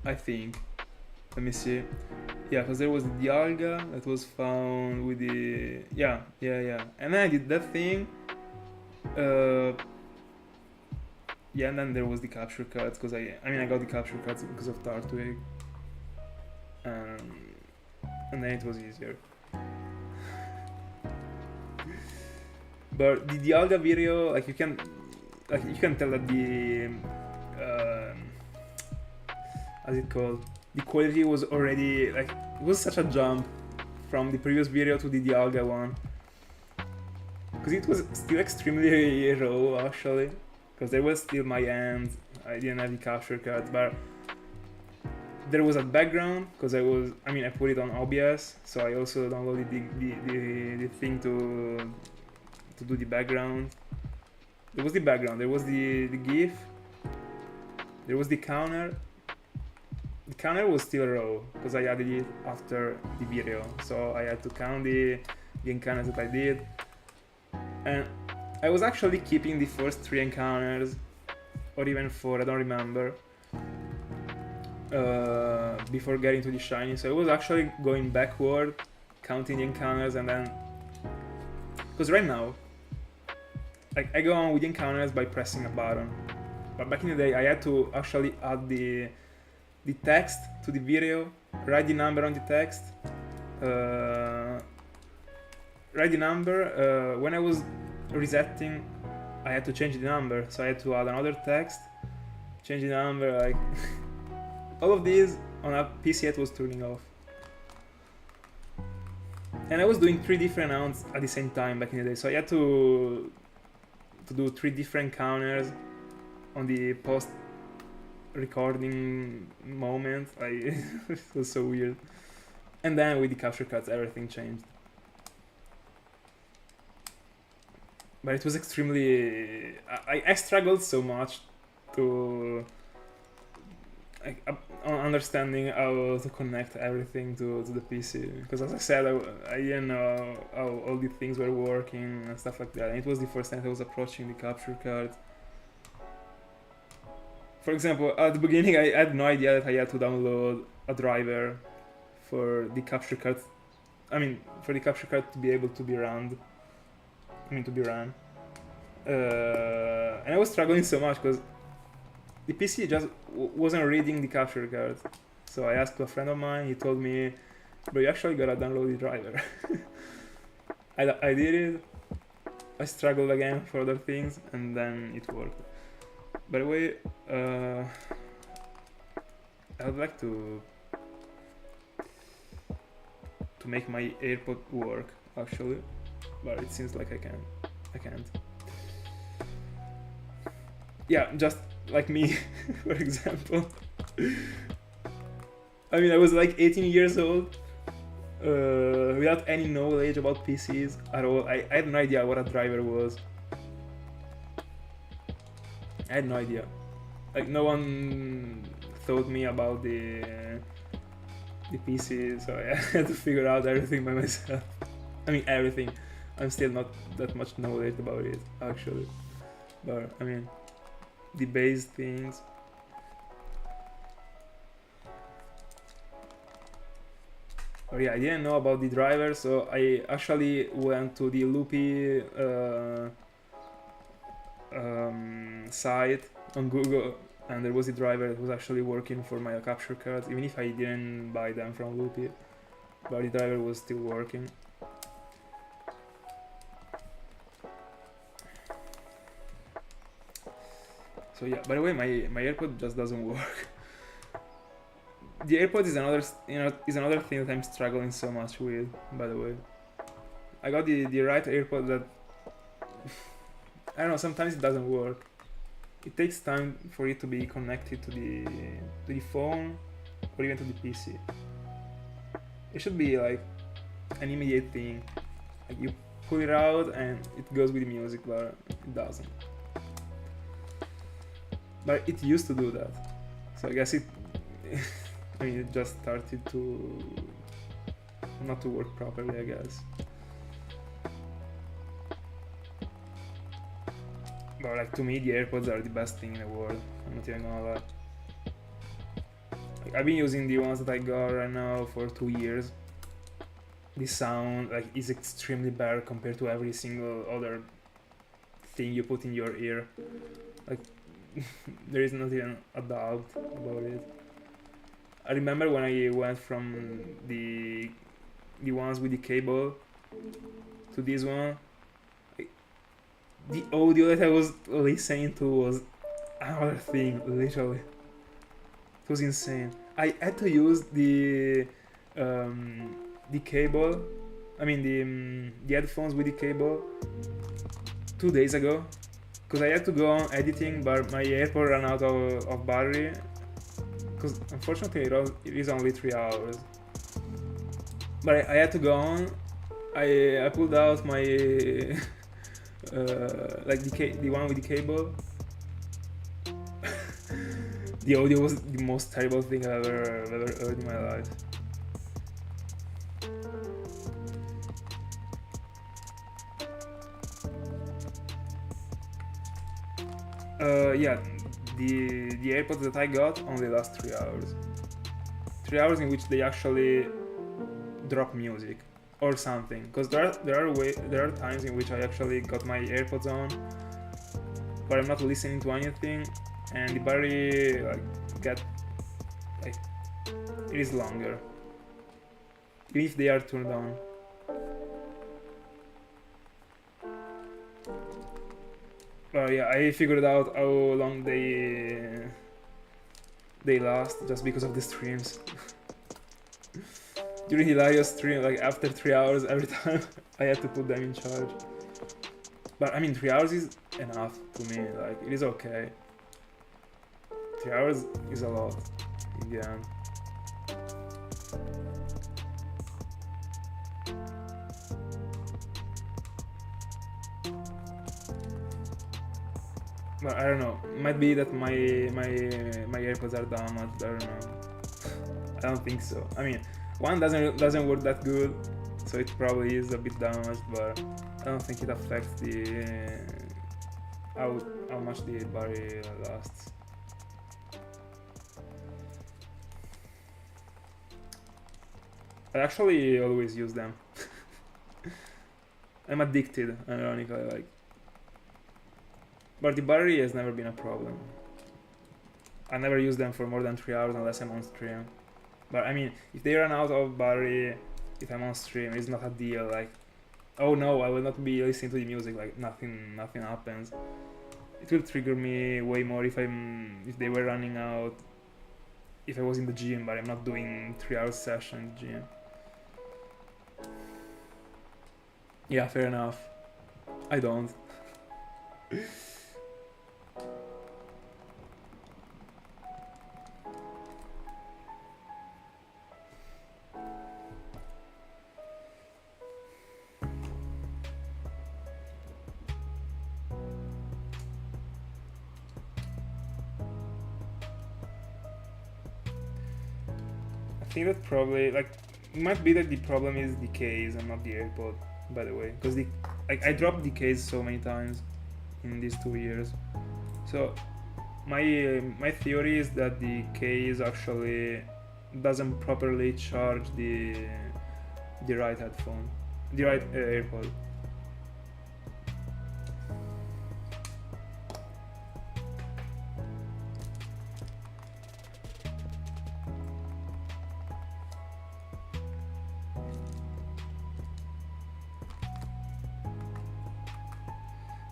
A: I think. Let me see. Yeah, because there was the Dialga that was found with the... Yeah. And then I did that thing. Yeah, and then there was the capture cards, because I got the capture cards because of Tartwig. And then it was easier. But the Dialga video, like you can tell that the how's it called? The quality was already, like, it was such a jump from the previous video to the Dialga one. Because it was still extremely raw actually. Because there was still my end, I didn't have the capture card, but there was a background because I put it on OBS, so I also downloaded the thing to do the background. There was the background, there was the GIF, there was the counter. The counter was still raw because I added it after the video, so I had to count the encounters that I did, and I was actually keeping the first 3 encounters, or even 4, I don't remember, before getting to the shiny. So I was actually going backward, counting the encounters, and then, because right now, like, I go on with the encounters by pressing a button, but back in the day I had to actually add the text to the video, write the number on the text, write the number. When I was resetting, I had to change the number, so I had to add another text, change the number, like all of these on a PC it was turning off. And I was doing 3 different rounds at the same time back in the day, so I had to do 3 different counters on the post recording moment. It was so weird. And then with the capture cards everything changed. But it was extremely... I struggled so much to... on understanding how to connect everything to the PC. Because as I said, I didn't know how all the things were working and stuff like that. And it was the first time I was approaching the capture card. For example, at the beginning I had no idea that I had to download a driver for the capture card. For the capture card to be able to be run. And I was struggling so much because the PC just wasn't reading the capture card. So I asked a friend of mine, he told me, but you actually gotta download the driver. I did it, I struggled again for other things, and then it worked. By the way, I would like to make my AirPod work actually, but it seems like I can't. Yeah, just like me, for example. I was like 18 years old, without any knowledge about PCs at all. I had no idea what a driver was. I had no idea. Like, no one taught me about the PC, so I had to figure out everything by myself. Everything. I'm still not that much knowledge about it, actually. But, the base things. Oh yeah, I didn't know about the driver, so I actually went to the Loopy site on Google, and there was a driver that was actually working for my capture cards, even if I didn't buy them from Loopy, but the driver was still working. So yeah, by the way, my AirPod just doesn't work. The AirPod is another thing that I'm struggling so much with, by the way. I got the right AirPod that I don't know, sometimes it doesn't work. It takes time for it to be connected to the phone or even to the PC. It should be like an immediate thing. Like, you pull it out and it goes with the music, but it doesn't. But it used to do that. So I guess it it just started to not to work properly, I guess. But like, to me, the AirPods are the best thing in the world. I'm not even gonna lie. Like, I've been using the ones that I got right now for 2 years. The sound is extremely bad compared to every single other thing you put in your ear. Like, there is not even a doubt about it. I remember when I went from the ones with the cable to this one, the audio that I was listening to was another thing, literally. It was insane. I had to use the cable, the headphones with the cable 2 days ago, because I had to go on editing, but my AirPod ran out of battery, because unfortunately it is only 3 hours. But I had to go on. I pulled out my like the one with the cable. The audio was the most terrible thing I've ever heard in my life. Yeah, the AirPods that I got only last 3 hours. 3 hours in which they actually drop music or something. Because there are times in which I actually got my AirPods on, but I'm not listening to anything, and the battery like it is longer, even if they are turned on. Yeah, I figured out how long they last just because of the streams. During Hilarious stream, like after 3 hours every time, I had to put them in charge. But I mean, 3 hours is enough to me. Like, it is okay. 3 hours is a lot in the end. But I don't know. Might be that my AirPods are damaged. I don't know. I don't think so. I mean, one doesn't work that good, so it probably is a bit damaged. But I don't think it affects the how much the battery lasts. I actually always use them. I'm addicted, ironically, like. But the battery has never been a problem. I never use them for more than 3 hours unless I'm on stream. But I mean, if they run out of battery if I'm on stream, it's not a deal. Like, oh no, I will not be listening to the music. Like nothing happens. It will trigger me way more if they were running out. If I was in the gym, but I'm not doing 3 hour session in the gym. Yeah, fair enough. I don't. I think that probably, like, it might be that the problem is the case and not the AirPod, by the way, because I dropped the case so many times in these 2 years. So my theory is that the case actually doesn't properly charge the right headphone, the right AirPod.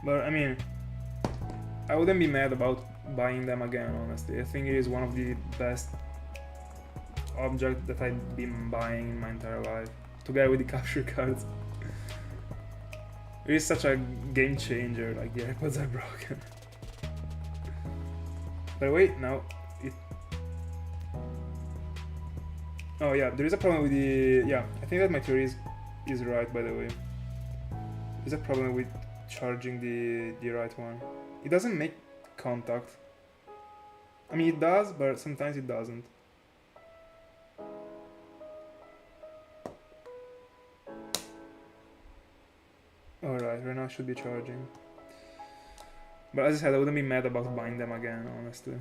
A: But I mean, I wouldn't be mad about buying them again, honestly. I think it is one of the best objects that I've been buying in my entire life, together with the capture cards. It is such a game changer, like the AirPods are broken. But wait, now it... Oh yeah, there is a problem with the... Yeah, I think that my theory is right, by the way. There's a problem with charging the right one. It doesn't make contact. I mean, it does, but sometimes it doesn't. Alright, right now I should be charging. But as I said, I wouldn't be mad about buying them again, honestly.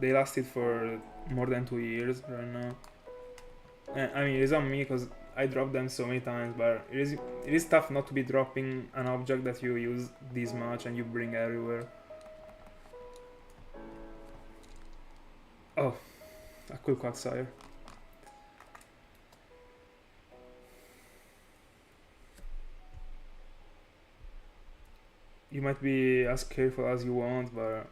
A: They lasted for more than 2 years right now. And, I mean, it's on me because I dropped them so many times, but it is tough not to be dropping an object that you use this much and you bring everywhere. Oh, a cool quagsire. You might be as careful as you want, but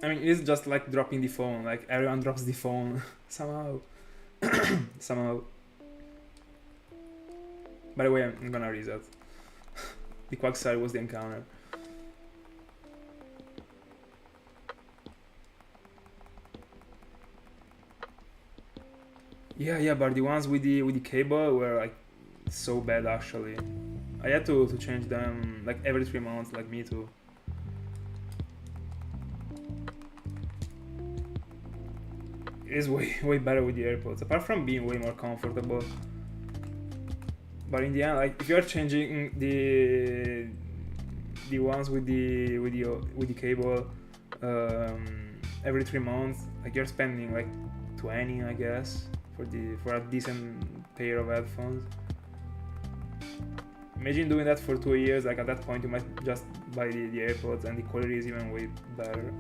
A: I mean, it is just like dropping the phone. Like everyone drops the phone somehow. Somehow. By the way, I'm gonna reset. The quagsire was the encounter. Yeah, but the ones with the cable were like so bad actually. I had to change them like every 3 months, like me too. It is way better with the AirPods, apart from being way more comfortable. But in the end, like if you are changing the ones with the cable every 3 months, like you're spending like 20, I guess, for a decent pair of headphones. Imagine doing that for 2 years. Like at that point, you might just buy the AirPods, and the quality is even way better.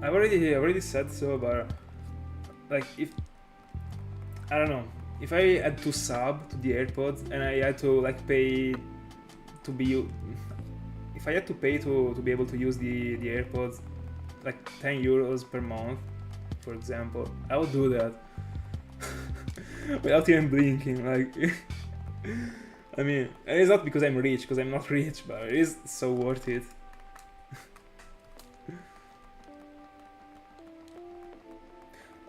A: I already said so, but like if I don't know, if I had to sub to the AirPods and I had to like pay to be, if I had to pay to be able to use the AirPods, like 10 euros per month, for example, I would do that without even blinking. Like, I mean, it's not because I'm rich, because I'm not rich, but it is so worth it.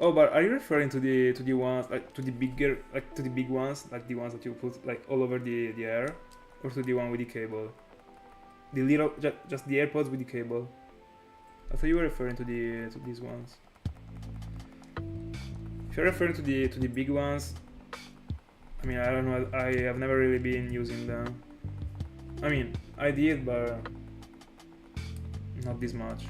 A: Oh, but are you referring to the ones like to the big ones, like the ones that you put like all over the air, or to the one with the cable? The little just the AirPods with the cable. I thought you were referring to these ones. If you're referring to the big ones, I mean, I don't know. I have never really been using them. I mean, I did, but not this much.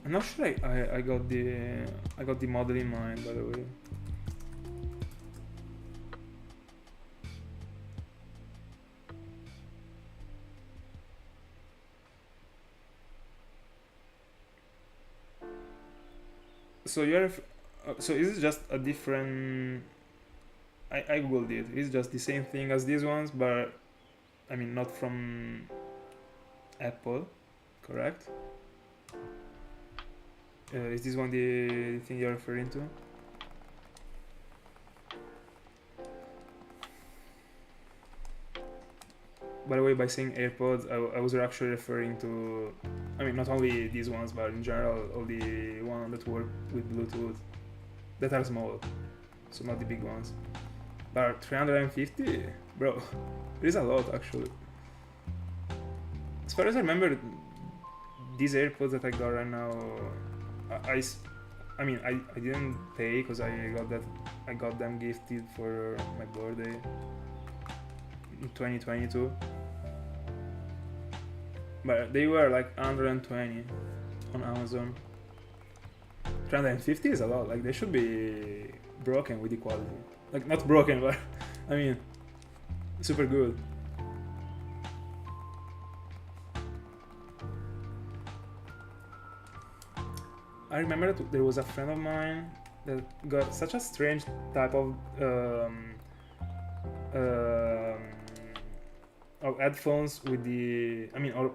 A: I'm not sure I got the model in mind, by the way. So so is it just a different? I googled it. It's just the same thing as these ones, but I mean not from Apple, correct? Is this one the thing you're referring to? By the way, by saying AirPods, I was actually referring to, I mean, not only these ones, but in general, all the ones that work with Bluetooth, that are small, so not the big ones. But 350, bro, it is a lot actually. As far as I remember, these AirPods that I got right now, I mean, I didn't pay because I got them gifted for my birthday in 2022. But they were like 120 on Amazon. 350 is a lot. Like they should be broken with the quality. Like not broken, but I mean, super good. I remember that there was a friend of mine that got such a strange type of headphones with the, I mean, of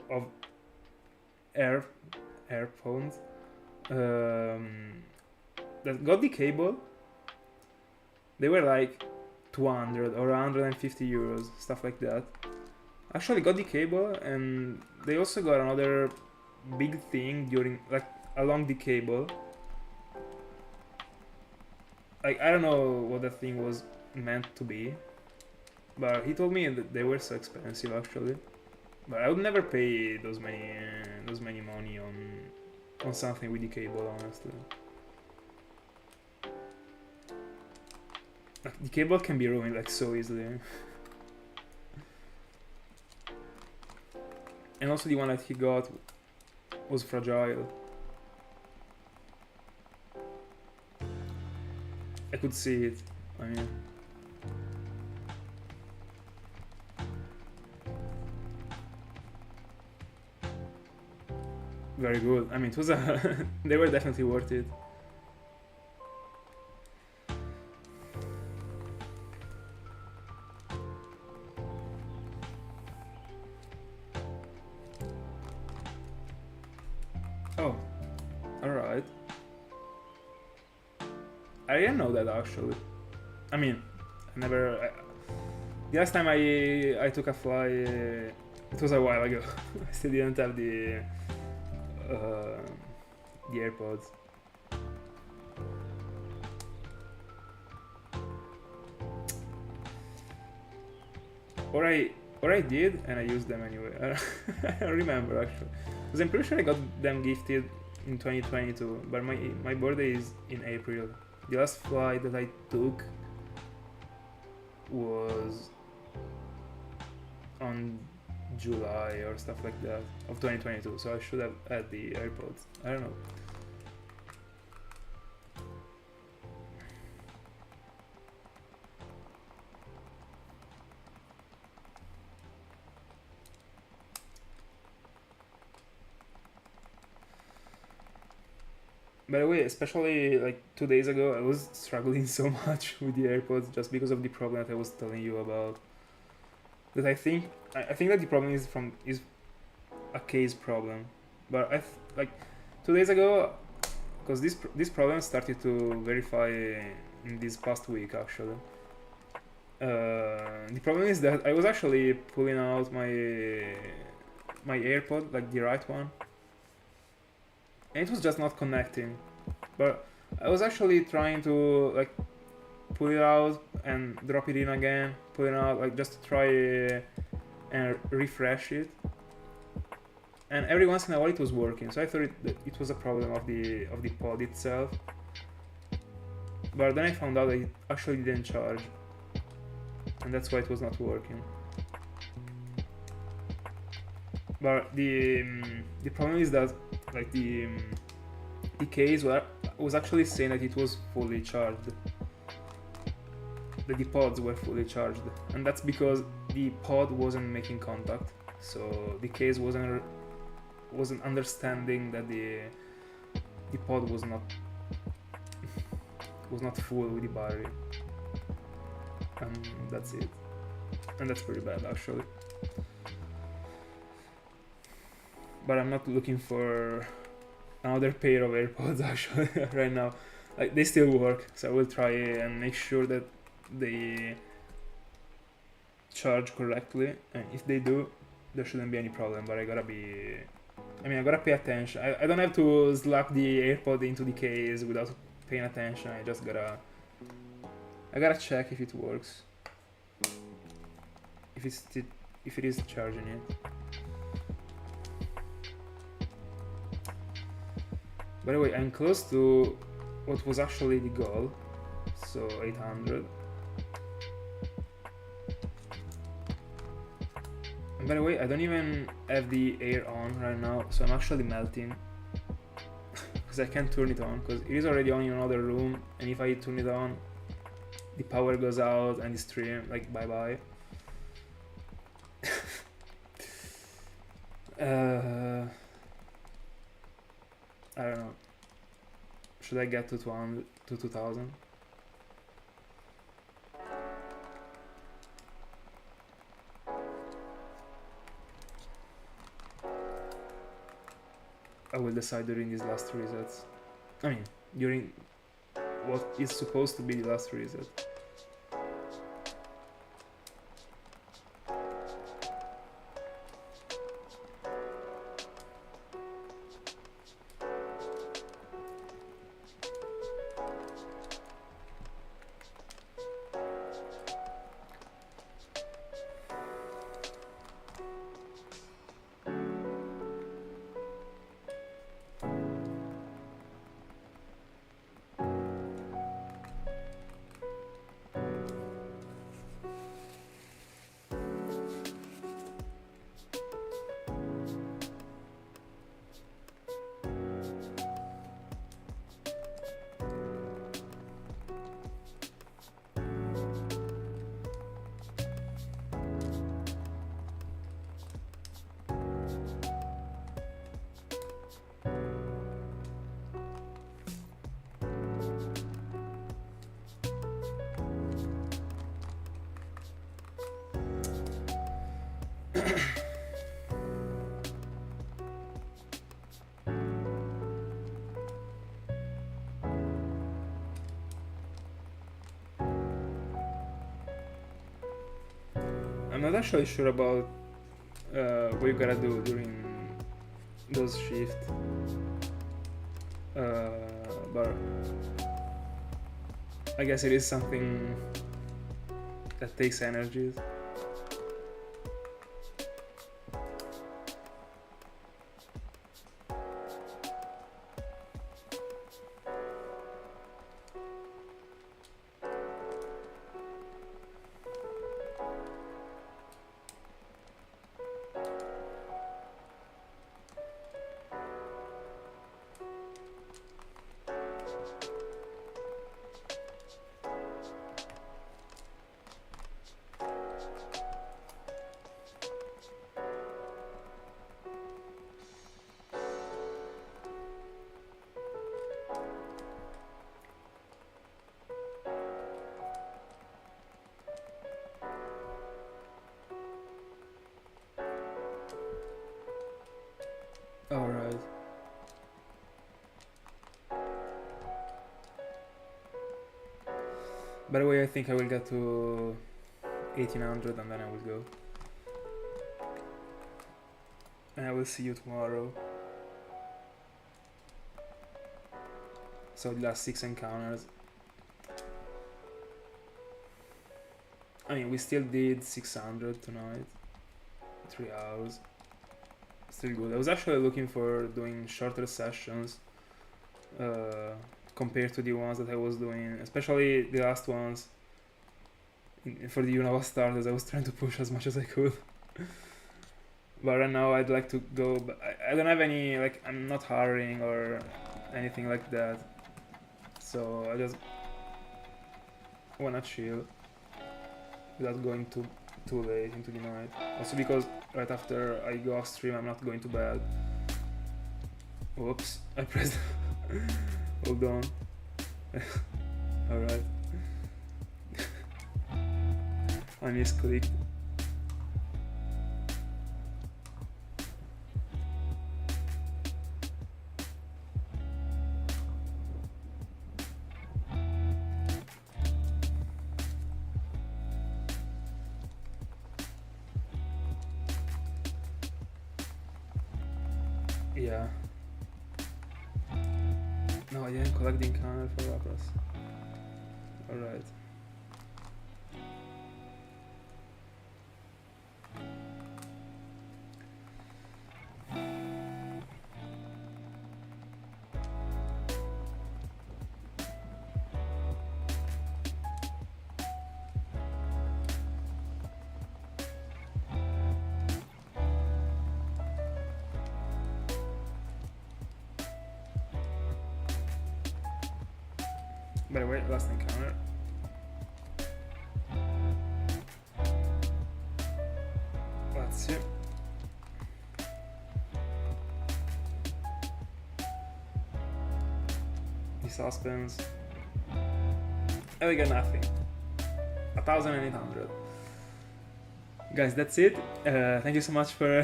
A: earphones that got the cable. They were like 200 or 150 euros, stuff like that. Actually got the cable, and they also got another big thing during, like, along the cable. Like, I don't know what that thing was meant to be, but he told me that they were so expensive actually. But I would never pay those many money on something with the cable, honestly. Like, the cable can be ruined like so easily. And also the one that he got was fragile. I could see it. I mean, very good. I mean, it was a they were definitely worth it. Alright. I didn't know that actually. I mean, I never. The last time I took a fly, it was a while ago. I still didn't have the AirPods. Or I did, and I used them anyway. I don't remember actually, because I'm pretty sure I got them gifted in 2022. But my birthday is in April. The last flight that I took was on July or stuff like that of 2022. So I should have had the AirPods. I don't know. By the way, especially like 2 days ago, I was struggling so much with the AirPods just because of the problem that I was telling you about. That I think that the problem is a case problem, but like 2 days ago, because this problem started to verify in this past week actually. The problem is that I was actually pulling out my AirPod, like the right one, and it was just not connecting. But I was actually trying to like pull it out and drop it in again, pull it out, like just to try and refresh it. And every once in a while it was working, so I thought it was a problem of the pod itself. But then I found out that it actually didn't charge, and that's why it was not working. But the problem is that like the case was actually saying that it was fully charged. The pods were fully charged, and that's because the pod wasn't making contact. So the case wasn't understanding that the pod was not full with the battery, and that's it. And that's pretty bad actually. But I'm not looking for another pair of AirPods actually right now. Like they still work, so I will try and make sure that they charge correctly, and if they do, there shouldn't be any problem. But I gotta pay attention. I don't have to slap the AirPod into the case without paying attention. I gotta check if it works, if it is charging it. By the way, I'm close to what was actually the goal, so 800. And by the way, I don't even have the air on right now, so I'm actually melting. Because I can't turn it on, because it is already on in another room, and if I turn it on, the power goes out and the stream, like, bye bye. I don't know. Should I get to 2000? I will decide during these last resets. I mean, during what is supposed to be the last reset. I'm not actually sure about what you gotta do during those shifts. But I guess it is something that takes energies. Alright. By the way, I think I will get to 1800 and then I will go. And I will see you tomorrow. So the last 6 encounters. I mean, we still did 600 tonight. 3 hours. Still good. I was actually looking for doing shorter sessions compared to the ones that I was doing, especially the last ones. For the Unova starters, I was trying to push as much as I could. But right now I'd like to go, but I don't have any, like, I'm not hurrying or anything like that. So I just wanna chill without going too late into the night. Also because right after I go off stream I'm not going to bed. Whoops, I pressed hold on. Alright. I misclicked. Yeah. No, I didn't collect the encounter for Lapras. Alright. By the way, last encounter. Let's see. The suspense. And we got nothing. 1,800. Guys, that's it. Thank you so much for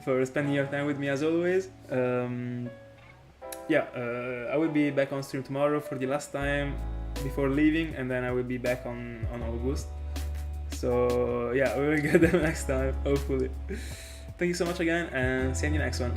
A: for spending your time with me as always. Yeah, I will be back on stream tomorrow for the last time before leaving, and then I will be back on August. So yeah, we will get them next time, hopefully. Thank you so much again, and see you in the next one.